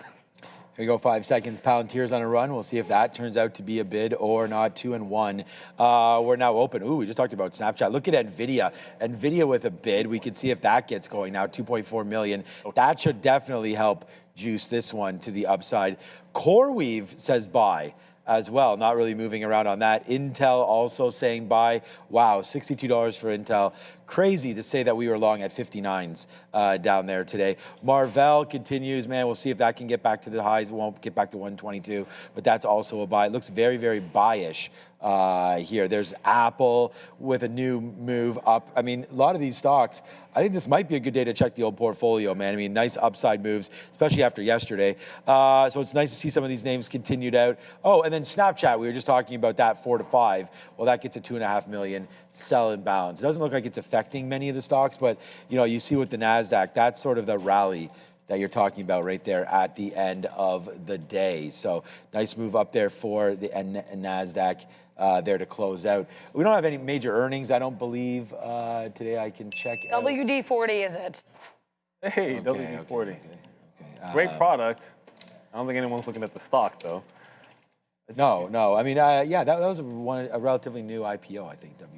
Here we go, 5 seconds. Palantir's on a run. We'll see if that turns out to be a bid or not. 2 and 1. We're now open. Ooh, we just talked about Snapchat. Look at Nvidia. Nvidia with a bid. We can see if that gets going now. 2.4 million. That should definitely help juice this one to the upside. CoreWeave says buy as well. Not really moving around on that. Intel also saying buy. Wow, $62 for Intel. Crazy to say that we were long at 59s down there today. Marvell continues, man. We'll see if that can get back to the highs. It won't get back to 122, but that's also a buy. It looks very, very buy-ish here. There's Apple with a new move up. I mean, a lot of these stocks, I think this might be a good day to check the old portfolio, man. I mean, nice upside moves, especially after yesterday. So it's nice to see some of these names continued out. Oh, and then Snapchat, we were just talking about that, 4 to 5. Well, that gets a 2.5 million sell in balance. It doesn't look like it's affecting many of the stocks, but you see with the NASDAQ, that's sort of the rally that you're talking about right there at the end of the day. So nice move up there for the NASDAQ there to close out. We don't have any major earnings, I don't believe, today. I can check. WD-40 is it? Hey, okay, WD-40. Okay. Great product. I don't think anyone's looking at the stock, though. No. I mean, yeah, that was a relatively new IPO, I think, WD-40.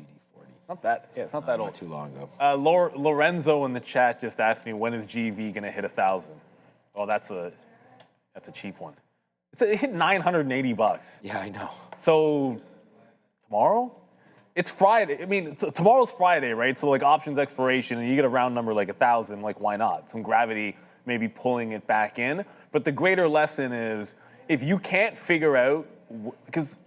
It's not that old. Not too long ago. Lorenzo in the chat just asked me, when is GV going to hit 1,000? Oh, that's a cheap one. It hit $980. Yeah, I know. So tomorrow? It's Friday. I mean, tomorrow's Friday, right? So like options expiration, and you get a round number like 1,000. Like, why not? Some gravity maybe pulling it back in. But the greater lesson is, if you can't figure out, because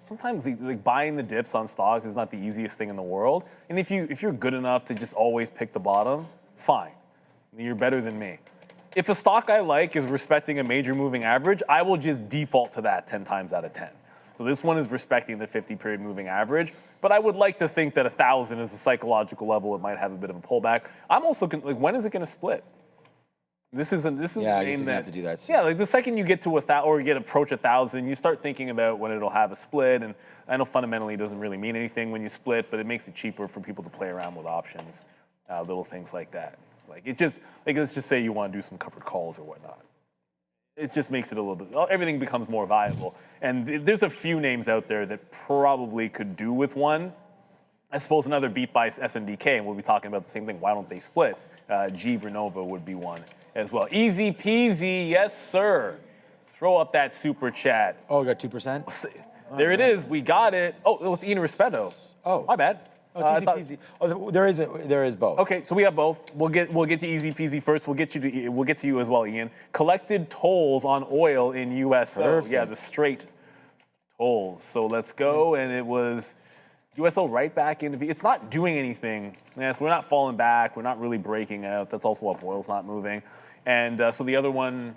sometimes like buying the dips on stocks is not the easiest thing in the world. And if you're good enough to just always pick the bottom, fine. You're better than me. If a stock I like is respecting a major moving average, I will just default to that 10 times out of 10. So this one is respecting the 50-period moving average, but I would like to think that 1,000 is a psychological level. It might have a bit of a pullback. I'm also like, when is it going to split? This is yeah, I guess you have to do that soon. Yeah, like the second you get to 1,000 or you get approach 1,000, you start thinking about when it'll have a split. And I know fundamentally it doesn't really mean anything when you split, but it makes it cheaper for people to play around with options, little things like that. Like it just, like let's just say you want to do some covered calls or whatnot. It just makes it a little bit, everything becomes more viable. And there's a few names out there that probably could do with one. I suppose another beat by SNDK, and we'll be talking about the same thing. Why don't they split? G Vernova would be one as well. Easy peasy, yes sir. Throw up that super chat. Oh, we got 2%? There it is, we got it. Oh, it's Ian Rispetto. Oh. My bad. Oh, it's easy peasy. Oh, there is both. Okay, so we have both. We'll get to easy peasy first. We'll get to you as well, Ian. Collected tolls on oil in USO. Perfect. Yeah, the straight tolls. So let's go, and it was USO right back into it's not doing anything. Yes, we're not falling back. We're not really breaking out. That's also why oil's not moving. And so the other one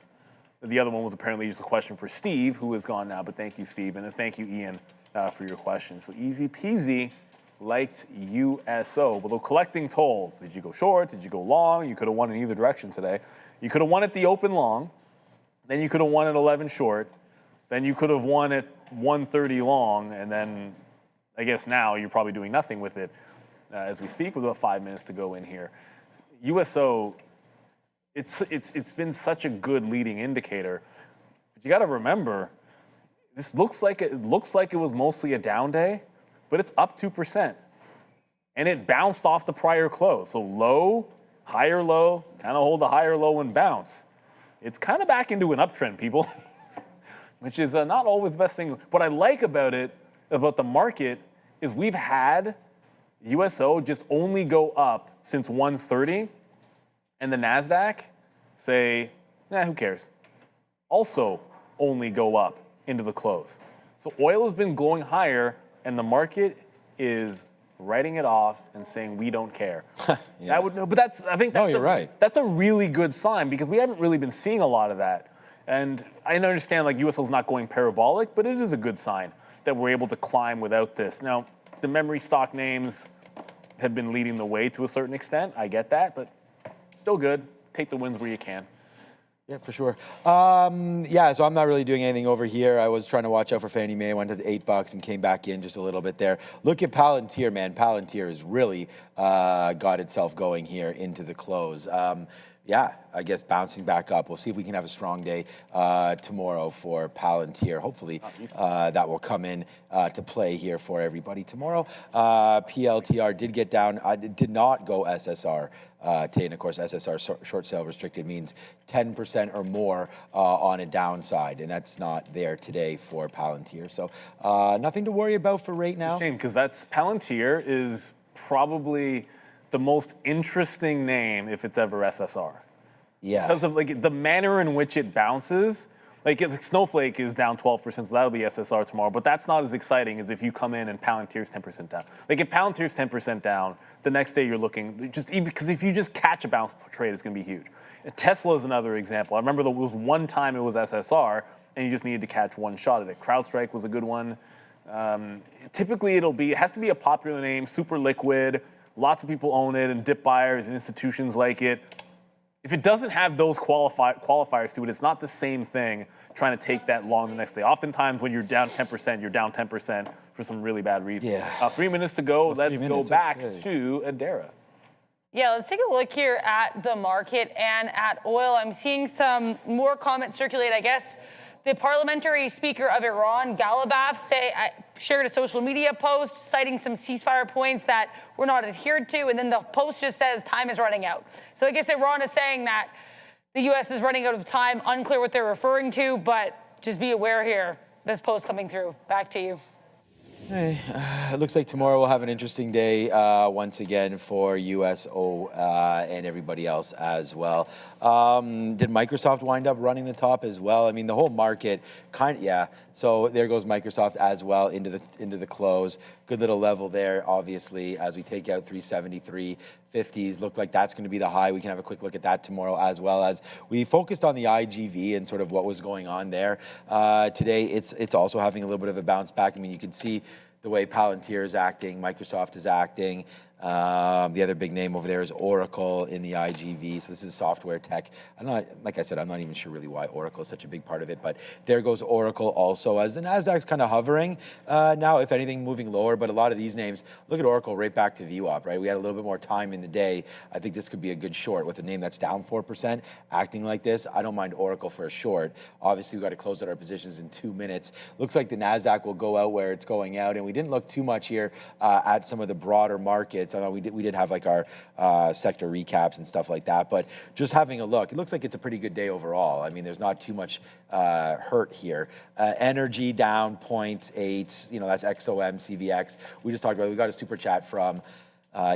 was apparently just a question for Steve, who is gone now. But thank you, Steve, and then thank you, Ian, for your question. So easy peasy, liked USO. Although collecting tolls, did you go short? Did you go long? You could have won in either direction today. You could have won at the open long, then you could have won at 11 short, then you could have won at 130 long, and then I guess now you're probably doing nothing with it as we speak, with about 5 minutes to go in here. USO, it's been such a good leading indicator, but you got to remember, this looks like it was mostly a down day, but it's up 2%, and it bounced off the prior close. So low, higher low, kind of hold the higher low and bounce. It's kind of back into an uptrend, people, which is not always the best thing. What I like about the market, is we've had USO just only go up since 130, and the NASDAQ say, who cares? Also only go up into the close. So oil has been going higher, and the market is writing it off and saying we don't care. Yeah. You're right. That's a really good sign, because we haven't really been seeing a lot of that. And I understand like USO's not going parabolic, but it is a good sign that we're able to climb without this. Now, the memory stock names have been leading the way to a certain extent. I get that, but still good. Take the wins where you can. Yeah, for sure. So I'm not really doing anything over here. I was trying to watch out for Fannie Mae. I went to $8 and came back in just a little bit there. Look at Palantir, man. Palantir has really got itself going here into the close. I guess bouncing back up. We'll see if we can have a strong day tomorrow for Palantir. Hopefully that will come in to play here for everybody tomorrow. PLTR did get down. Did not go SSR today. And of course, SSR short sale restricted means 10% or more on a downside. And that's not there today for Palantir. So nothing to worry about for right now. It's a shame, because Palantir is probably the most interesting name if it's ever SSR. Yeah. Because of like the manner in which it bounces. Like Snowflake is down 12%, so that'll be SSR tomorrow. But that's not as exciting as if you come in and Palantir's 10% down. Like if Palantir's 10% down, the next day you're looking, because if you just catch a bounce trade, it's going to be huge. Tesla is another example. I remember there was one time it was SSR, and you just needed to catch one shot at it. CrowdStrike was a good one. Typically it has to be a popular name, super liquid. Lots of people own it, and dip buyers and institutions like it. If it doesn't have those qualifiers to it, it's not the same thing trying to take that long the next day. Oftentimes when you're down 10%, you're down 10% for some really bad reason. Yeah. 3 minutes to go. Let's go back to Adara. Yeah, let's take a look here at the market and at oil. I'm seeing some more comments circulate, I guess. The parliamentary speaker of Iran, Galibaf, shared a social media post citing some ceasefire points that were not adhered to, and then the post just says time is running out. So I guess Iran is saying that the U.S. is running out of time. Unclear what they're referring to, but just be aware here. This post coming through. Back to you. Hey, it looks like tomorrow we'll have an interesting day once again for USO and everybody else as well. Did Microsoft wind up running the top as well? I mean, the whole market So there goes Microsoft as well into the close. Good little level there, obviously, as we take out 373.50s. Look like that's going to be the high. We can have a quick look at that tomorrow, as well as we focused on the IGV and sort of what was going on there. Today, it's also having a little bit of a bounce back. I mean, you can see the way Palantir is acting, Microsoft is acting. The other big name over there is Oracle in the IGV. So this is software tech. Like I said, I'm not even sure really why Oracle is such a big part of it, but there goes Oracle also, as the NASDAQ's kind of hovering now, if anything, moving lower. But a lot of these names, look at Oracle right back to VWAP, right? We had a little bit more time in the day. I think this could be a good short with a name that's down 4%, acting like this. I don't mind Oracle for a short. Obviously, we've got to close out our positions in 2 minutes. Looks like the NASDAQ will go out where it's going out, and we didn't look too much here at some of the broader markets. I know we did have like our sector recaps and stuff like that, but just having a look, it looks like it's a pretty good day overall. I mean, there's not too much hurt here. Energy down 0.8, that's XOM, CVX. We just talked about it. We got a super chat from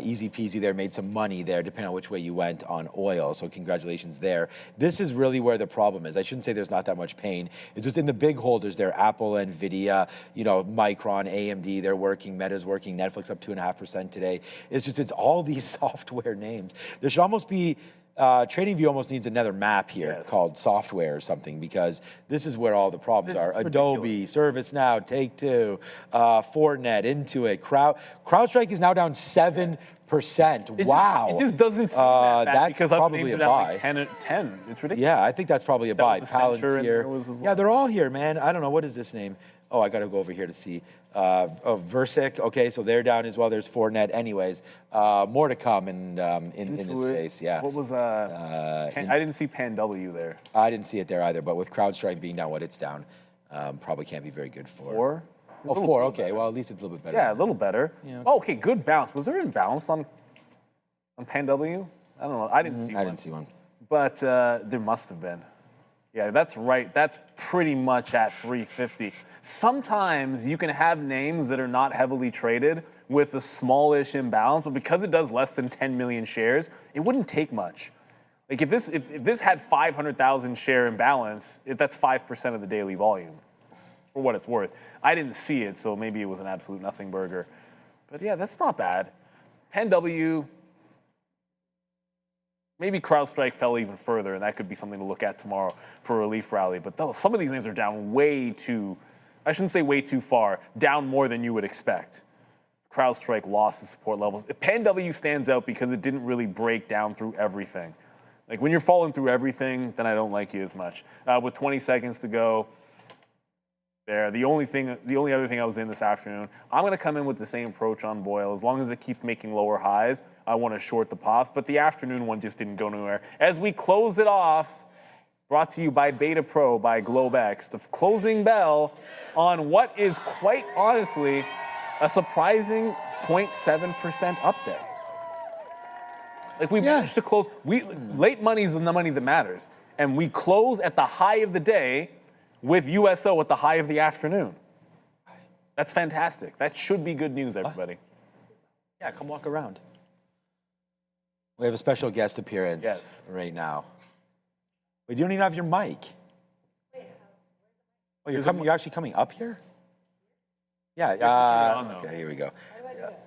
Easy peasy there, made some money there, depending on which way you went on oil. So congratulations there. This is really where the problem is. I shouldn't say there's not that much pain. It's just in the big holders there, Apple, Nvidia, Micron, AMD, they're working, Meta's working, Netflix up 2.5% today. It's all these software names. There should almost be, TradingView almost needs another map here called software or something, because this is where all the problems are. Adobe, ServiceNow, Take-Two, Fortinet, Intuit, CrowdStrike is now down 7%. Wow. It just doesn't seem that bad that's because probably a buy. Like 10. It's ridiculous. Yeah, I think that's probably a buy. Palantir. Well. Yeah, they're all here, man. I don't know. What is this name? Oh, I got to go over here to see. Versic, okay, so they're down as well. There's Fortinet. Anyways, more to come in this space, yeah. What was, I didn't see PanW there. I didn't see it there either, but with CrowdStrike being down what it's down, probably can't be very good for. 4? Oh, 4, okay, well, at least it's a little bit better. Yeah, a little better. Yeah. Oh, okay, good bounce. Was there an bounce on PanW? I don't know. I didn't see one. I didn't see one. But there must have been. Yeah, that's right. That's pretty much at 350. Sometimes you can have names that are not heavily traded with a smallish imbalance, but because it does less than 10 million shares, it wouldn't take much. Like if this had 500,000 share imbalance, that's 5% of the daily volume, for what it's worth. I didn't see it, so maybe it was an absolute nothing burger. But yeah, that's not bad. PanW. Maybe CrowdStrike fell even further, and that could be something to look at tomorrow for a relief rally. But some of these names are down way too, I shouldn't say way too far, down more than you would expect. CrowdStrike lost the support levels. PanW stands out because it didn't really break down through everything. Like when you're falling through everything, then I don't like you as much. With 20 seconds to go, there. The only other thing I was in this afternoon, I'm going to come in with the same approach on Boyle. As long as it keeps making lower highs, I want to short the POF. But the afternoon one just didn't go anywhere. As we close it off, brought to you by Beta Pro, by GlobeX, the closing bell on what is quite honestly a surprising 0.7% up day. Like we managed to close. Late money is the money that matters. And we close at the high of the day with USO at the high of the afternoon. That's fantastic. That should be good news, everybody. Yeah, come walk around. We have a special guest appearance right now. But you don't even have your mic. Oh, you're actually coming up here? Yeah. Okay, here we go.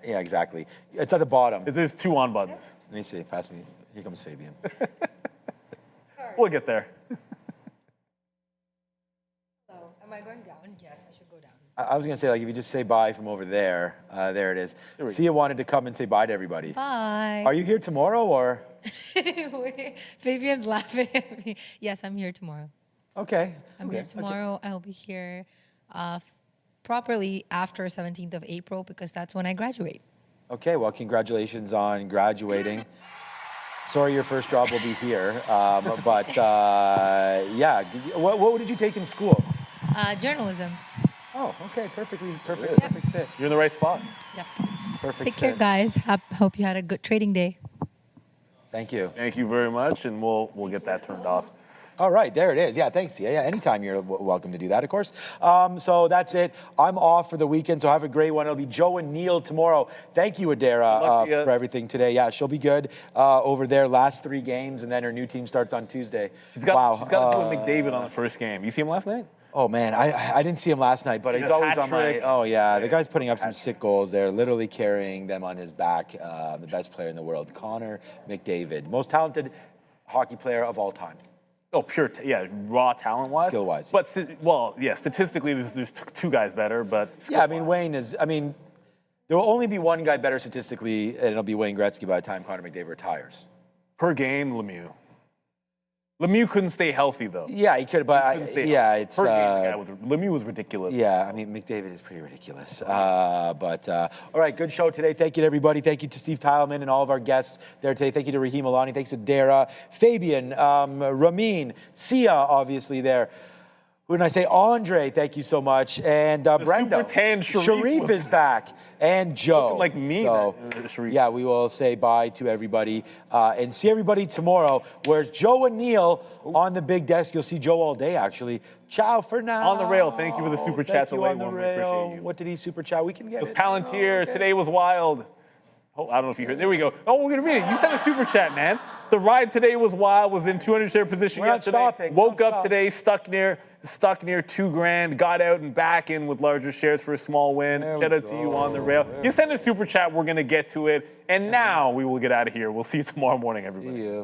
Yeah, exactly. It's at the bottom. There's 2 on buttons. Let me see. Pass me. Here comes Fabian. We'll get there. Am I going down? Yes, I should go down. I was going to say, like, if you just say bye from over there, there it is. Sia wanted to come and say bye to everybody. Bye. Are you here tomorrow, or? Fabian's laughing at me. Yes, I'm here tomorrow. Okay. I'm here tomorrow. I'll be here properly after 17th of April because that's when I graduate. Okay, well, congratulations on graduating. Sorry your first job will be here, but yeah. What did you take in school? Journalism. Oh, okay, perfect fit. You're in the right spot. Yep. Perfect Take fit. care, guys. Hope you had a good trading day. Thank you. Thank you very much, and we'll get that turned off. All right, there it is. Yeah, thanks. Yeah, anytime you're welcome to do that, of course. So that's it. I'm off for the weekend, so have a great one. It'll be Joe and Neil tomorrow. Thank you, Adara, for everything today. Yeah, she'll be good over there. Last 3 games, and then her new team starts on Tuesday. She's got to do a McDavid on the first game. You see him last night? Oh, man, I didn't see him last night, but he's always on my... Oh, yeah, the guy's putting up some sick goals there, literally carrying them on his back. The best player in the world, Connor McDavid. Most talented hockey player of all time. Oh, raw talent-wise? Skill-wise. But, well, yeah, statistically, there's 2 guys better, but... Yeah, I mean, Wayne is... I mean, there will only be one guy better statistically, and it'll be Wayne Gretzky by the time Connor McDavid retires. Per game, Lemieux. Lemieux couldn't stay healthy, though. Yeah, he could, but it's... Lemieux was ridiculous. Yeah, I mean, McDavid is pretty ridiculous. All right, good show today. Thank you to everybody. Thank you to Steve Tallman and all of our guests there today. Thank you to Raheem Alani. Thanks to Dara, Fabian, Ramin, Sia, obviously there. Who did I say? Andre, thank you so much. And Brenda. Super tan Sharif is back. And Joe. Looking like me. So, yeah, we will say bye to everybody and see everybody tomorrow. Where's Joe and Neil on the big desk? You'll see Joe all day, actually. Ciao for now. On the rail. Thank you for the super chat. On the rail. What did he super chat? We can get it. Palantir. Today was wild. Oh, I don't know if you heard. There we go. Oh, we're gonna read it. You sent a super chat, man. The ride today was wild. Was in 200 share position We're not yesterday. stopping. Woke Don't up stop. today, stuck near $2,000. Got out and back in with larger shares for a small win. Shout out to you on the rail. You sent a super chat. We're gonna get to it. And now we will get out of here. We'll see you tomorrow morning, everybody. Yeah.